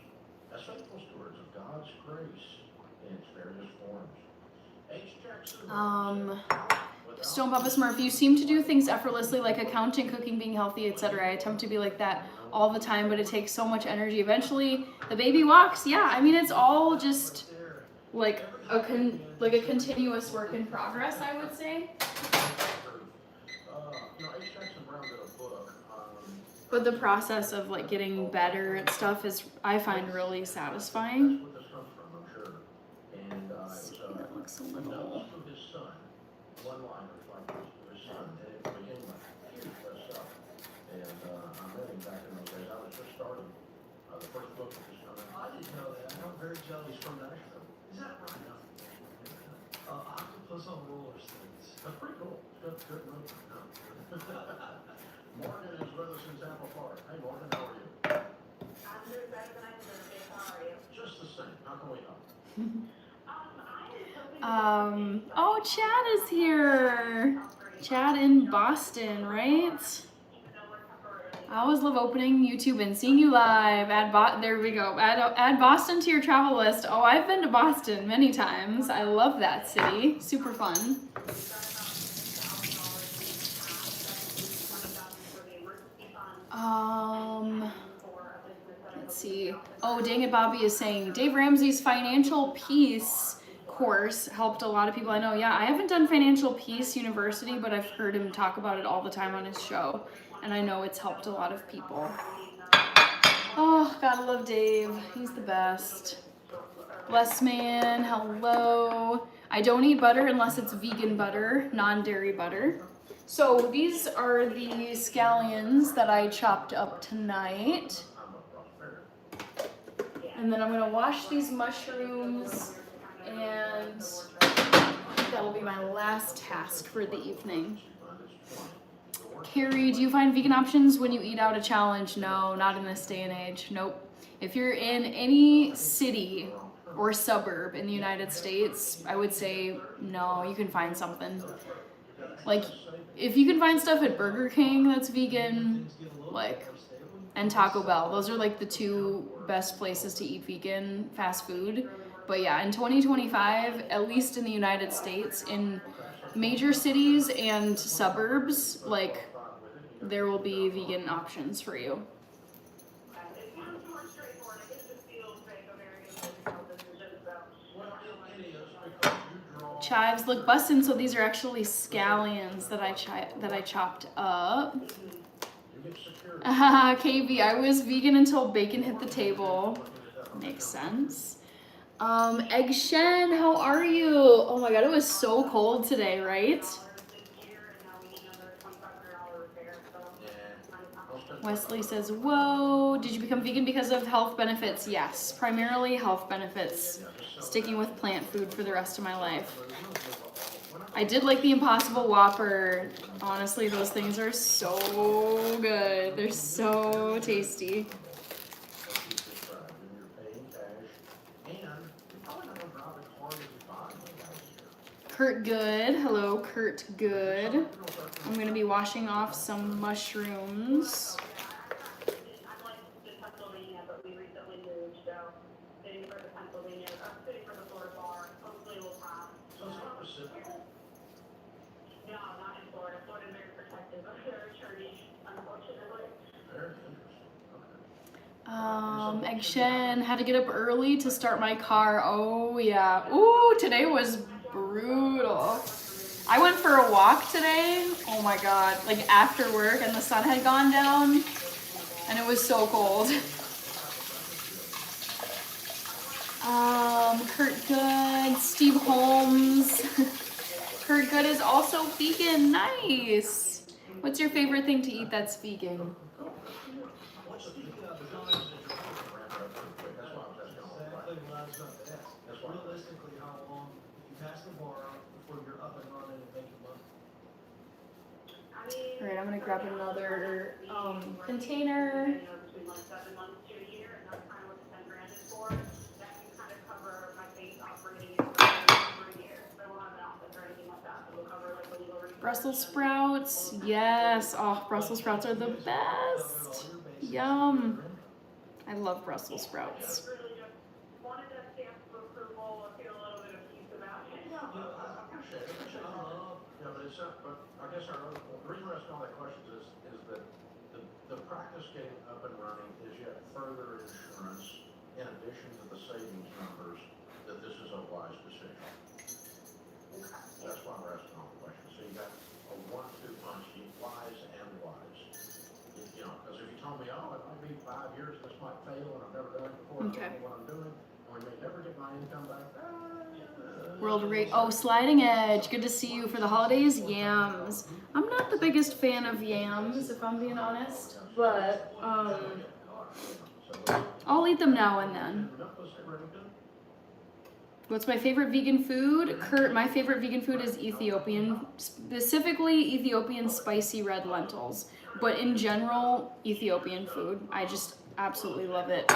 as faithful stewards of God's grace in its various forms. H. Jackson. Stone Papa Smurf, you seem to do things effortlessly like accounting, cooking, being healthy, etc. I attempt to be like that all the time, but it takes so much energy. Eventually, the baby walks. Yeah, I mean, it's all just like a continuous work in progress, I would say. H. Jackson Brown did a book. But the process of like getting better at stuff is, I find, really satisfying. That's what this comes from, I'm sure. And See, that looks a little. from his son, one-liners like this to his son, and it became a huge stuff. And I met him back in those days. I was just starting the first book that was coming out. I didn't know that. I'm very jealous from Nashville. Is that right? Octopus on roller skates. That's pretty cool. Good movie. Morgan is with us in Tampa, Florida. Hey, Morgan, how are you? I'm doing better than I deserve it. How are you? Just the same. How can we help? Oh, Chad is here. Chad in Boston, right? I always love opening YouTube and seeing you live. There we go. Add Boston to your travel list. Oh, I've been to Boston many times. I love that city. Super fun. Let's see. Oh, dang it, Bobby is saying Dave Ramsey's financial peace course helped a lot of people I know. Yeah, I haven't done Financial Peace University, but I've heard him talk about it all the time on his show, and I know it's helped a lot of people. Oh, gotta love Dave. He's the best. Bless man, hello. I don't eat butter unless it's vegan butter, non-dairy butter. So these are the scallions that I chopped up tonight. And then I'm gonna wash these mushrooms, and that'll be my last task for the evening. Carrie, do you find vegan options when you eat out a challenge? No, not in this day and age. Nope. If you're in any city or suburb in the United States, I would say no, you can find something. Like, if you can find stuff at Burger King that's vegan, like, and Taco Bell, those are like the two best places to eat vegan fast food. But yeah, in 2025, at least in the United States, in major cities and suburbs, like, there will be vegan options for you. Chives look bussin', so these are actually scallions that I chopped up. KB, I was vegan until bacon hit the table. Makes sense. Egg Shen, how are you? Oh my god, it was so cold today, right? Wesley says, whoa, did you become vegan because of health benefits? Yes, primarily health benefits. Sticking with plant food for the rest of my life. I did like the Impossible Whopper. Honestly, those things are so good. They're so tasty. Kurt Good. Hello, Kurt Good. I'm going to be washing off some mushrooms. Egg Shen, had to get up early to start my car. Oh yeah. Ooh, today was brutal. I went for a walk today. Oh my god, like after work, and the sun had gone down and it was so cold. Kurt Good, Steve Holmes. Kurt Good is also vegan. Nice. What's your favorite thing to eat that's vegan? Realistically, how long you pass the bar before you're up and running and making money? All right, I'm gonna grab another container. Between like 7 months to a year, and that's kind of what the 10 grand is for. That can kind of cover my base operating for a year. So I won't have an office or anything like that. So we'll cover like the legal reasons. Brussels sprouts, yes. Oh, Brussels sprouts are the best. Yum. I love Brussels sprouts. But I guess the reason we're asking all that questions is that the practice getting up and running is yet further insurance, in addition to the savings numbers, that this is a wise decision. That's why we're asking all the questions. So you got a 1-2 punch, wise and wise. You know, because if you told me, oh, it might be 5 years, this might fail, and I've never done it before, Okay. I don't know what I'm doing, and we may never get my income back. World rate. Oh, Sliding Edge. Good to see you for the holidays. Yams. I'm not the biggest fan of yams, if I'm being honest, but I'll eat them now and then. What's my favorite vegan food? Kurt, my favorite vegan food is Ethiopian, specifically Ethiopian spicy red lentils. But in general, Ethiopian food. I just absolutely love it.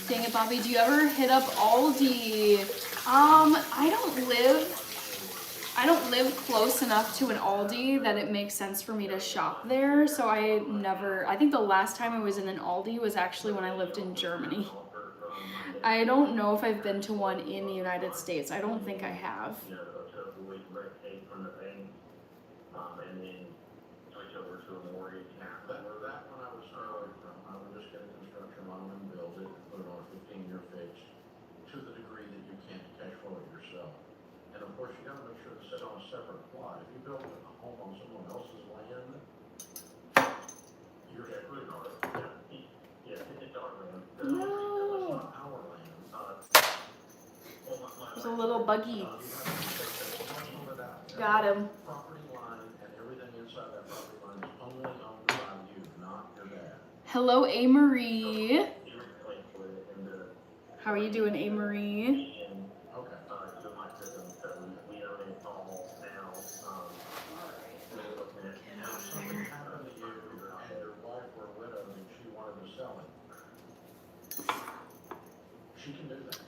Dang it, Bobby, do you ever hit up Aldi? I don't live close enough to an Aldi that it makes sense for me to shop there, so I think the last time I was in an Aldi was actually when I lived in Germany. I don't know if I've been to one in the United States. I don't think I have. And then switch over to a mortgage. That one I was early from. I would just get a construction loan and build it, put it on a 15-year fix to the degree that you can't cash flow it yourself. And of course, you got to make sure to sit on a separate plot. If you build a home on someone else's land, you're screwed on it. Yeah, it's our land. That's not our land. There's a little buggy. Got him. Property line and everything inside that property line is only owned by you, not your dad. Hello, A-Marie. How are you doing, A-Marie?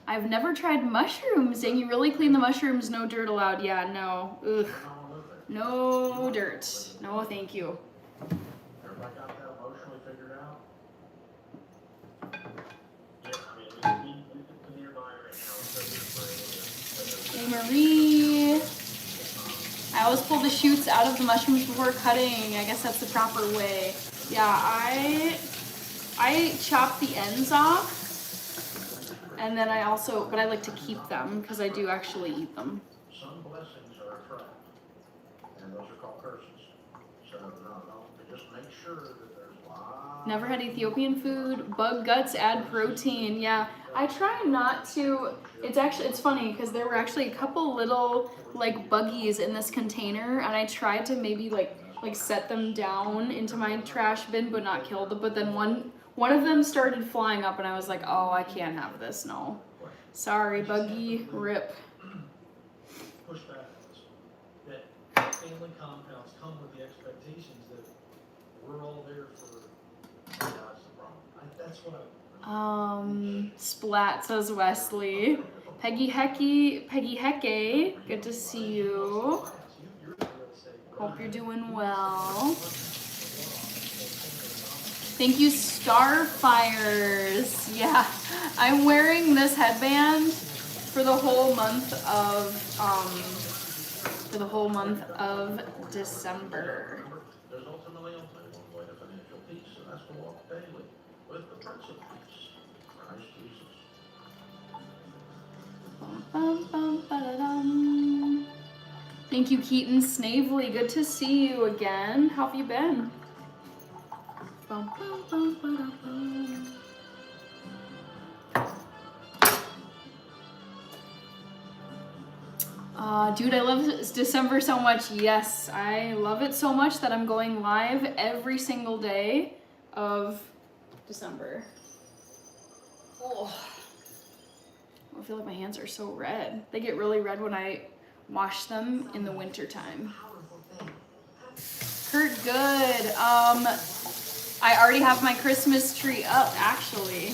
I've never tried mushrooms. Dang, you really clean the mushrooms, no dirt allowed. Yeah, no. Ugh. No dirt. No, thank you. Everybody got that emotionally figured out? Hey, Marie. I always pull the shoots out of the mushrooms before cutting. I guess that's the proper way. Yeah, I chop the ends off. And then but I like to keep them because I do actually eat them. Some blessings are a trap, and those are called curses. So just make sure that there's lots. Never had Ethiopian food. Bug guts add protein. Yeah, I try not to. It's funny because there were actually a couple little like buggies in this container, and I tried to maybe like set them down into my trash bin, but not kill them. But then one of them started flying up and I was like, oh, I can't have this, no. Sorry, buggy, rip. Push back on this one. That family compounds come with the expectations that we're all there for. That's the problem. That's what Splat, says Wesley. Peggy Hecke, good to see you. Hope you're doing well. Thank you, Starfires. Yeah, I'm wearing this headband for the whole month of December. There's ultimately only one way to financial peace, and that's to walk daily with the Prince of Peace, Christ Jesus. Thank you, Keaton Snavely. Good to see you again. How have you been? Dude, I love December so much. Yes, I love it so much that I'm going live every single day of December. Oh, I feel like my hands are so red. They get really red when I wash them in the winter time. Kurt, good. I already have my Christmas tree up, actually.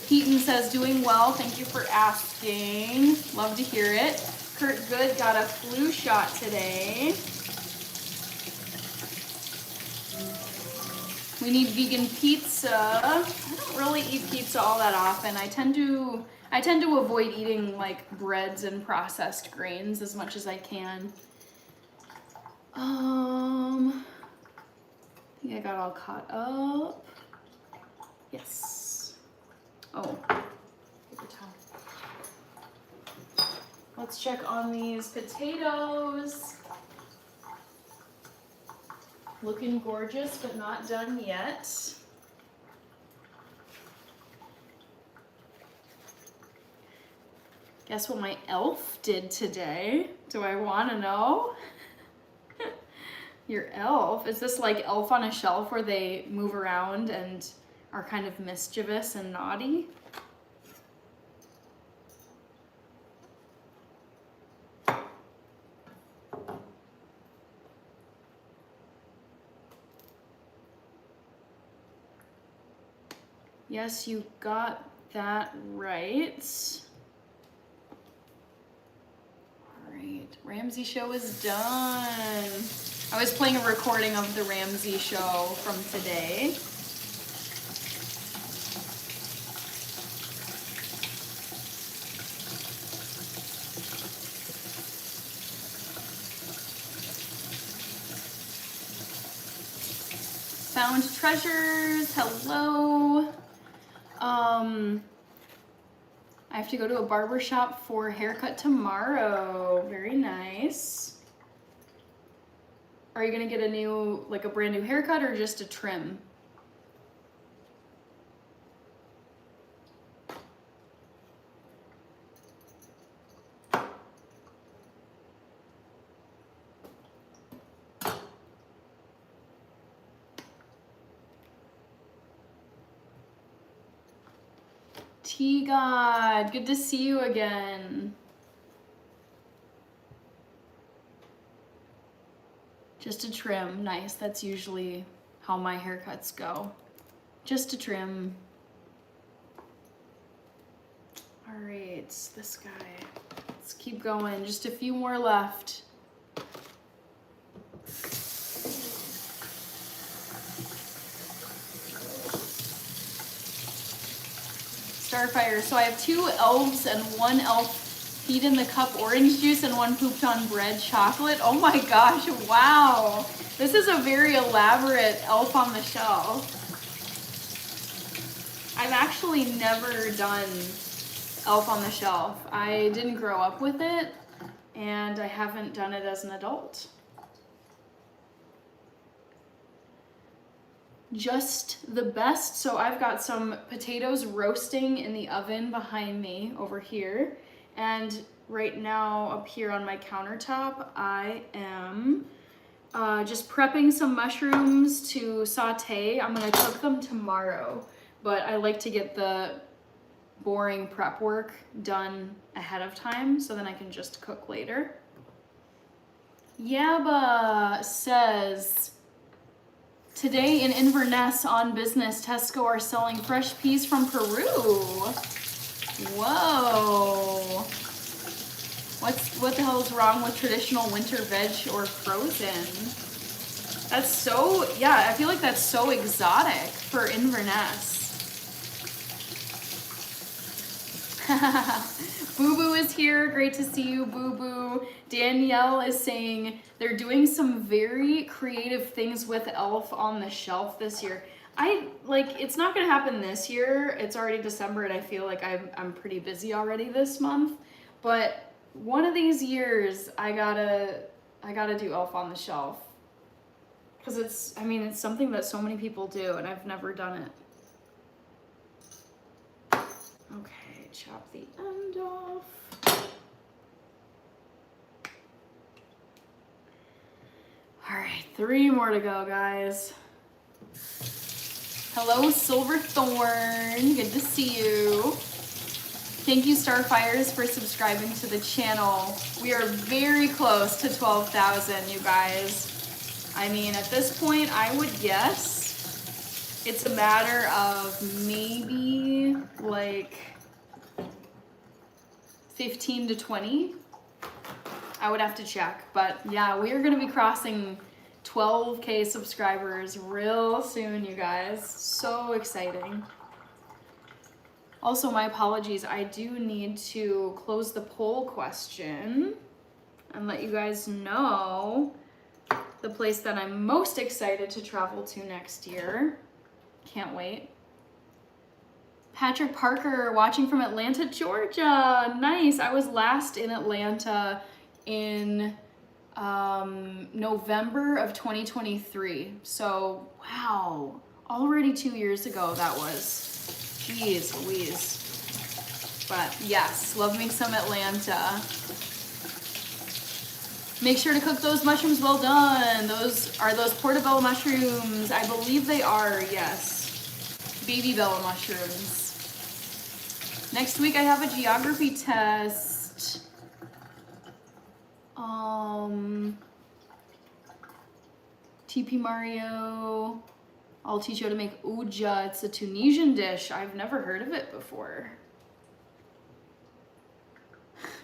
Keaton says, doing well. Thank you for asking. Love to hear it. Kurt Good got a flu shot today. We need vegan pizza. I don't really eat pizza all that often. I tend to avoid eating like breads and processed grains as much as I can. I think I got all caught up. Yes. Oh, paper towel. Let's check on these potatoes. Looking gorgeous, but not done yet. Guess what my elf did today? Do I want to know? Your elf? Is this like Elf on a Shelf where they move around and are kind of mischievous and naughty? Yes, you got that right. Alright, Ramsey show is done. I was playing a recording of the Ramsey show from today. Found treasures, hello. I have to go to a barber shop for a haircut tomorrow. Very nice. Are you gonna get a new, like a brand new haircut or just a trim? T-God, good to see you again. Just a trim, nice. That's usually how my haircuts go. Just a trim. All right, this guy. Let's keep going, just a few more left. Starfire. So I have 2 elves and 1 elf peed in the cup orange juice and 1 pooped on bread chocolate. Oh my gosh, wow. This is a very elaborate elf on the shelf. I've actually never done elf on the shelf. I didn't grow up with it and I haven't done it as an adult. Just the best. So I've got some potatoes roasting in the oven behind me over here, and right now up here on my countertop I am just prepping some mushrooms to saute. I'm gonna cook them tomorrow, but I like to get the boring prep work done ahead of time so then I can just cook later. Yaba says, today in Inverness on business, Tesco are selling fresh peas from Peru. Whoa. What the hell is wrong with traditional winter veg or frozen? That's so, yeah, I feel like that's so exotic for Inverness. Boo Boo is here, great to see you, Boo Boo. Danielle is saying they're doing some very creative things with Elf on the Shelf this year. It's not gonna happen this year. It's already December and I feel like I'm pretty busy already this month. But one of these years, I gotta do Elf on the Shelf. Cause it's something that so many people do and I've never done it. Okay, chop the end off. All right, 3 more to go, guys. Hello, Silverthorn. Good to see you. Thank you, Starfires, for subscribing to the channel. We are very close to 12,000, you guys. I mean, at this point, I would guess it's a matter of maybe like 15 to 20. I would have to check, but yeah, we are gonna be crossing 12K subscribers real soon, you guys. So exciting. Also, my apologies, I do need to close the poll question and let you guys know the place that I'm most excited to travel to next year. Can't wait. Patrick Parker watching from Atlanta, Georgia. Nice. I was last in Atlanta in November of 2023. So, wow. Already 2 years ago that was. Jeez Louise. But yes, love me some Atlanta. Make sure to cook those mushrooms well done. Are those portobello mushrooms? I believe they are, yes. Baby bella mushrooms. Next week I have a geography test. TP Mario. I'll teach you how to make uja. It's a Tunisian dish. I've never heard of it before.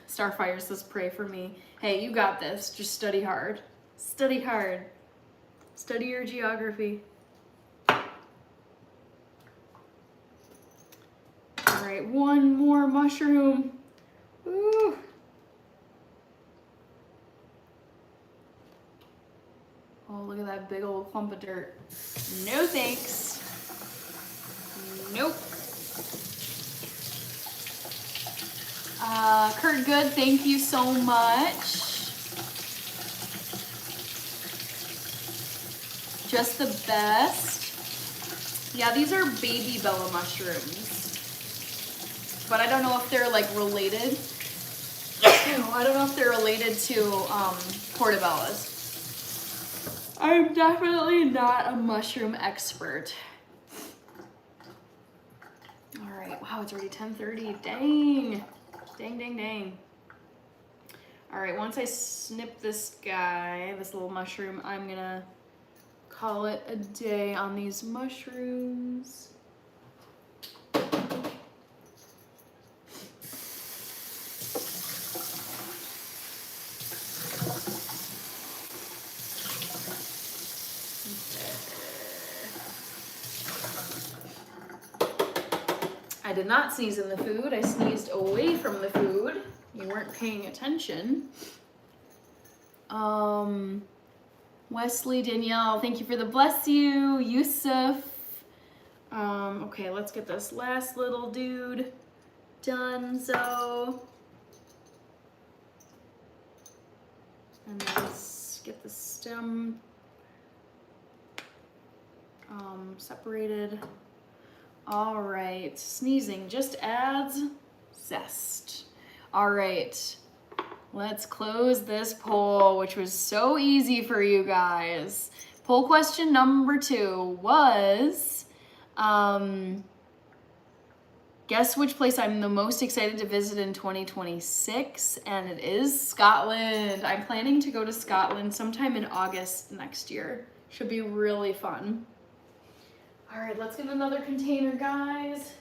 Starfire says, pray for me. Hey, you got this. Just study hard. Study hard. Study your geography. All right, one more mushroom. Ooh. Oh, look at that big old clump of dirt. No thanks. Nope. Kurt Good, thank you so much. Just the best. Yeah, these are baby Bella mushrooms. But I don't know if they're like related. I don't know if they're related to portobellas. I'm definitely not a mushroom expert. All right, wow, it's already 10:30. Dang. Dang, dang, dang. All right, once I snip this guy, this little mushroom, I'm gonna call it a day on these mushrooms. I did not sneeze in the food. I sneezed away from the food. You weren't paying attention. Wesley, Danielle, thank you for the bless you. Yusuf. Okay, let's get this last little dude done. So, and let's get the stem separated. All right, sneezing just adds zest. All right, let's close this poll, which was so easy for you guys. Poll question number 2 was, guess which place I'm the most excited to visit in 2026, and it is Scotland. I'm planning to go to Scotland sometime in August next year. Should be really fun. All right, let's get another container, guys.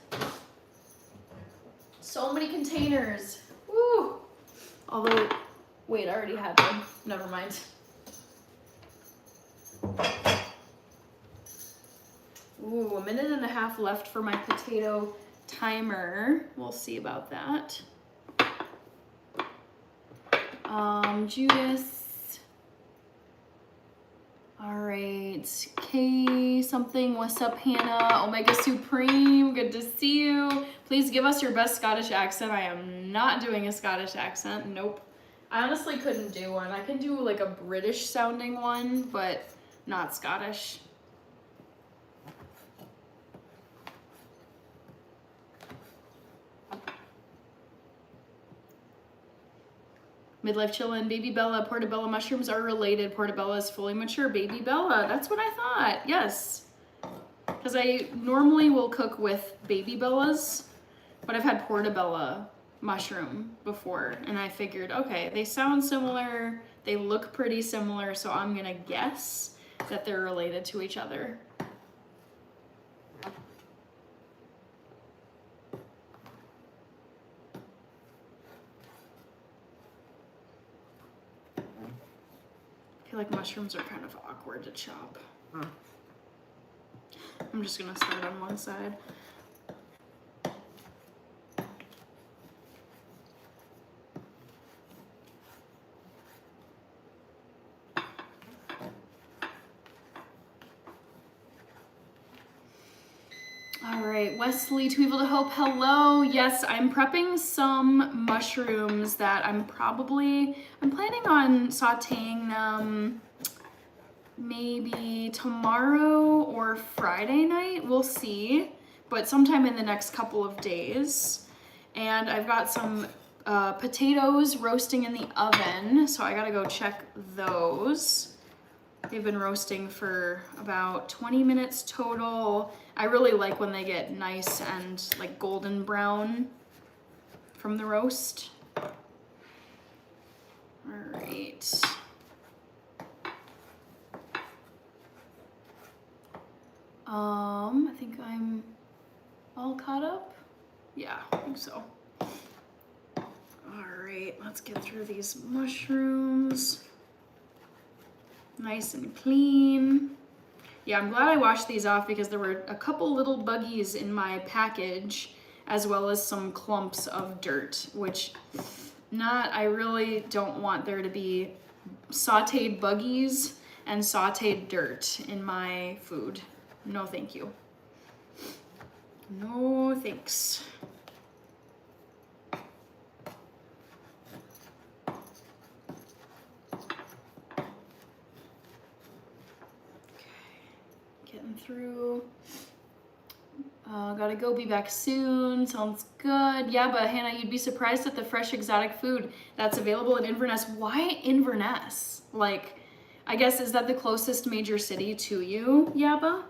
So many containers. Woo! Although, wait, I already had one. Never mind. Ooh, a minute and a half left for my potato timer. We'll see about that. Judas. All right, K something, what's up, Hannah? Omega Supreme, good to see you. Please give us your best Scottish accent. I am not doing a Scottish accent, nope. I honestly couldn't do one. I can do like a British sounding one, but not Scottish. Midlife Chillin', Baby Bella, Portobello mushrooms are related. Portobello is fully mature. Baby Bella, that's what I thought, yes. Because I normally will cook with Baby Bellas, but I've had Portobello mushroom before, and I figured, okay, they sound similar, they look pretty similar, so I'm gonna guess that they're related to each other. I feel like mushrooms are kind of awkward to chop. I'm just gonna start on one side. All right, Wesley, Tweevil to Hope, hello. Yes, I'm prepping some mushrooms that I'm planning on sauteing them maybe tomorrow or Friday night, we'll see, but sometime in the next couple of days. And I've got some potatoes roasting in the oven, so I gotta go check those. They've been roasting for about 20 minutes total. I really like when they get nice and like golden brown from the roast. All right. I think I'm all caught up. Yeah, I think so. All right, let's get through these mushrooms. Nice and clean. Yeah, I'm glad I washed these off because there were a couple little buggies in my package, as well as some clumps of dirt, which I really don't want there to be sauteed buggies and sauteed dirt in my food. No, thank you. No, thanks. Getting through. Gotta go, be back soon. Sounds good. Yeah, but Hannah, you'd be surprised at the fresh exotic food that's available in Inverness. Why Inverness? Like, I guess, is that the closest major city to you, Yaba?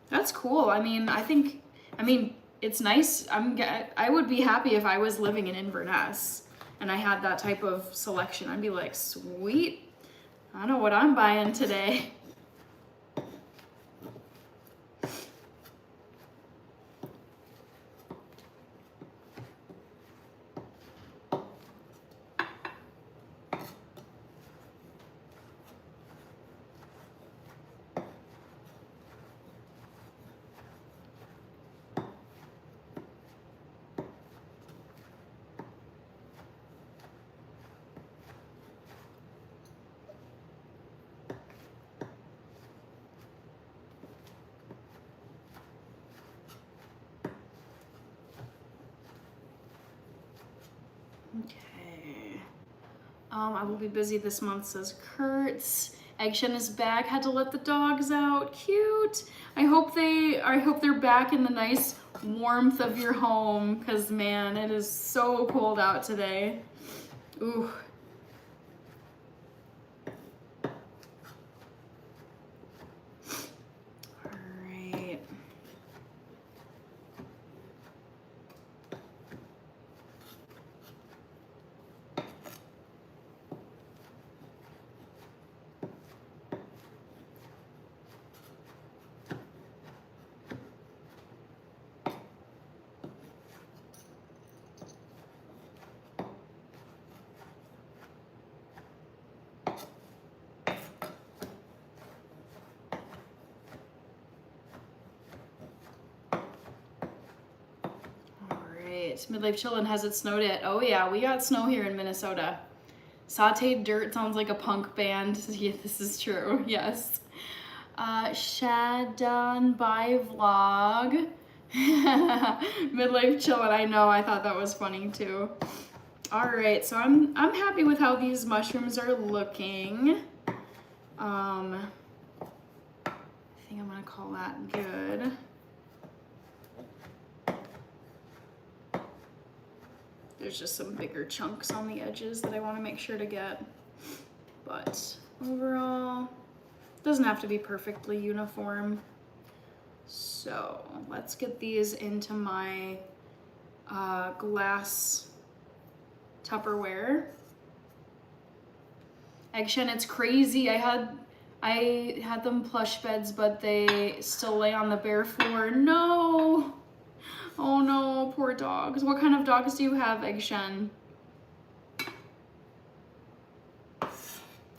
That's cool. I mean, it's nice. I would be happy if I was living in Inverness and I had that type of selection. I'd be like, sweet. I know what I'm buying today. Okay. I will be busy this month, says Kurtz. Eggshen is back. Had to let the dogs out. Cute. I hope they're back in the nice warmth of your home, because man, it is so cold out today. Ooh. Midlife Chillin', has it snowed yet? Oh yeah, we got snow here in Minnesota. Sauteed Dirt sounds like a punk band. Yeah, this is true, yes. Shadon by Vlog. Midlife Chillin', I know, I thought that was funny too. All right, so I'm happy with how these mushrooms are looking. I think I'm gonna call that good. There's just some bigger chunks on the edges that I want to make sure to get. But overall, it doesn't have to be perfectly uniform. So let's get these into my glass Tupperware. Eggshen, it's crazy. I had them plush beds, but they still lay on the bare floor. No! Oh no, poor dogs. What kind of dogs do you have, Eggshen?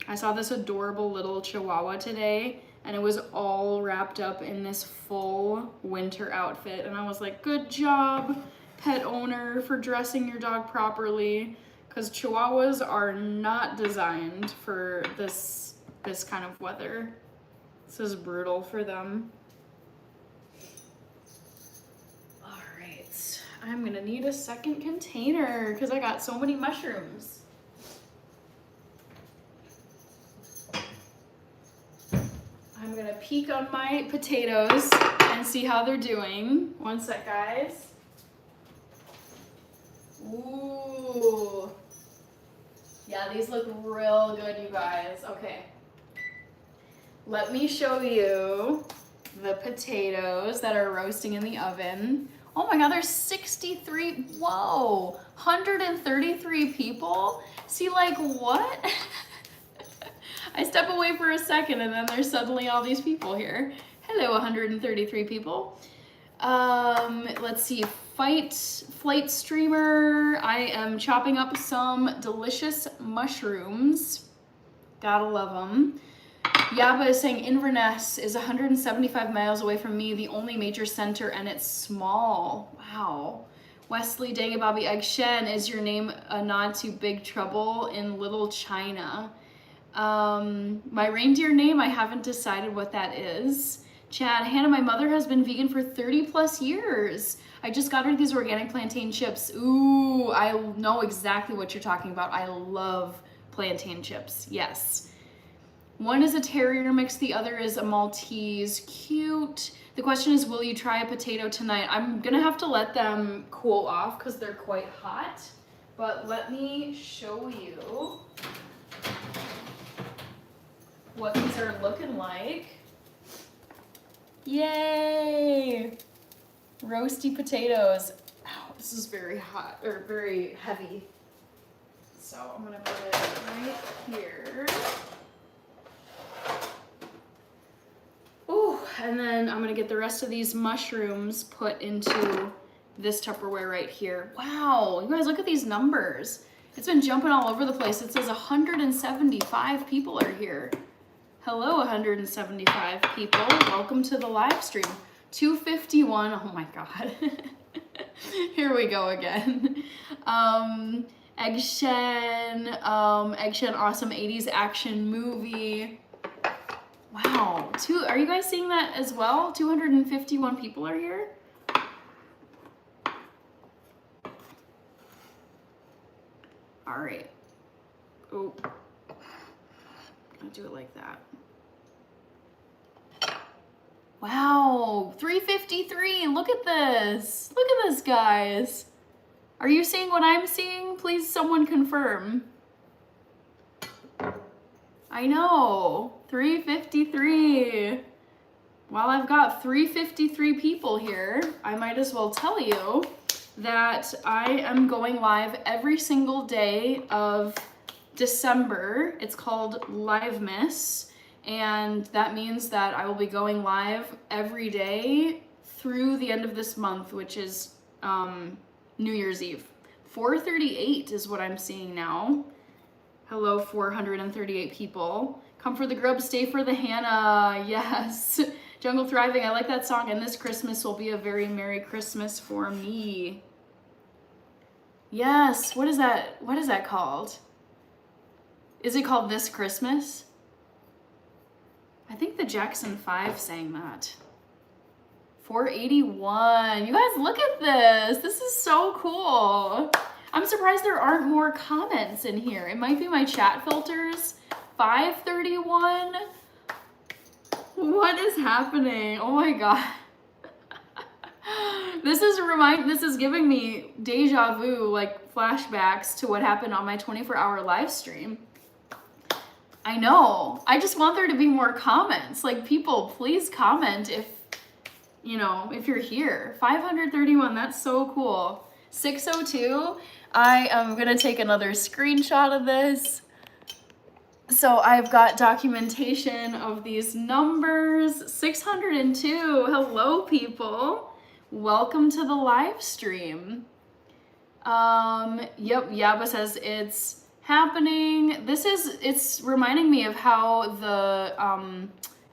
I saw this adorable little Chihuahua today, and it was all wrapped up in this full winter outfit. And I was like, good job, pet owner, for dressing your dog properly. Because Chihuahuas are not designed for this kind of weather. This is brutal for them. I'm gonna need a second container because I got so many mushrooms. I'm gonna peek on my potatoes and see how they're doing. One sec, guys. Ooh. Yeah, these look real good, you guys. Okay. Let me show you the potatoes that are roasting in the oven. Oh my God, there's 133 people. See, like, what? I step away for a second and then there's suddenly all these people here. Hello, 133 people. Let's see, flight streamer. I am chopping up some delicious mushrooms. Gotta love them. Yaba is saying Inverness is 175 miles away from me, the only major center, and it's small. Wow. Wesley Dangabobby Egg Shen, is your name a nod to Big Trouble in Little China? My reindeer name, I haven't decided what that is. Chad, Hannah, my mother has been vegan for 30 plus years. I just got her these organic plantain chips. Ooh, I know exactly what you're talking about. I love plantain chips, yes. One is a terrier mix, the other is a Maltese. Cute. The question is, will you try a potato tonight? I'm gonna have to let them cool off because they're quite hot. But let me show you what these are looking like. Yay! Roasty potatoes. Ow, this is very hot, or very heavy. So I'm gonna put it right here. Ooh, and then I'm gonna get the rest of these mushrooms put into this Tupperware right here. Wow, you guys look at these numbers. It's been jumping all over the place. It says 175 people are here. Hello, 175 people. Welcome to the live stream. 251, oh my God. Here we go again. Egg Shen, awesome 80s action movie. Wow, are you guys seeing that as well? 251 people are here. All right. Oh, I'll do it like that. Wow, 353. Look at this. Look at this, guys. Are you seeing what I'm seeing? Please, someone confirm. I know, 353. While I've got 353 people here, I might as well tell you that I am going live every single day of December. It's called Livemiss, and that means that I will be going live every day through the end of this month, which is New Year's Eve. 438 is what I'm seeing now. Hello, 438 people. Come for the grub, stay for the Hannah. Yes. Jungle Thriving, I like that song, and this Christmas will be a very Merry Christmas for me. Yes, what is that? What is that called? Is it called This Christmas? I think the Jackson 5 sang that. 481. You guys, look at this. This is so cool. I'm surprised there aren't more comments in here. It might be my chat filters. 531. What is happening? Oh my God. This is giving me deja vu, like flashbacks to what happened on my 24-hour live stream. I know. I just want there to be more comments. Like, people, please comment if you're here. 531, that's so cool. 602, I am gonna take another screenshot of this. So I've got documentation of these numbers. 602, hello people. Welcome to the live stream. Yep, Yaba says it's happening. It's reminding me of how the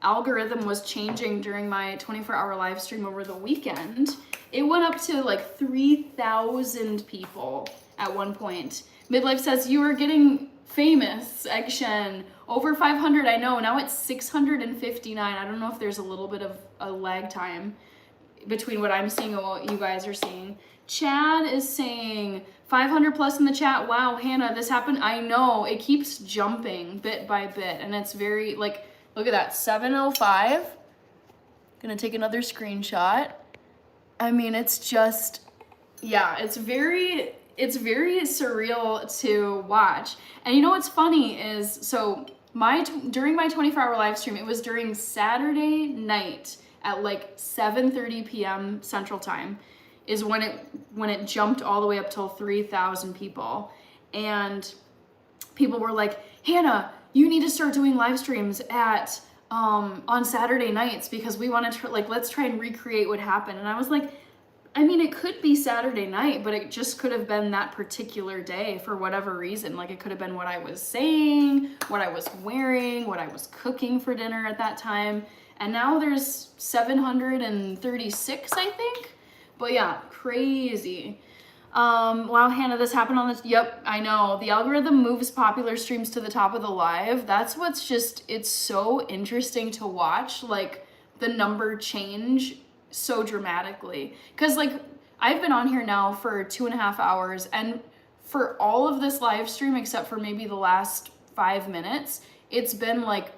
algorithm was changing during my 24-hour live stream over the weekend. It went up to like 3,000 people at one point. Midlife says you are getting famous, Egg Shen. Over 500, I know. Now it's 659. I don't know if there's a little bit of a lag time between what I'm seeing and what you guys are seeing. Chad is saying 500 plus in the chat. Wow, Hannah, this happened. I know, it keeps jumping bit by bit, and it's very, like, look at that, 705. Gonna take another screenshot. I mean, it's just, yeah, it's very surreal to watch. And you know what's funny is, so during my 24-hour live stream, it was during Saturday night at like 7:30 p.m. Central Time is when it jumped all the way up till 3,000 people. and people were like, Hannah, you need to start doing live streams at on Saturday nights because we want to let's try and recreate what happened. And I was like, I mean, it could be Saturday night, but it just could have been that particular day for whatever reason. Like, it could have been what I was saying, what I was wearing, what I was cooking for dinner at that time. And now there's 736, I think. But yeah, crazy. Wow, Hannah, this happened on this. Yep, I know. The algorithm moves popular streams to the top of the live. That's what's just, it's so interesting to watch, like, the number change so dramatically. Because, like, I've been on here now for 2.5 hours, and for all of this live stream, except for maybe the last 5 minutes, it's been, like,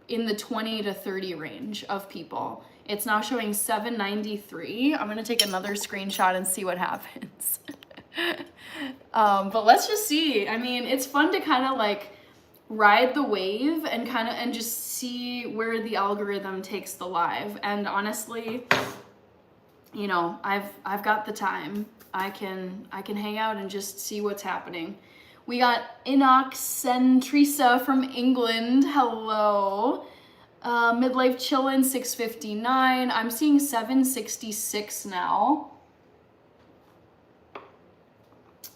in the 20 to 30 range of people. It's now showing 793. I'm gonna take another screenshot and see what happens. But let's just see. I mean, it's fun to kind of like ride the wave and just see where the algorithm takes the live. And honestly, you know, I've got the time. I can hang out and just see what's happening. We got Inoxentrisa from England. Hello. Midlife Chillin' 659. I'm seeing 766 now.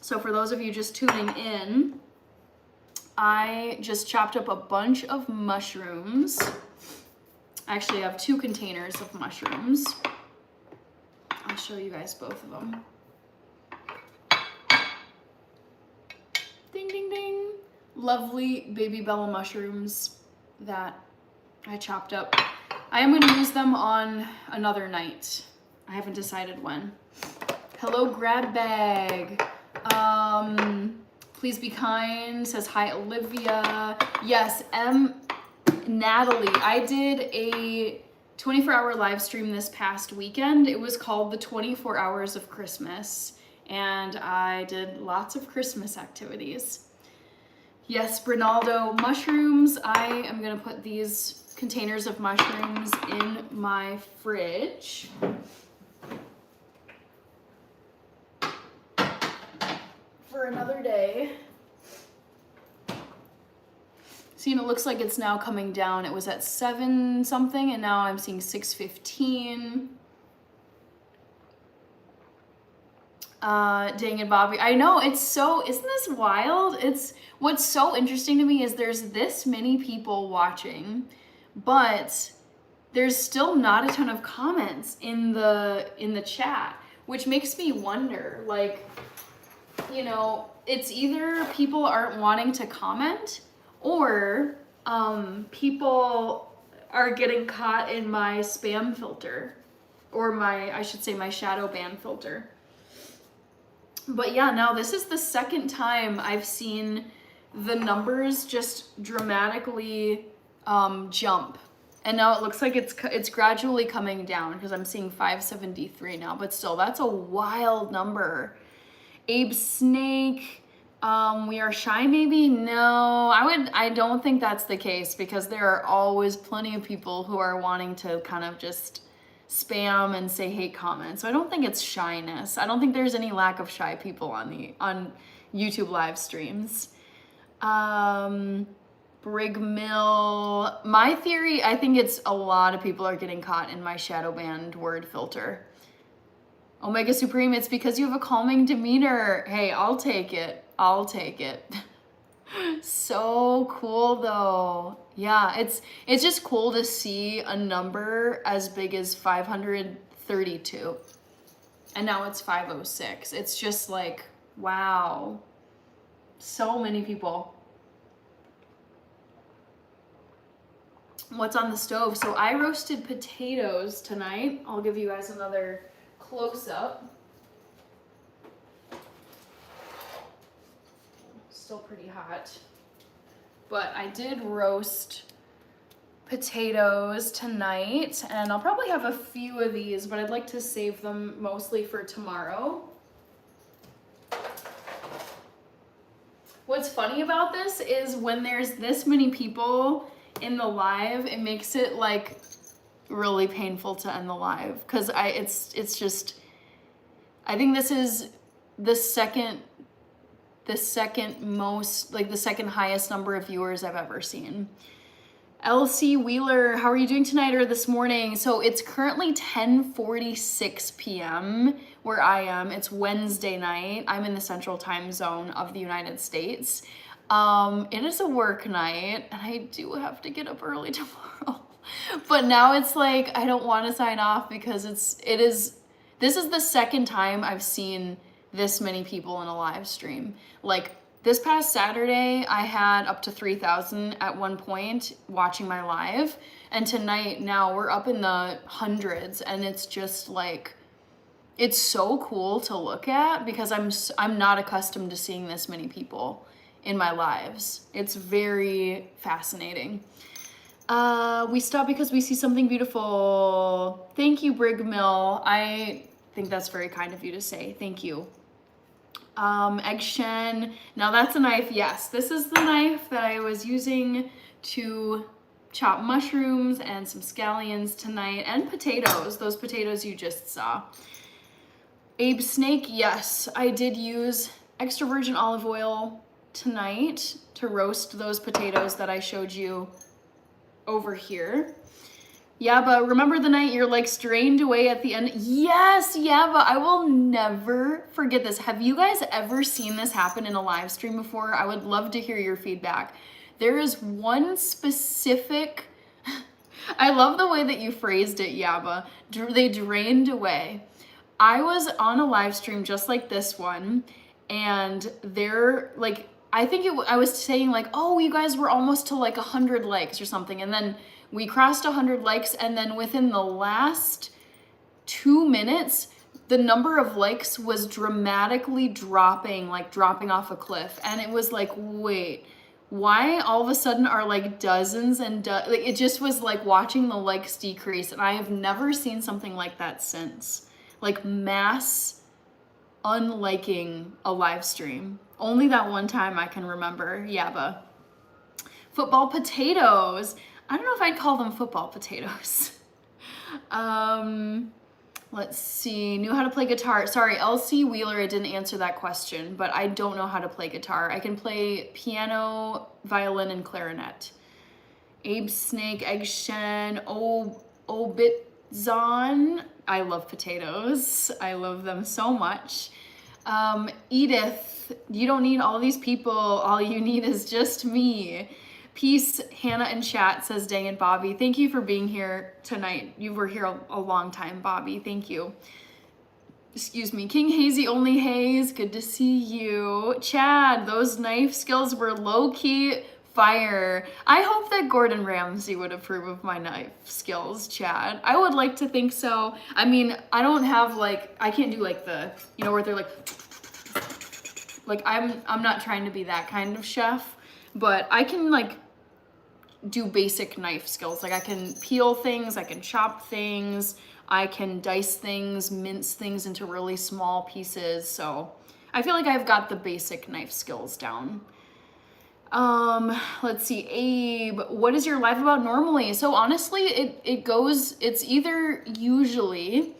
So for those of you just tuning in, I just chopped up a bunch of mushrooms. Actually, I have 2 containers of mushrooms. I'll show you guys both of them. Ding, ding, ding. Lovely baby bella mushrooms that I chopped up. I am going to use them on another night. I haven't decided when. Hello, Grab Bag. Please be kind. Says hi, Olivia. Yes, Natalie. I did a 24-hour live stream this past weekend. It was called the 24 Hours of Christmas, and I did lots of Christmas activities. Yes, Brinaldo, mushrooms. I am gonna put these containers of mushrooms in my fridge. For another day. See, and it looks like it's now coming down. It was at 7 something, and now I'm seeing 6:15. Dang it, Bobby. I know, it's so, isn't this wild? It's, what's so interesting to me is there's this many people watching, but there's still not a ton of comments in the chat, which makes me wonder, like, you know, it's either people aren't wanting to comment, or people are getting caught in my spam filter, or my, I should say, my shadow ban filter. But yeah, now this is the second time I've seen the numbers just dramatically jump. And now it looks like it's gradually coming down, because I'm seeing 573 now, but still, that's a wild number. Abe Snake, we are shy maybe? No, I don't think that's the case, because there are always plenty of people who are wanting to kind of just spam and say hate comments. So I don't think it's shyness. I don't think there's any lack of shy people on YouTube live streams. Brig Mill, my theory, I think it's a lot of people are getting caught in my shadow banned word filter. Omega Supreme, it's because you have a calming demeanor. Hey, I'll take it. I'll take it. So cool though. Yeah, it's just cool to see a number as big as 532. And now it's 506. It's just like, wow. So many people. What's on the stove? So I roasted potatoes tonight. I'll give you guys another close up. Still pretty hot. But I did roast potatoes tonight, and I'll probably have a few of these, but I'd like to save them mostly for tomorrow. What's funny about this is when there's this many people in the live, it makes it like really painful to end the live, because it's just, I think this is the second the second most, like the second highest number of viewers I've ever seen. LC Wheeler, how are you doing tonight or this morning? So it's currently 10:46 p.m. where I am. It's Wednesday night. I'm in the central time zone of the United States. It is a work night and I do have to get up early tomorrow. But now it's like, I don't want to sign off because this is the second time I've seen this many people in a live stream. Like, this past Saturday, I had up to 3,000 at one point watching my live. And tonight, now we're up in the hundreds. And it's just like, it's so cool to look at because I'm not accustomed to seeing this many people in my lives. It's very fascinating. We stop because we see something beautiful. Thank you, Brig Mill. I think that's very kind of you to say. Thank you. Egg Shen. Now that's a knife. Yes, this is the knife that I was using to chop mushrooms and some scallions tonight and potatoes. Those potatoes you just saw. Abe Snake. Yes, I did use extra virgin olive oil tonight to roast those potatoes that I showed you over here. Yeah, but remember the night your legs drained away at the end? Yes, yeah, but I will never forget this. Have you guys ever seen this happen in a live stream before? I would love to hear your feedback. There is one specific, I love the way that you phrased it, Yaba. They drained away. I was on a live stream just like this one, and they're like, I think I was saying like, oh, you guys were almost to like 100 likes or something, and then we crossed 100 likes, and then within the last 2 minutes, the number of likes was dramatically dropping, like dropping off a cliff. And it was like, wait, why all of a sudden are like dozens and like, it just was like watching the likes decrease. And I have never seen something like that since. Like mass unliking a live stream. Only that one time I can remember. Yabba. Football potatoes. I don't know if I'd call them football potatoes. Let's see. Knew how to play guitar. Sorry, LC Wheeler, I didn't answer that question, but I don't know how to play guitar. I can play piano, violin, and clarinet. Abe Snake, Egg Shen, Obitzon. I love potatoes. I love them so much. Edith, you don't need all these people. All you need is just me. Peace, Hannah in chat says, dang it, Bobby. Thank you for being here tonight. You were here a long time, Bobby. Thank you. Excuse me. King Hazy Only Haze, good to see you. Chad, those knife skills were low-key fire. I hope that Gordon Ramsay would approve of my knife skills, Chad. I would like to think so. I mean, I don't have like, I can't do like the, you know, where they're like I'm not trying to be that kind of chef, but I can like do basic knife skills. Like I can peel things, I can chop things, I can dice things, mince things into really small pieces. So I feel like I've got the basic knife skills down. Let's see, Abe, what is your life about normally? So honestly, it's either usually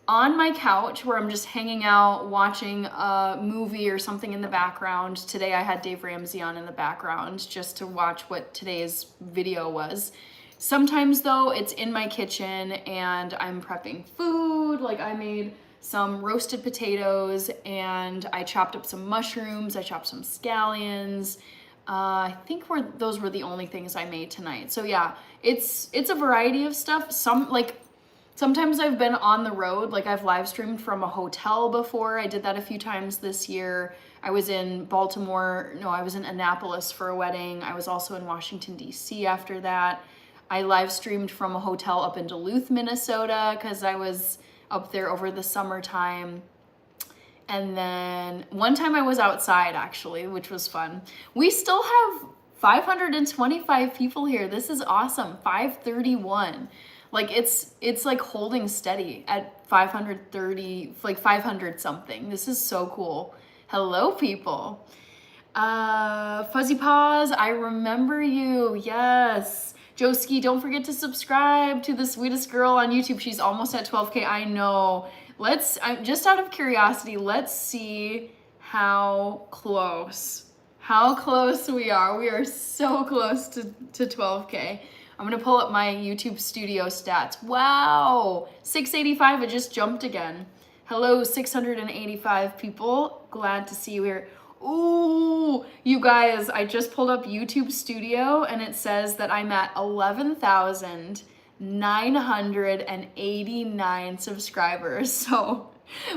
on my couch where I'm just hanging out, watching a movie or something in the background. Today I had Dave Ramsey on in the background just to watch what today's video was. Sometimes though, it's in my kitchen and I'm prepping food. Like I made some roasted potatoes and I chopped up some mushrooms. I chopped some scallions. I think those were the only things I made tonight. So yeah, it's a variety of stuff. Sometimes I've been on the road, like I've live streamed from a hotel before. I did that a few times this year. I was in I was in Annapolis for a wedding. I was also in Washington, D.C. after that. I live streamed from a hotel up in Duluth, Minnesota, because I was up there over the summertime. And then one time I was outside actually, which was fun. We still have 525 people here. This is awesome. 531. Like it's like holding steady at 530, like 500 something. This is so cool. Hello, people. Fuzzy Paws, I remember you. Yes. Joski, don't forget to subscribe to the sweetest girl on YouTube. She's almost at 12K. I know. Just out of curiosity, let's see how close we are. We are so close to 12K. I'm gonna pull up my YouTube studio stats. Wow, 685, it just jumped again. Hello, 685 people. Glad to see you here. Ooh, you guys, I just pulled up YouTube Studio and it says that I'm at 11,989 subscribers. So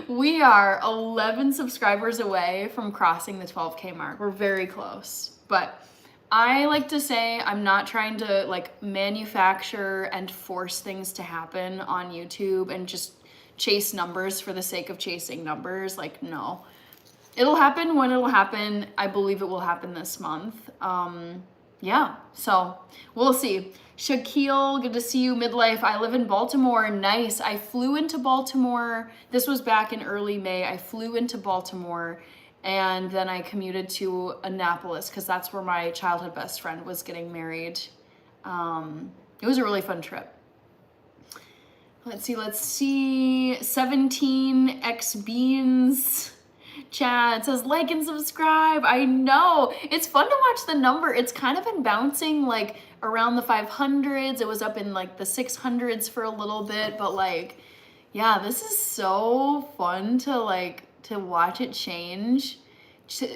we are 11 subscribers away from crossing the 12K mark. We're very close. But I like to say I'm not trying to like manufacture and force things to happen on YouTube and just chase numbers for the sake of chasing numbers. Like, no. It'll happen when it'll happen. I believe it will happen this month. Yeah, so we'll see. Shaquille, good to see you. Midlife, I live in Baltimore. Nice. I flew into Baltimore. This was back in early May. I flew into Baltimore and then I commuted to Annapolis because that's where my childhood best friend was getting married. It was a really fun trip. Let's see. 17X Beans. Chad says like and subscribe. I know. It's fun to watch the number. It's kind of been bouncing like around the 500s. It was up in like the 600s for a little bit, but like, yeah, this is so fun to watch it change.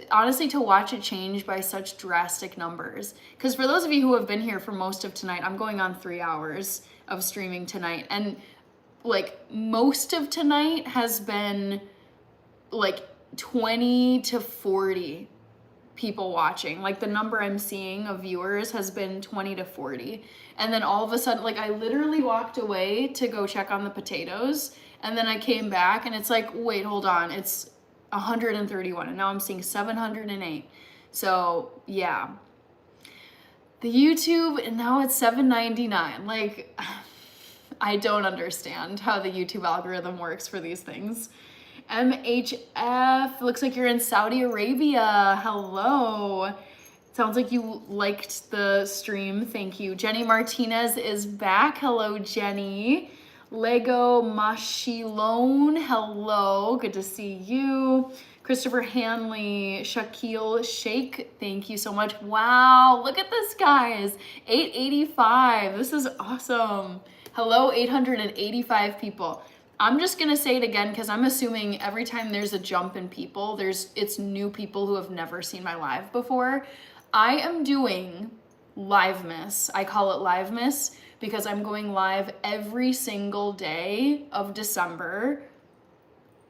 Honestly, to watch it change by such drastic numbers. Because for those of you who have been here for most of tonight, I'm going on 3 hours of streaming tonight. And like most of tonight has been like 20 to 40 people watching. Like the number I'm seeing of viewers has been 20 to 40. And then all of a sudden, like I literally walked away to go check on the potatoes. And then I came back and it's like, wait, hold on. It's 131 and now I'm seeing 708. So yeah, the YouTube, and now it's 799. Like, I don't understand how the YouTube algorithm works for these things. MHF, looks like you're in Saudi Arabia. Hello. Sounds like you liked the stream. Thank you. Jenny Martinez is back. Hello, Jenny. Lego Mashilone. Hello. Good to see you. Christopher Hanley, Shaquille Shake. Thank you so much. Wow. Look at this, guys. 885. This is awesome. Hello, 885 people. I'm just gonna say it again because I'm assuming every time there's a jump in people, it's new people who have never seen my live before. I am doing Livemiss. I call it Livemiss because I'm going live every single day of December,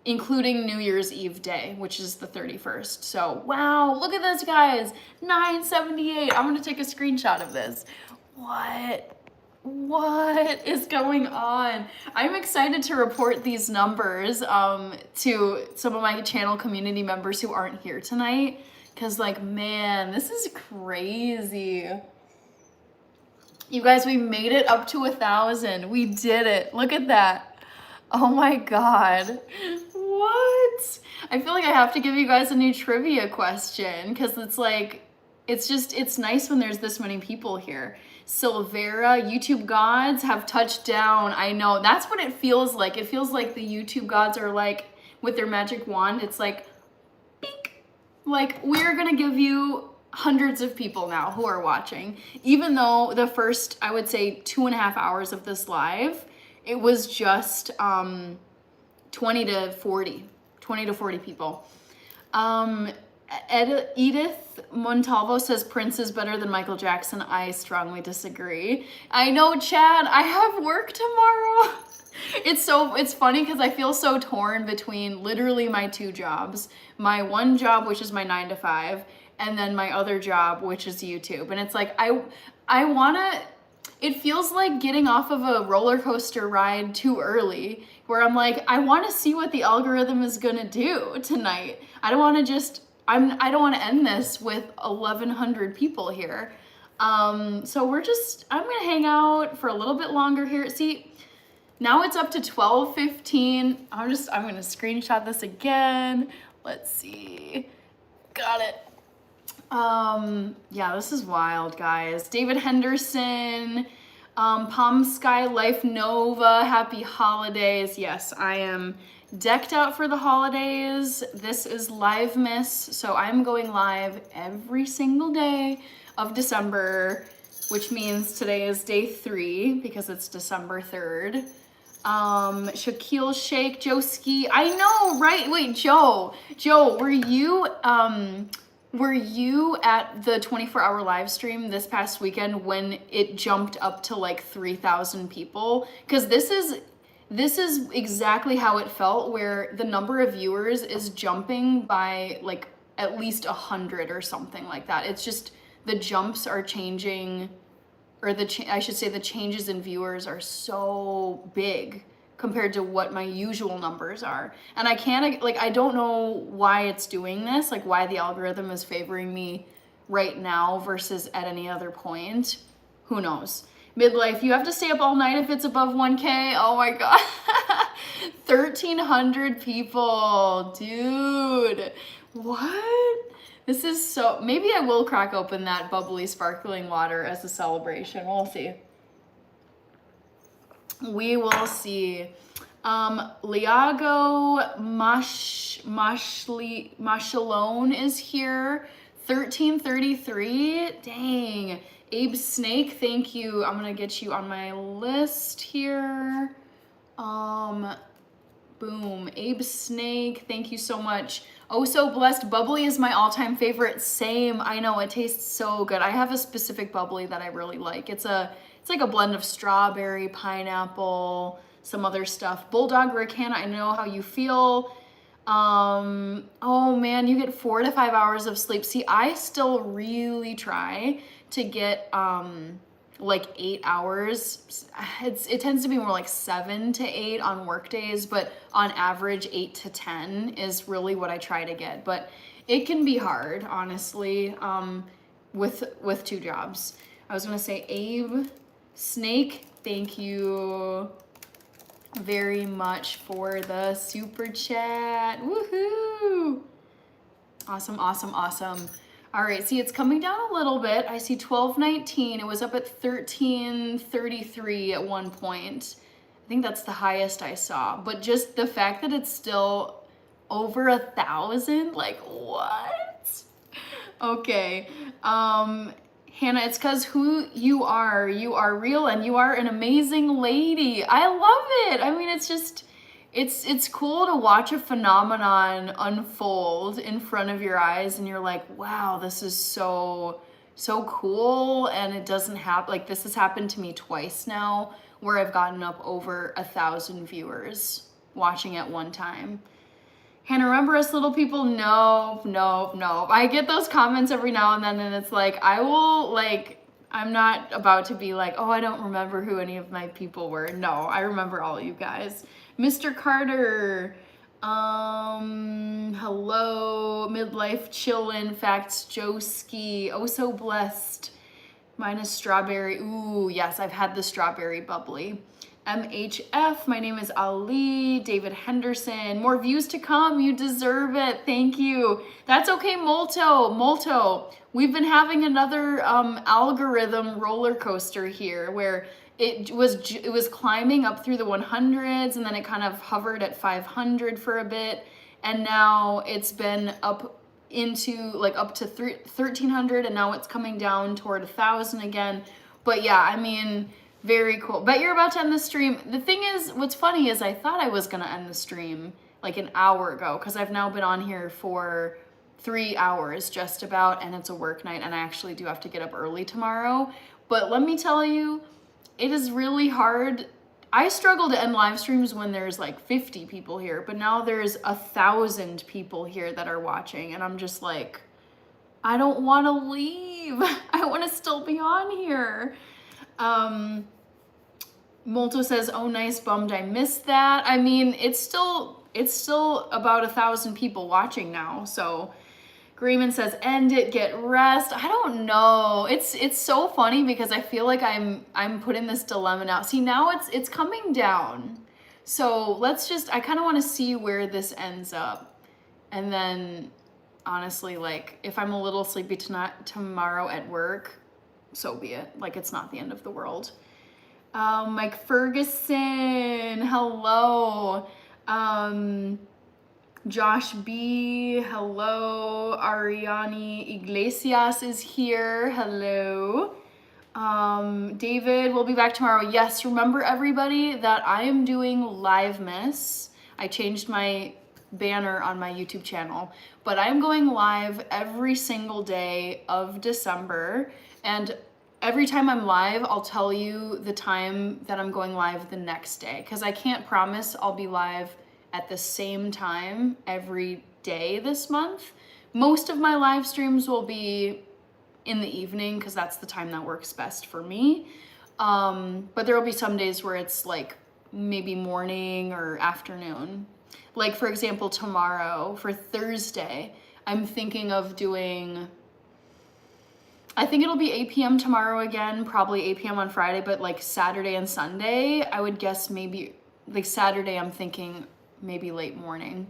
including New Year's Eve day, which is the 31st. So, wow, look at this, guys. 978. I'm gonna take a screenshot of this. What is going on? I'm excited to report these numbers to some of my channel community members who aren't here tonight. Cause like, man, this is crazy. You guys, we made it up to 1,000. We did it. Look at that. Oh my God. What? I feel like I have to give you guys a new trivia question because it's like, it's nice when there's this many people here. Silvera, YouTube gods have touched down. I know, that's what it feels like. It feels like the YouTube gods are like, with their magic wand, it's like, beep. Like, we're gonna give you hundreds of people now who are watching. Even though the first, I would say 2.5 hours of this live, it was just 20 to 40 people. Edith Montalvo says Prince is better than Michael Jackson. I strongly disagree. I know, Chad, I have work tomorrow. It's funny because I feel so torn between literally my 2 jobs. My one job, which is my 9 to 5, and then my other job, which is YouTube. And it's like, I wanna, it feels like getting off of a roller coaster ride too early, where I'm like, I wanna see what the algorithm is gonna do tonight. I don't wanna I don't want to end this with 1,100 people here. So I'm going to hang out for a little bit longer here. See, now it's up to 12:15. I'm going to screenshot this again. Let's see. Got it. Yeah, this is wild, guys. David Henderson. Palm Sky Life Nova, happy holidays. Yes, I am decked out for the holidays. This is Livemiss, so I'm going live every single day of December, which means today is day 3 because it's December 3rd. Shaquille Shake, Joe Ski. I know, right? Wait, Joe, were you at the 24-hour live stream this past weekend when it jumped up to like 3,000 people? Because this is exactly how it felt, where the number of viewers is jumping by like at least 100 or something like that. It's just the jumps are changing, or I should say the changes in viewers are so big compared to what my usual numbers are. And I can't, like, I don't know why it's doing this, like why the algorithm is favoring me right now versus at any other point. Who knows? Midlife, you have to stay up all night if it's above 1K. Oh my God. 1,300 people, dude. What? This is so, maybe I will crack open that bubbly sparkling water as a celebration. We'll see. We will see. Liago Mashalone is here. 1333. Dang. Abe Snake, thank you. I'm gonna get you on my list here. Boom. Abe Snake, thank you so much. Oh So Blessed. Bubbly is my all-time favorite. Same. I know, it tastes so good. I have a specific bubbly that I really like. It's like a blend of strawberry, pineapple, some other stuff. Bulldog Rick Hannah, I know how you feel. Oh man, you get 4 to 5 hours of sleep. See, I still really try to get like 8 hours. It tends to be more like 7 to 8 on work days, but on average 8 to 10 is really what I try to get. But it can be hard, honestly, with 2 jobs. I was gonna say Abe Snake, thank you very much for the super chat. Woohoo! Awesome, awesome, awesome. All right, see, it's coming down a little bit. I see 1219. It was up at 1333 at one point. I think that's the highest I saw. But just the fact that it's still over 1,000, like what? Okay. Hannah, it's because who you are real and you are an amazing lady. I love it. I mean, it's just, it's cool to watch a phenomenon unfold in front of your eyes and you're like, wow, this is so cool. And it doesn't happen, like this has happened to me twice now where I've gotten up over 1,000 viewers watching at one time. Hannah, remember us little people? No. I get those comments every now and then and it's like, I'm not about to be like, oh, I don't remember who any of my people were. No, I remember all you guys. Mr. Carter, hello, Midlife Chillin', Facts, Joski, Oh So Blessed, mine is strawberry. Ooh, yes, I've had the strawberry bubbly. MHF, my name is Ali, David Henderson, more views to come, you deserve it, thank you. That's okay, Molto, we've been having another algorithm roller coaster here where it was climbing up through the 100s and then it kind of hovered at 500 for a bit and now it's been up into like up to 1,300 and now it's coming down toward 1,000 again. But yeah, I mean, very cool. Bet you're about to end the stream. The thing is, what's funny is I thought I was gonna end the stream like an hour ago because I've now been on here for 3 hours just about and it's a work night and I actually do have to get up early tomorrow. But let me tell you, it is really hard. I struggle to end live streams when there's like 50 people here, but now there's 1,000 people here that are watching and I'm just like, I don't want to leave. I want to still be on here. Molto says, oh, nice, bummed I missed that. I mean, it's still about 1,000 people watching now. So Grayman says, end it, get rest. I don't know. It's so funny because I feel like I'm put in this dilemma now. See, now it's coming down. So I kind of want to see where this ends up. And then honestly, like if I'm a little sleepy tomorrow at work, so be it. Like it's not the end of the world. Mike Ferguson, hello. Josh B, hello. Ariani Iglesias is here, hello. David, we'll be back tomorrow. Yes, remember everybody that I am doing Livemiss. I changed my banner on my YouTube channel, but I'm going live every single day of December, and every time I'm live, I'll tell you the time that I'm going live the next day, because I can't promise I'll be live at the same time every day this month. Most of my live streams will be in the evening because that's the time that works best for me. But there will be some days where it's like maybe morning or afternoon. Like for example, tomorrow for Thursday, I'm thinking of doing, I think it'll be 8 p.m. tomorrow again, probably 8 p.m. on Friday, but like Saturday and Sunday, I would guess maybe, like Saturday I'm thinking maybe late morning.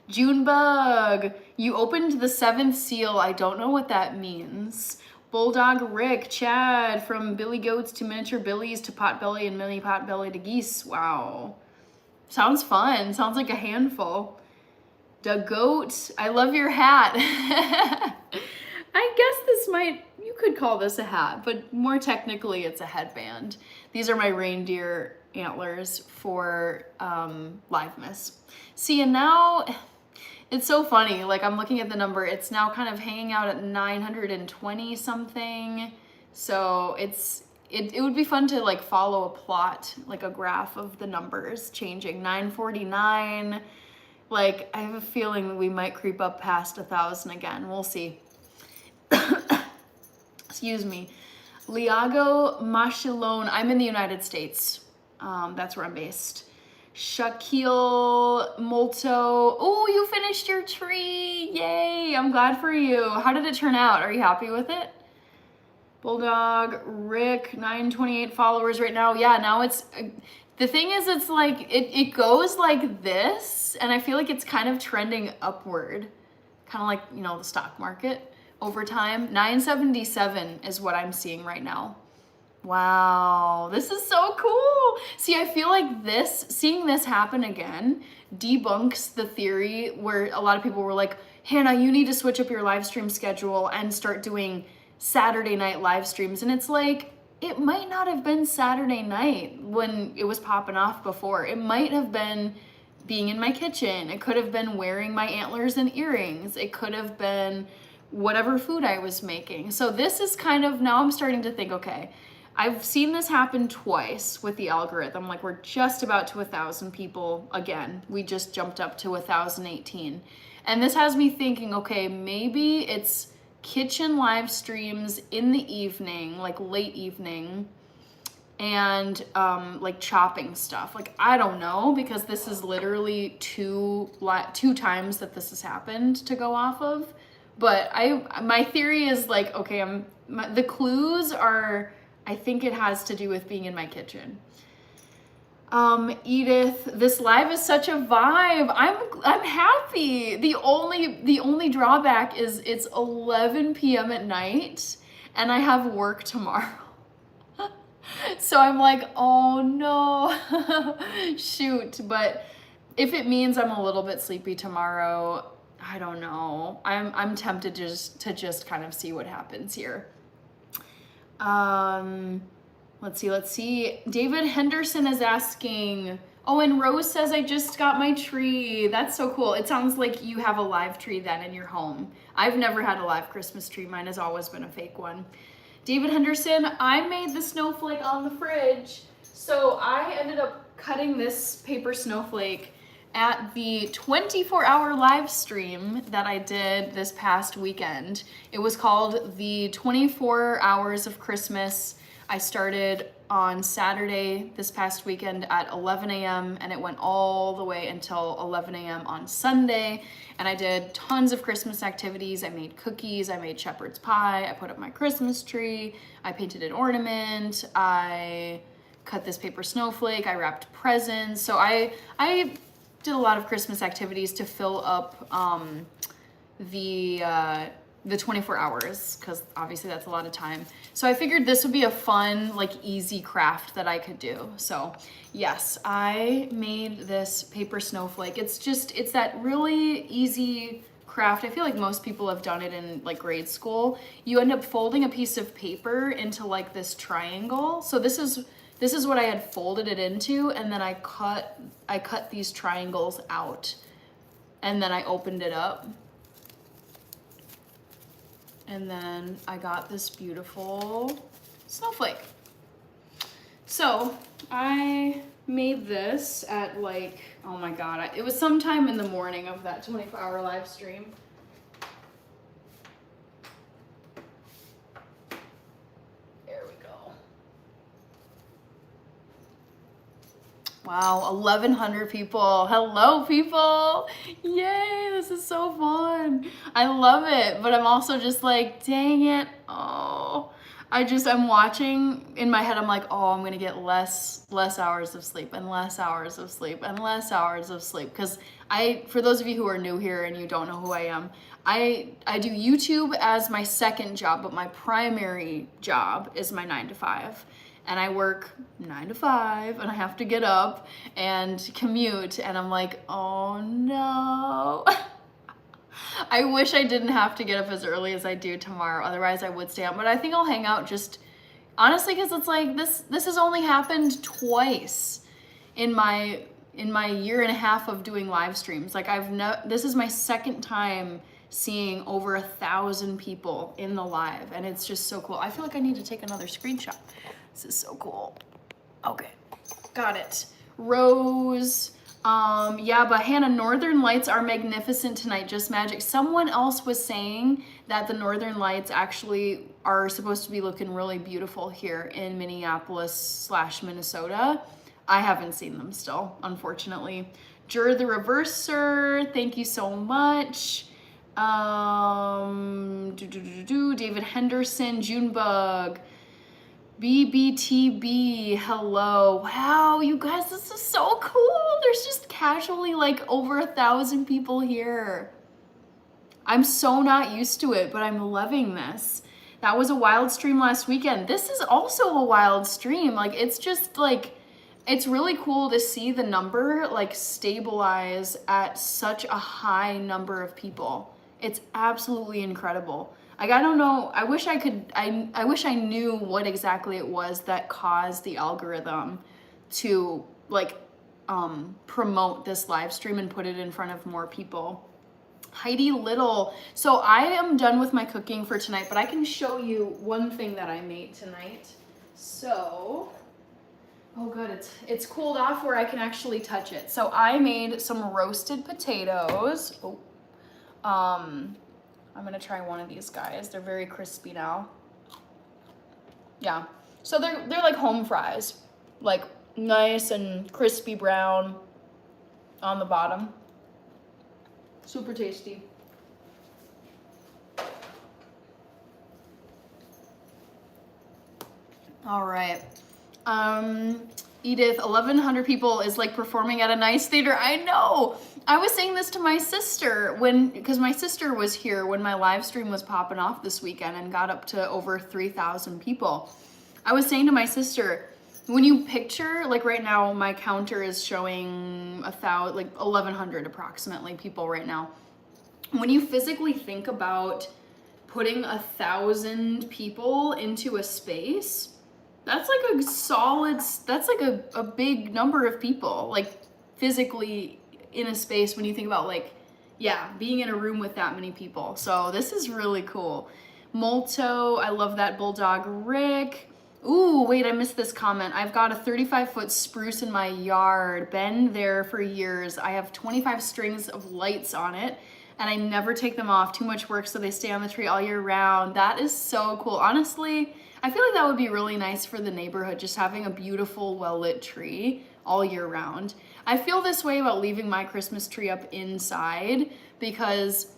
Junebug, you opened the 7th seal. I don't know what that means. Bulldog Rick, Chad, from Billy Goats to Miniature Billies to Potbelly and Mini Potbelly to Geese. Wow. Sounds fun. Sounds like a handful. The Goat, I love your hat. I guess this might, you could call this a hat, but more technically it's a headband. These are my reindeer antlers for Livemiss. See, and now it's so funny, like I'm looking at the number, it's now kind of hanging out at 920 something. So it would be fun to like follow a plot, like a graph of the numbers changing. 949, like I have a feeling that we might creep up past 1,000 again. We'll see. Excuse me. Liago Machilone, I'm in the United States. That's where I'm based. Shaquille Molto, oh, you finished your tree. Yay, I'm glad for you. How did it turn out? Are you happy with it? Bulldog, Rick, 928 followers right now. Yeah, now it's, the thing is, it's like, it goes like this, and I feel like it's kind of trending upward. Kind of like, you know, the stock market over time. 977 is what I'm seeing right now. Wow, this is so cool. See, I feel like this, seeing this happen again, debunks the theory where a lot of people were like, Hannah, you need to switch up your live stream schedule and start doing Saturday night live streams. And it's like, it might not have been Saturday night when it was popping off before. It might have been being in my kitchen. It could have been wearing my antlers and earrings. It could have been whatever food I was making. So this is kind of, now I'm starting to think, okay, I've seen this happen twice with the algorithm. Like we're just about to 1,000 people again. We just jumped up to 1,018. And this has me thinking, okay, maybe it's kitchen live streams in the evening, like late evening, and like chopping stuff. Like, I don't know, because this is literally two times that this has happened to go off of. But my theory is like, okay, the clues are, I think it has to do with being in my kitchen. Edith, this live is such a vibe. I'm happy. The only drawback is it's 11 p.m. at night and I have work tomorrow. So I'm like, oh no, shoot. But if it means I'm a little bit sleepy tomorrow, I don't know. I'm tempted to just kind of see what happens here. Let's see. David Henderson is asking, oh, and Rose says, I just got my tree. That's so cool. It sounds like you have a live tree then in your home. I've never had a live Christmas tree. Mine has always been a fake one. David Henderson, I made the snowflake on the fridge. So I ended up cutting this paper snowflake at the 24-hour live stream that I did this past weekend. It was called the 24 Hours of Christmas. I started on Saturday this past weekend at 11 a.m. and it went all the way until 11 a.m. on Sunday. And I did tons of Christmas activities. I made cookies, I made shepherd's pie, I put up my Christmas tree, I painted an ornament, I cut this paper snowflake, I wrapped presents. So I did a lot of Christmas activities to fill up the the 24 hours, because obviously that's a lot of time. So I figured this would be a fun, like easy craft that I could do. So yes, I made this paper snowflake. It's that really easy craft. I feel like most people have done it in like grade school. You end up folding a piece of paper into like this triangle. So this is what I had folded it into, and then I cut these triangles out, and then I opened it up. And then I got this beautiful snowflake. So I made this at like, oh my God, it was sometime in the morning of that 24-hour live stream. There we go. Wow, 1,100 people. Hello, people. Yay, this is so fun. I love it, but I'm also just like, dang it. Oh, I'm watching in my head. I'm like, oh, I'm gonna get less hours of sleep and less hours of sleep and less hours of sleep. Because for those of you who are new here and you don't know who I am, I do YouTube as my second job, but my primary job is my 9 to 5. And I work 9 to 5, and I have to get up and commute, and I'm like, oh no. I wish I didn't have to get up as early as I do tomorrow, otherwise I would stay up. But I think I'll hang out just, honestly, because it's like, this has only happened twice in my year and a half of doing live streams. Like this is my second time seeing over 1,000 people in the live, and it's just so cool. I feel like I need to take another screenshot. This is so cool. Okay, got it. Rose, yeah, but Hannah, Northern Lights are magnificent tonight, just magic. Someone else was saying that the Northern Lights actually are supposed to be looking really beautiful here in Minneapolis/Minnesota. I haven't seen them still, unfortunately. Jur the Reverser, thank you so much. David Henderson, Junebug, BBTB, hello. Wow, you guys, this is so cool. There's just casually like over 1,000 people here. I'm so not used to it, but I'm loving this. That was a wild stream last weekend. This is also a wild stream. Like, it's just like, it's really cool to see the number like stabilize at such a high number of people. It's absolutely incredible. Like, I don't know, I wish I knew what exactly it was that caused the algorithm to like promote this live stream and put it in front of more people. Heidi Little, so I am done with my cooking for tonight, but I can show you one thing that I made tonight. So, oh good, it's cooled off where I can actually touch it. So I made some roasted potatoes. I'm gonna try one of these guys. They're very crispy now. Yeah, so they're like home fries, like nice and crispy brown on the bottom. Super tasty. All right. Edith, 1,100 people is like performing at a nice theater. I know. I was saying this to my sister because my sister was here when my live stream was popping off this weekend and got up to over 3,000 people. I was saying to my sister, when you picture, like right now, my counter is showing 1,100 approximately people right now. When you physically think about putting 1,000 people into a space, that's like a solid, that's like a big number of people, like physically in a space when you think about like, yeah, being in a room with that many people. So this is really cool. Molto, I love that. Bulldog Rick. Ooh, wait, I missed this comment. I've got a 35-foot spruce in my yard, been there for years. I have 25 strings of lights on it and I never take them off. Too much work, so they stay on the tree all year round. That is so cool. Honestly, I feel like that would be really nice for the neighborhood, just having a beautiful, well-lit tree all year round. I feel this way about leaving my Christmas tree up inside because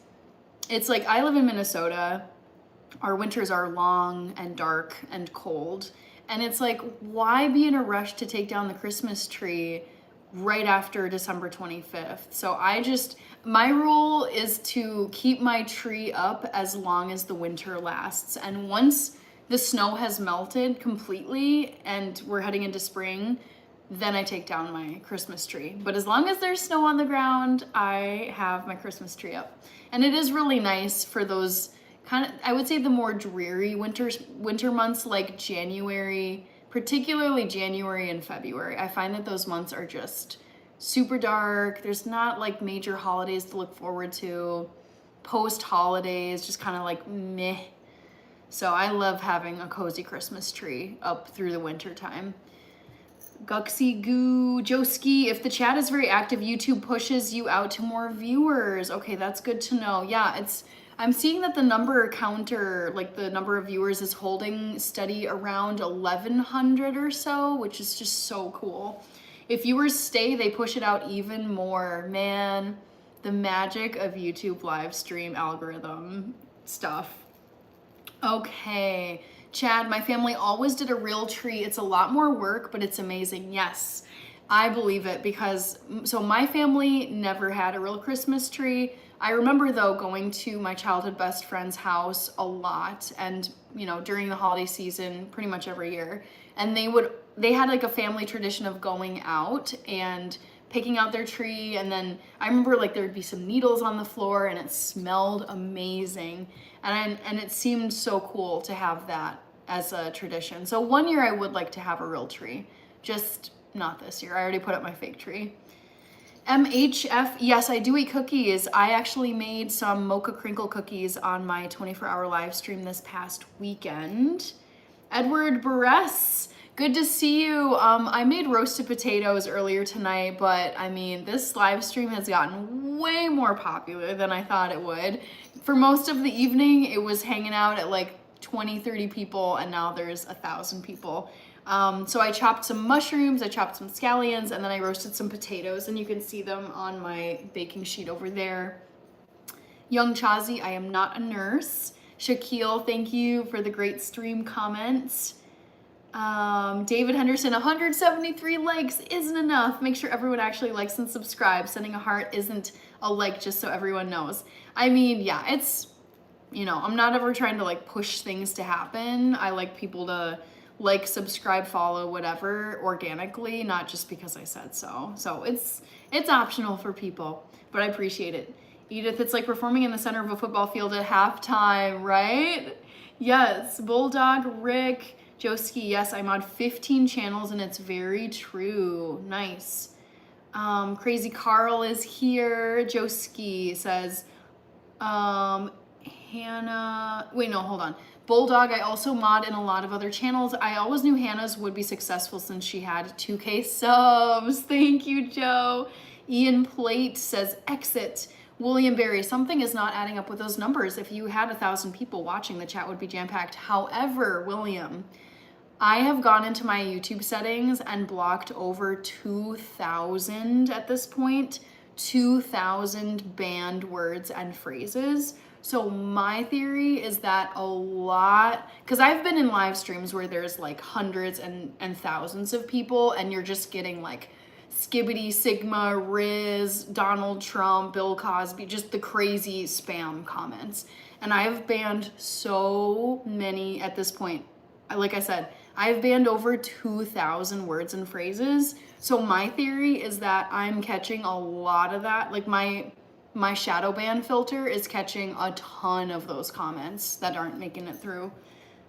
it's like, I live in Minnesota. Our winters are long and dark and cold. And it's like, why be in a rush to take down the Christmas tree right after December 25th. So my rule is to keep my tree up as long as the winter lasts. And once the snow has melted completely and we're heading into spring, then I take down my Christmas tree. But as long as there's snow on the ground, I have my Christmas tree up. And it is really nice for those kind of, I would say, the more dreary winter months like January, particularly January and February. I find that those months are just super dark. There's not like major holidays to look forward to. Post holidays, just kind of like meh. So I love having a cozy Christmas tree up through the winter time. Guxy Goo, Joski, if the chat is very active, YouTube pushes you out to more viewers. Okay, that's good to know. Yeah, I'm seeing that the number counter, like the number of viewers, is holding steady around 1,100 or so, which is just so cool. If viewers stay, they push it out even more. Man, the magic of YouTube live stream algorithm stuff. Okay, Chad, my family always did a real tree. It's a lot more work, but it's amazing. Yes, I believe it because, so my family never had a real Christmas tree. I remember though going to my childhood best friend's house a lot and, you know, during the holiday season, pretty much every year. And they had like a family tradition of going out and picking out their tree. And then I remember like there'd be some needles on the floor and it smelled amazing. And it seemed so cool to have that as a tradition. So one year I would like to have a real tree, just not this year. I already put up my fake tree. MHF, yes, I do eat cookies. I actually made some mocha crinkle cookies on my 24-hour live stream this past weekend. Edward Buress, good to see you. I made roasted potatoes earlier tonight, but I mean, this live stream has gotten way more popular than I thought it would. For most of the evening, it was hanging out at like 20, 30 people, and now there's 1,000 people. So I chopped some mushrooms, I chopped some scallions, and then I roasted some potatoes, and you can see them on my baking sheet over there. Young Chazi, I am not a nurse. Shaquille, thank you for the great stream comments. David Henderson, 173 likes isn't enough. Make sure everyone actually likes and subscribes. Sending a heart isn't a like just so everyone knows. I mean, yeah, it's, you know, I'm not ever trying to like push things to happen. I like people to like, subscribe, follow, whatever, organically, not just because I said so. So it's optional for people, but I appreciate it. Edith, it's like performing in the center of a football field at halftime, right? Yes. Bulldog, Rick, Joski, yes, I'm on 15 channels and it's very true. Nice. Crazy Carl is here. Joski says, Hannah, wait, no, hold on. Bulldog, I also mod in a lot of other channels. I always knew Hannah's would be successful since she had 2K subs. Thank you, Joe. Ian Plate says, exit. William Berry, something is not adding up with those numbers. If you had 1,000 people watching, the chat would be jam-packed. However, William, I have gone into my YouTube settings and blocked over 2,000 at this point, 2,000 banned words and phrases. So my theory is that a lot, because I've been in live streams where there's like hundreds and thousands of people and you're just getting like Skibbity, Sigma, Riz, Donald Trump, Bill Cosby, just the crazy spam comments. And I've banned so many at this point. Like I said, I've banned over 2,000 words and phrases. So my theory is that I'm catching a lot of that. Like my shadow ban filter is catching a ton of those comments that aren't making it through.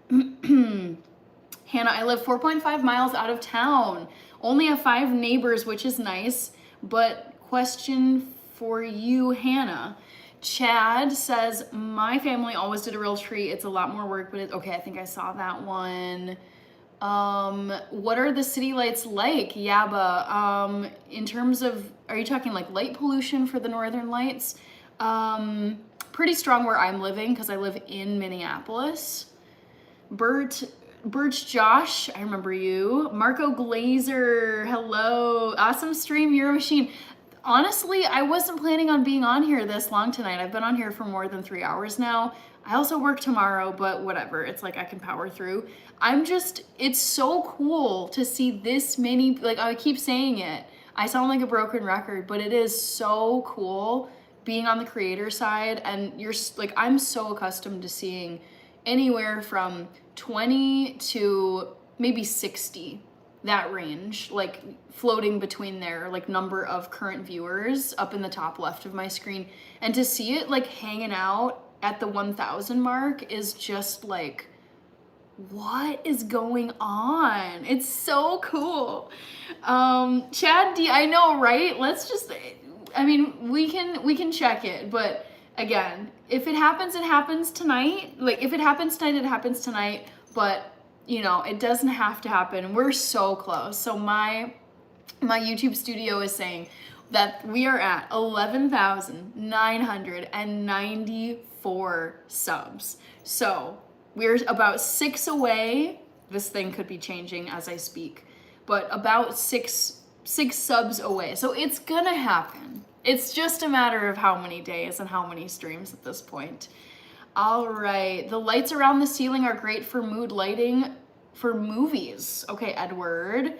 Hannah, I live 4.5 miles out of town. Only have 5 neighbors, which is nice. But question for you, Hannah. Chad says, my family always did a real tree. It's a lot more work, but okay, I think I saw that one. What are the city lights like? Yaba, in terms of, are you talking like light pollution for the northern lights? Pretty strong where I'm living because I live in Minneapolis. Birch Josh, I remember you. Marco Glazer, hello. Awesome stream, you're a machine. Honestly, I wasn't planning on being on here this long tonight. I've been on here for more than 3 hours now. I also work tomorrow, but whatever. It's like I can power through. It's so cool to see this many, like I keep saying it. I sound like a broken record, but it is so cool being on the creator side, and you're like, I'm so accustomed to seeing anywhere from 20 to maybe 60, that range, like floating between there, like number of current viewers up in the top left of my screen. And to see it like hanging out at the 1,000 mark is just like, what is going on? It's so cool. Chad D, I know, right? Let's just, I mean, we can check it, but again, if it happens tonight. Like if it happens tonight, it happens tonight, but you know, it doesn't have to happen. We're so close. So my YouTube studio is saying that we are at 11,994 subs. So we're about 6 away. This thing could be changing as I speak, but about six subs away. So it's gonna happen. It's just a matter of how many days and how many streams at this point. All right, the lights around the ceiling are great for mood lighting for movies. Okay, Edward.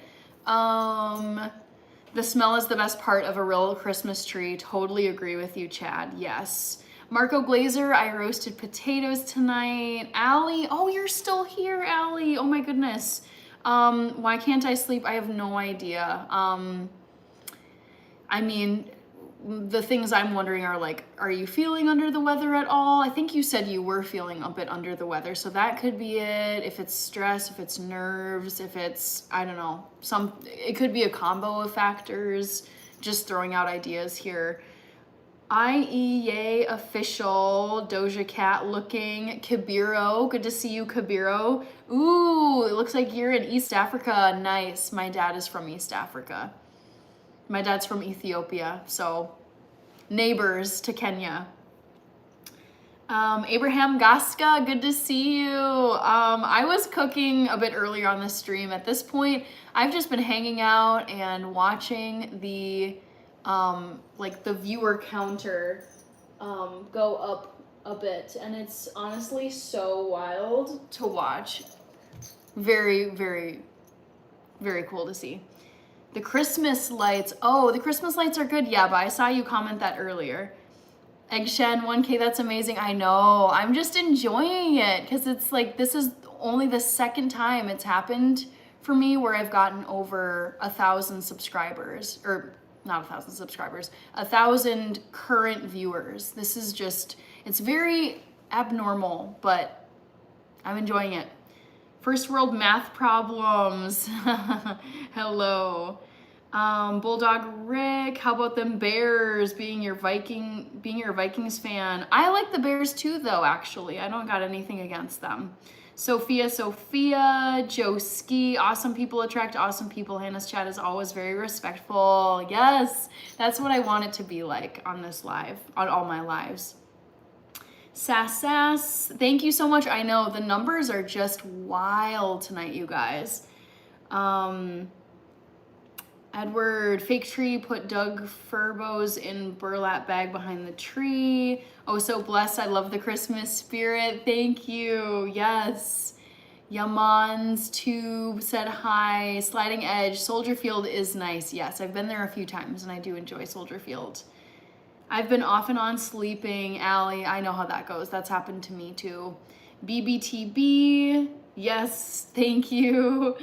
The smell is the best part of a real Christmas tree. Totally agree with you, Chad. Yes. Marco Glazer, I roasted potatoes tonight. Allie, oh, you're still here, Allie. Oh my goodness. Why can't I sleep? I have no idea. I mean, the things I'm wondering are like, are you feeling under the weather at all? I think you said you were feeling a bit under the weather, so that could be it. If it's stress, if it's nerves, if it's, I don't know, it could be a combo of factors. Just throwing out ideas here. IEA official, Doja Cat looking, Kabiro, good to see you, Kabiro. Ooh, it looks like you're in East Africa. Nice. My dad is from East Africa. My dad's from Ethiopia, so neighbors to Kenya. Abraham Gaska, good to see you. I was cooking a bit earlier on the stream. At this point, I've just been hanging out and watching the like the viewer counter go up a bit, and it's honestly so wild to watch. Very, very, very cool to see. The Christmas lights. Oh, the Christmas lights are good. Yeah, but I saw you comment that earlier. Eggshen 1K, that's amazing. I know. I'm just enjoying it because it's like this is only the second time it's happened for me where I've gotten over 1,000 subscribers, or not 1,000 subscribers, 1,000 current viewers. This is just, it's very abnormal, but I'm enjoying it. First world math problems. Hello. Bulldog Rick, how about them Bears being your Vikings fan? I like the Bears too though, actually. I don't got anything against them. Sophia, Joe Ski, awesome people attract awesome people. Hannah's chat is always very respectful. Yes, that's what I want it to be like on this live, on all my lives. Sass, thank you so much. I know the numbers are just wild tonight, you guys. Edward, fake tree, put Doug Furbo's in burlap bag behind the tree. Oh, so blessed. I love the Christmas spirit. Thank you. Yes. Yaman's Tube said hi. Sliding Edge. Soldier Field is nice. Yes, I've been there a few times and I do enjoy Soldier Field. I've been off and on sleeping. Allie, I know how that goes. That's happened to me too. BBTB. Yes, thank you,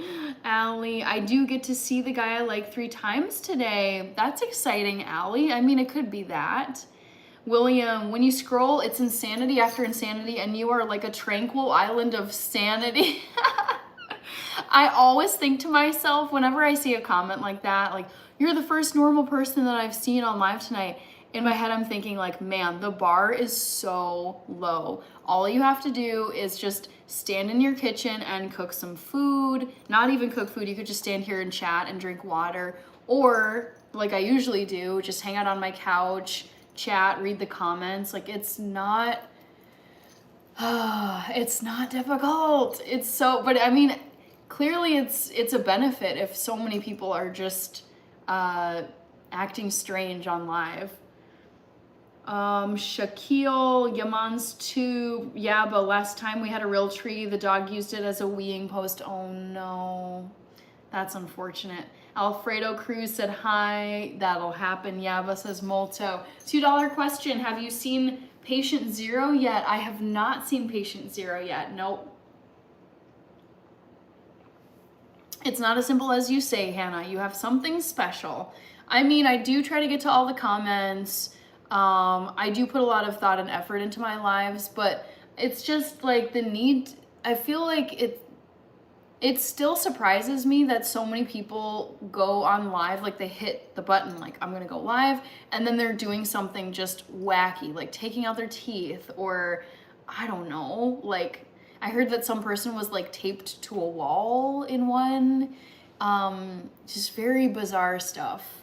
Allie. I do get to see the guy I like 3 times today. That's exciting, Allie. I mean, it could be that. William, when you scroll, it's insanity after insanity, and you are like a tranquil island of sanity. I always think to myself, whenever I see a comment like that, like, you're the first normal person that I've seen on live tonight. In my head, I'm thinking like, man, the bar is so low. All you have to do is just stand in your kitchen and cook some food. Not even cook food. You could just stand here and chat and drink water. Or like I usually do, just hang out on my couch, chat, read the comments. Like it's not difficult. It's so, but I mean, clearly it's a benefit if so many people are just acting strange on live. Shaquille, Yaman's Tube. Yeah, but last time we had a real tree, the dog used it as a weeing post. Oh no, that's unfortunate. Alfredo Cruz said hi. That'll happen. Yaba says molto. $2 question. Have you seen Patient Zero yet? I have not seen Patient Zero yet. Nope. It's not as simple as you say, Hannah. You have something special. I mean, I do try to get to all the comments. I do put a lot of thought and effort into my lives, but it's just like the need. I feel like it still surprises me that so many people go on live, like they hit the button, like I'm gonna go live, and then they're doing something just wacky, like taking out their teeth, or I don't know, like I heard that some person was like taped to a wall in one. Just very bizarre stuff.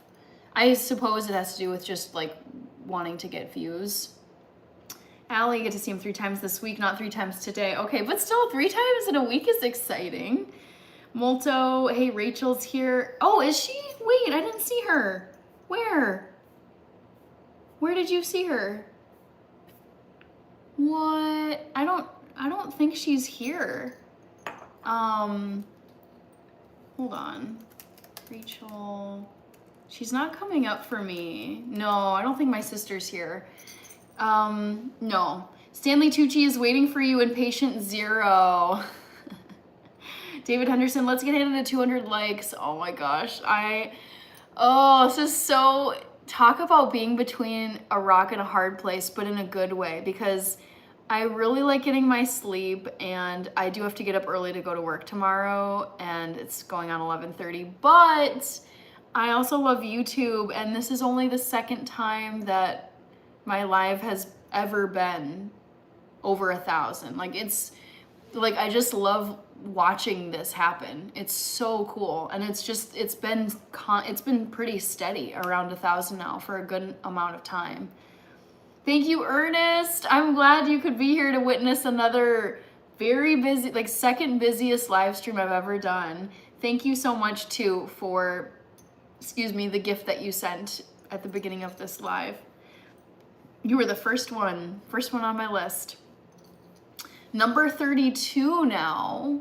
I suppose it has to do with just like wanting to get views. Allie, you get to see him 3 times this week, not 3 times today. Okay, but still 3 times in a week is exciting. Molto, hey, Rachel's here. Oh, is she? Wait, I didn't see her. Where? Where did you see her? What? I don't think she's here. Hold on. Rachel. She's not coming up for me. No, I don't think my sister's here. No. Stanley Tucci is waiting for you in Patient Zero. David Henderson, let's get Hannah to 200 likes. Oh my gosh. This is so, talk about being between a rock and a hard place, but in a good way, because I really like getting my sleep, and I do have to get up early to go to work tomorrow, and it's going on 11:30, but I also love YouTube, and this is only the 2nd time that my live has ever been over 1,000. Like, it's like, I just love watching this happen. It's so cool, and it's been pretty steady around 1,000 now for a good amount of time. Thank you, Ernest. I'm glad you could be here to witness another very busy, like 2nd busiest live stream I've ever done. Thank you so much too for, the gift that you sent at the beginning of this live. You were the first one on my list. Number 32 now.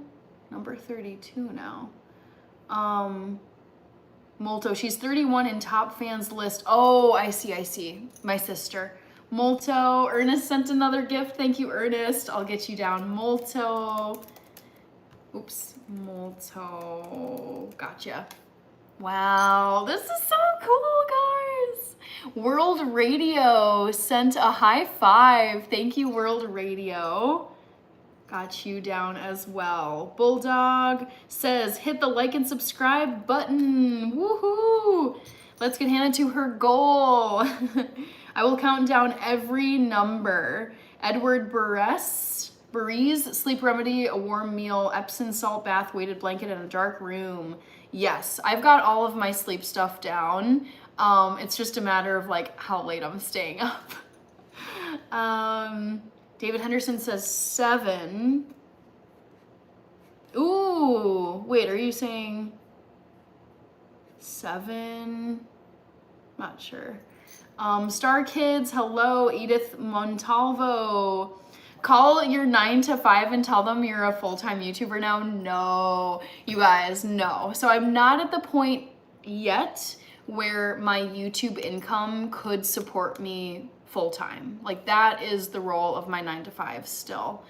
Molto, she's 31 in top fans list. Oh, I see. My sister. Molto, Ernest sent another gift. Thank you, Ernest. I'll get you down. Molto. Oops, Molto. Gotcha. Wow, this is so cool, guys. World Radio sent a high 5. Thank you, World Radio. Got you down as well. Bulldog says, hit the like and subscribe button. Woohoo! Let's get Hannah to her goal. I will count down every number. Edward Burese, sleep remedy, a warm meal, Epsom salt bath, weighted blanket, and a dark room. Yes, I've got all of my sleep stuff down. It's just a matter of like how late I'm staying up. David Henderson says 7. Ooh, wait, are you saying 7? Not sure. Star Kids, hello. Edith Montalvo. Call your 9 to 5 and tell them you're a full-time YouTuber now. No, you guys, no. So I'm not at the point yet where my YouTube income could support me full-time. Like, that is the role of my 9 to 5 still.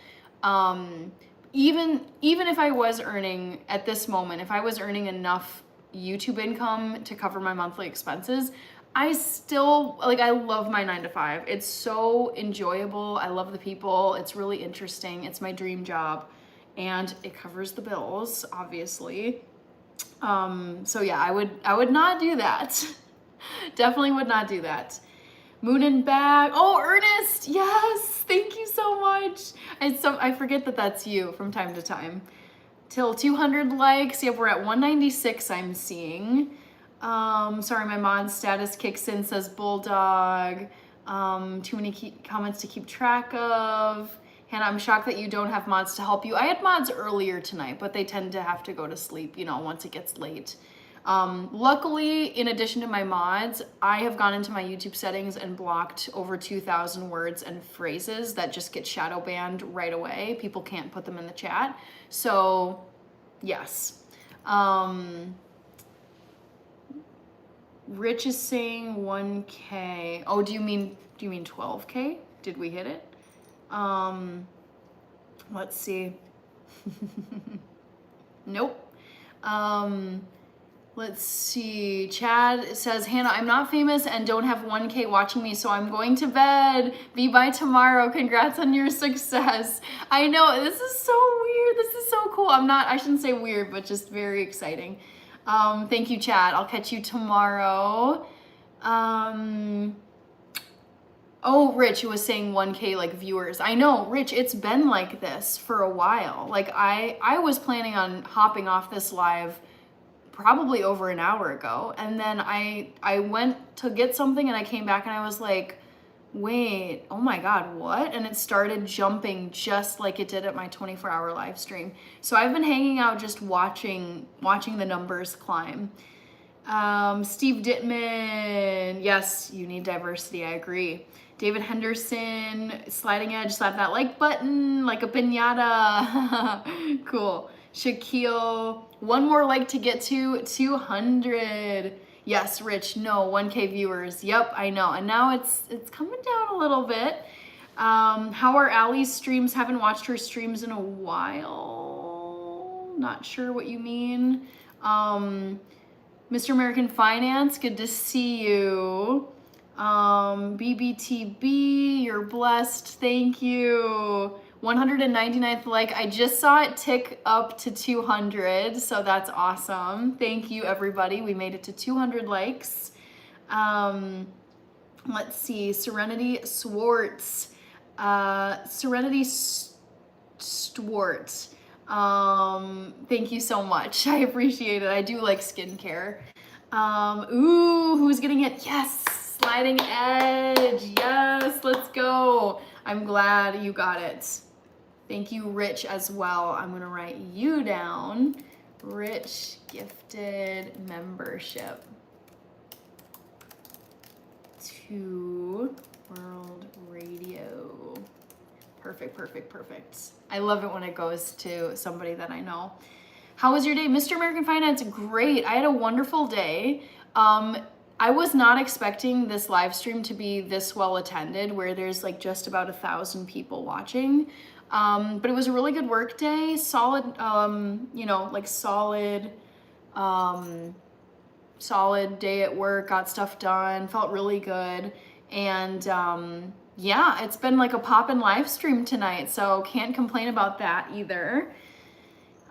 Even if I was earning, at this moment, if I was earning enough YouTube income to cover my monthly expenses, I still, like, I love my 9 to 5. It's so enjoyable. I love the people. It's really interesting. It's my dream job, and it covers the bills, obviously. So yeah, I would not do that. Definitely would not do that. Moon and Bag. Oh, Ernest, yes, thank you so much. I forget that that's you from time to time. Till 200 likes. Yep, we're at 196. I'm seeing. Sorry, my mod status kicks in, says Bulldog. Too many comments to keep track of. Hannah, I'm shocked that you don't have mods to help you. I had mods earlier tonight, but they tend to have to go to sleep, once it gets late. Luckily, in addition to my mods, I have gone into my YouTube settings and blocked over 2,000 words and phrases that just get shadow banned right away. People can't put them in the chat. So, yes. Rich is saying 1K. Oh, do you mean 12K? Did we hit it? Let's see. Nope. Let's see. Chad says, Hannah, I'm not famous and don't have 1K watching me, so I'm going to bed. Be by tomorrow. Congrats on your success. I know, this is so weird. This is so cool. I shouldn't say weird, but just very exciting. Thank you, Chad. I'll catch you tomorrow. Oh, Rich was saying 1K like viewers. I know, Rich, it's been like this for a while. Like I was planning on hopping off this live probably over an hour ago. And then I went to get something and I came back and I was like, wait, oh my God, what? And it started jumping just like it did at my 24-hour live stream. So I've been hanging out just watching the numbers climb. Steve Dittman, yes, you need diversity, I agree. David Henderson, sliding edge, slap that like button like a piñata. Cool. Shaquille, one more like to get to 200. Yes, Rich, no, 1K viewers. Yep, I know. And now it's coming down a little bit. How are Allie's streams? Haven't watched her streams in a while. Not sure what you mean. Mr. American Finance, good to see you. BBTB, you're blessed. Thank you. 199th like. I just saw it tick up to 200, so that's awesome. Thank you, everybody. We made it to 200 likes. Let's see. Serenity Swartz. Serenity Stwartz. Thank you so much. I appreciate it. I do like skincare. Ooh, who's getting it? Yes, sliding edge. Yes, let's go. I'm glad you got it. Thank you, Rich, as well. I'm gonna write you down. Rich gifted membership to World Radio. Perfect, perfect, perfect. I love it when it goes to somebody that I know. How was your day? Mr. American Finance, great. I had a wonderful day. I was not expecting this live stream to be this well attended, where there's like just about 1,000 people watching. But it was a really good work day, solid, solid day at work, got stuff done, felt really good. And yeah, it's been like a poppin' live stream tonight, so can't complain about that either.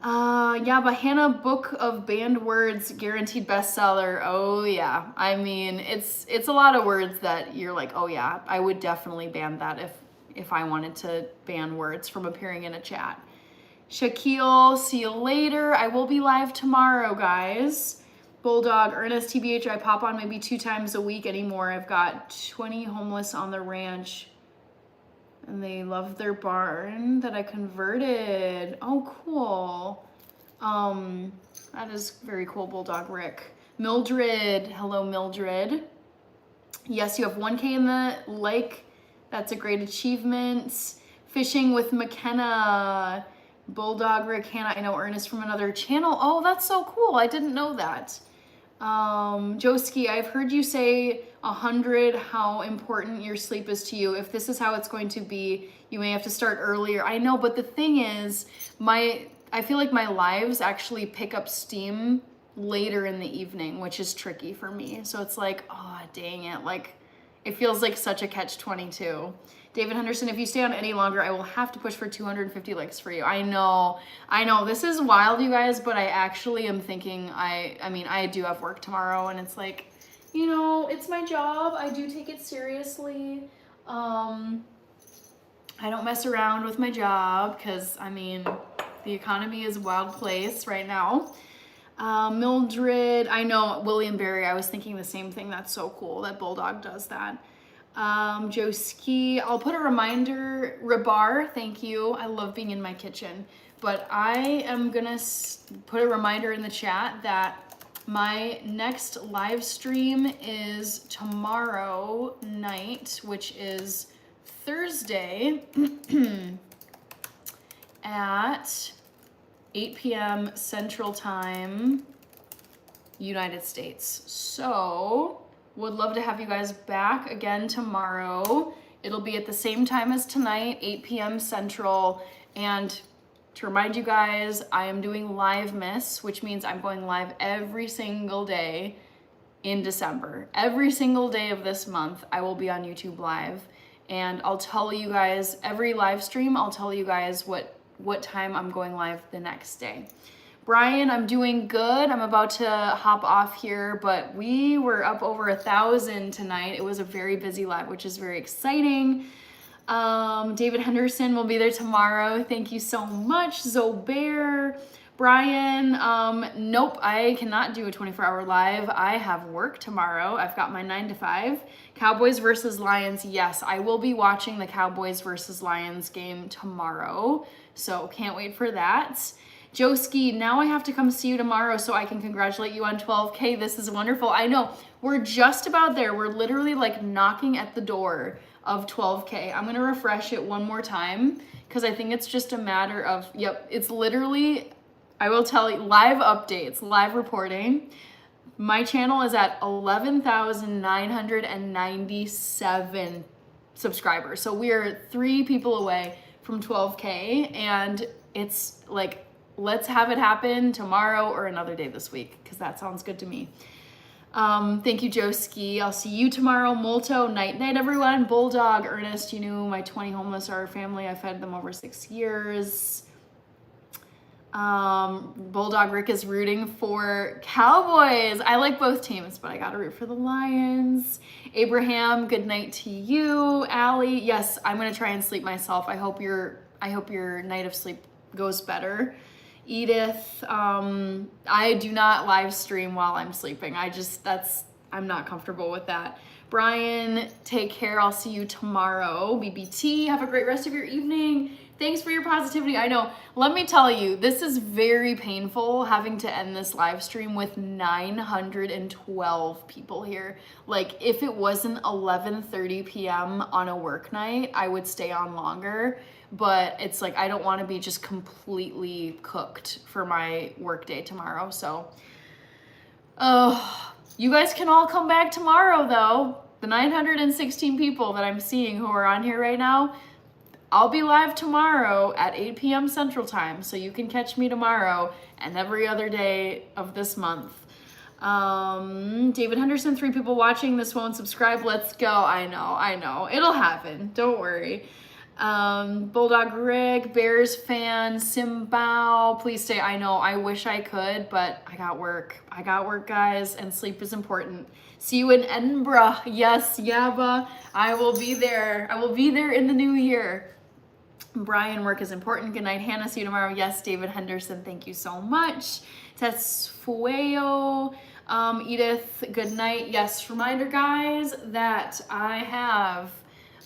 Yeah, but Hannah, book of banned words, guaranteed bestseller. Oh yeah, I mean, it's a lot of words that you're like, oh yeah, I would definitely ban that if I wanted to ban words from appearing in a chat. Shaquille, see you later. I will be live tomorrow, guys. Bulldog, Ernest, TBH, I pop on maybe 2 times a week anymore. I've got 20 homeless on the ranch and they love their barn that I converted. Oh, cool. That is very cool, Bulldog Rick. Mildred, hello, Mildred. Yes, you have 1K in the like. That's a great achievement. Fishing with McKenna. Bulldog Rick, Hannah, I know Ernest from another channel. Oh, that's so cool. I didn't know that. Joski, I've heard you say 100 how important your sleep is to you. If this is how it's going to be, you may have to start earlier. I know, but the thing is, I feel like my lives actually pick up steam later in the evening, which is tricky for me. So it's like, oh, dang it. Like, it feels like such a catch-22. David Henderson, if you stay on any longer, I will have to push for 250 likes for you. I know, this is wild, you guys, but I actually am thinking, I mean, I do have work tomorrow, and it's like, you know, it's my job. I do take it seriously. I don't mess around with my job, because, I mean, the economy is a wild place right now. Mildred, I know, William Barry, I was thinking the same thing. That's so cool that Bulldog does that. Joe Ski, I'll put a reminder. Rabar, thank you. I love being in my kitchen, but I am gonna put a reminder in the chat that my next live stream is tomorrow night, which is Thursday at 8 p.m. Central Time. United States. So would love to have you guys back again tomorrow. It'll be at the same time as tonight, 8 p.m. Central. And to remind you guys, I am doing Livemiss, which means I'm going live every single day in December. Every single day of this month, I will be on YouTube Live. And I'll tell you guys, every live stream, I'll tell you guys what time I'm going live the next day. Brian, I'm doing good. I'm about to hop off here, but we were up over 1,000 tonight. It was a very busy live, which is very exciting. David Henderson will be there tomorrow. Thank you so much. Zobair. Brian, nope, I cannot do a 24-hour live. I have work tomorrow. I've got my 9 to 5. Cowboys versus Lions. Yes, I will be watching the Cowboys versus Lions game tomorrow. So can't wait for that. Joski, now I have to come see you tomorrow so I can congratulate you on 12K. This is wonderful. I know, we're just about there. We're literally like knocking at the door of 12K. I'm gonna refresh it one more time because I think it's just a matter of, yep, it's literally, I will tell you, live updates, live reporting. My channel is at 11,997 subscribers. So we are 3 people away from 12K, and it's like, let's have it happen tomorrow or another day this week, because that sounds good to me. Thank you, Joski. I'll see you tomorrow. Molto, night night, everyone. Bulldog, Ernest, you knew my 20 homeless are a family. I fed them over 6 years. Bulldog Rick is rooting for Cowboys. I like both teams, but I gotta root for the Lions. Abraham, good night to you. Allie, yes, I'm gonna try and sleep myself. I hope your night of sleep goes better. Edith, I do not live stream while I'm sleeping. I'm not comfortable with that. Brian, take care. I'll see you tomorrow. BBT, have a great rest of your evening. Thanks for your positivity. I know, let me tell you, this is very painful having to end this live stream with 912 people here. Like, if it wasn't 11:30 p.m. on a work night, I would stay on longer. But it's like, I don't want to be just completely cooked for my work day tomorrow. So, you guys can all come back tomorrow though. The 916 people that I'm seeing who are on here right now, I'll be live tomorrow at 8 p.m. Central Time, so you can catch me tomorrow and every other day of this month. David Henderson, 3 people watching. This won't subscribe. Let's go. I know. It'll happen. Don't worry. Bulldog Rick, Bears fan, Simbao, please stay. I know, I wish I could, but I got work, guys, and sleep is important. See you in Edinburgh. Yes, Yaba, I will be there in the new year. Brian, work is important. Good night, Hannah. See you tomorrow. Yes, David Henderson, thank you so much. Tesfueo, Edith, good night. Yes, reminder, guys, that I have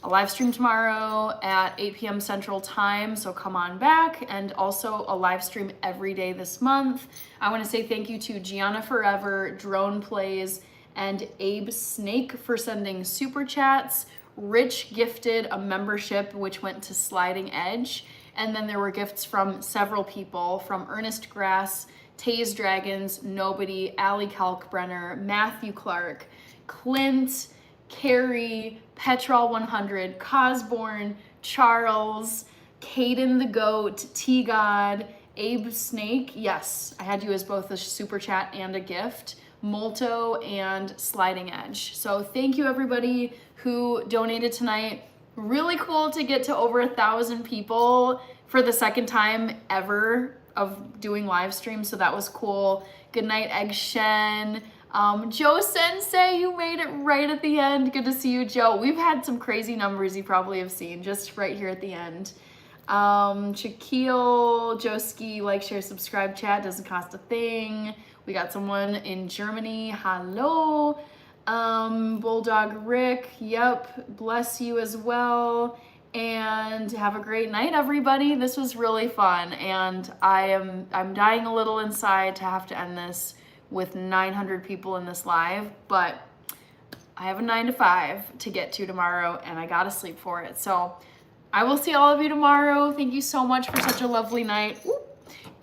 a live stream tomorrow at 8 p.m. Central Time, so come on back, and also a live stream every day this month. I want to say thank you to Gianna Forever, Drone Plays, and Abe Snake for sending super chats. Rich gifted a membership which went to Sliding Edge, and then there were gifts from several people, from Ernest Grass, Taze Dragons, Nobody, Allie Kalkbrenner, Matthew Clark, Clint, Carrie, Petrol 100, Cosborn, Charles, Caden the Goat, T-God, Abe Snake. Yes, I had you as both a super chat and a gift. Molto and Sliding Edge. So thank you everybody who donated tonight. Really cool to get to over 1,000 people for the second time ever of doing live streams. So that was cool. Good night, Egg Shen. Joe Sensei, you made it right at the end. Good to see you, Joe. We've had some crazy numbers you probably have seen just right here at the end. Shaquille, Joski, like, share, subscribe, chat, doesn't cost a thing. We got someone in Germany. Hello. Bulldog Rick, yep, bless you as well. And have a great night, everybody. This was really fun, and I'm dying a little inside to have to end this with 900 people in this live, but I have a 9 to 5 to get to tomorrow, and I gotta sleep for it. So I will see all of you tomorrow. Thank you so much for such a lovely night.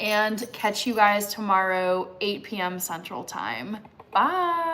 and catch you guys tomorrow, 8 p.m. Central Time. Bye.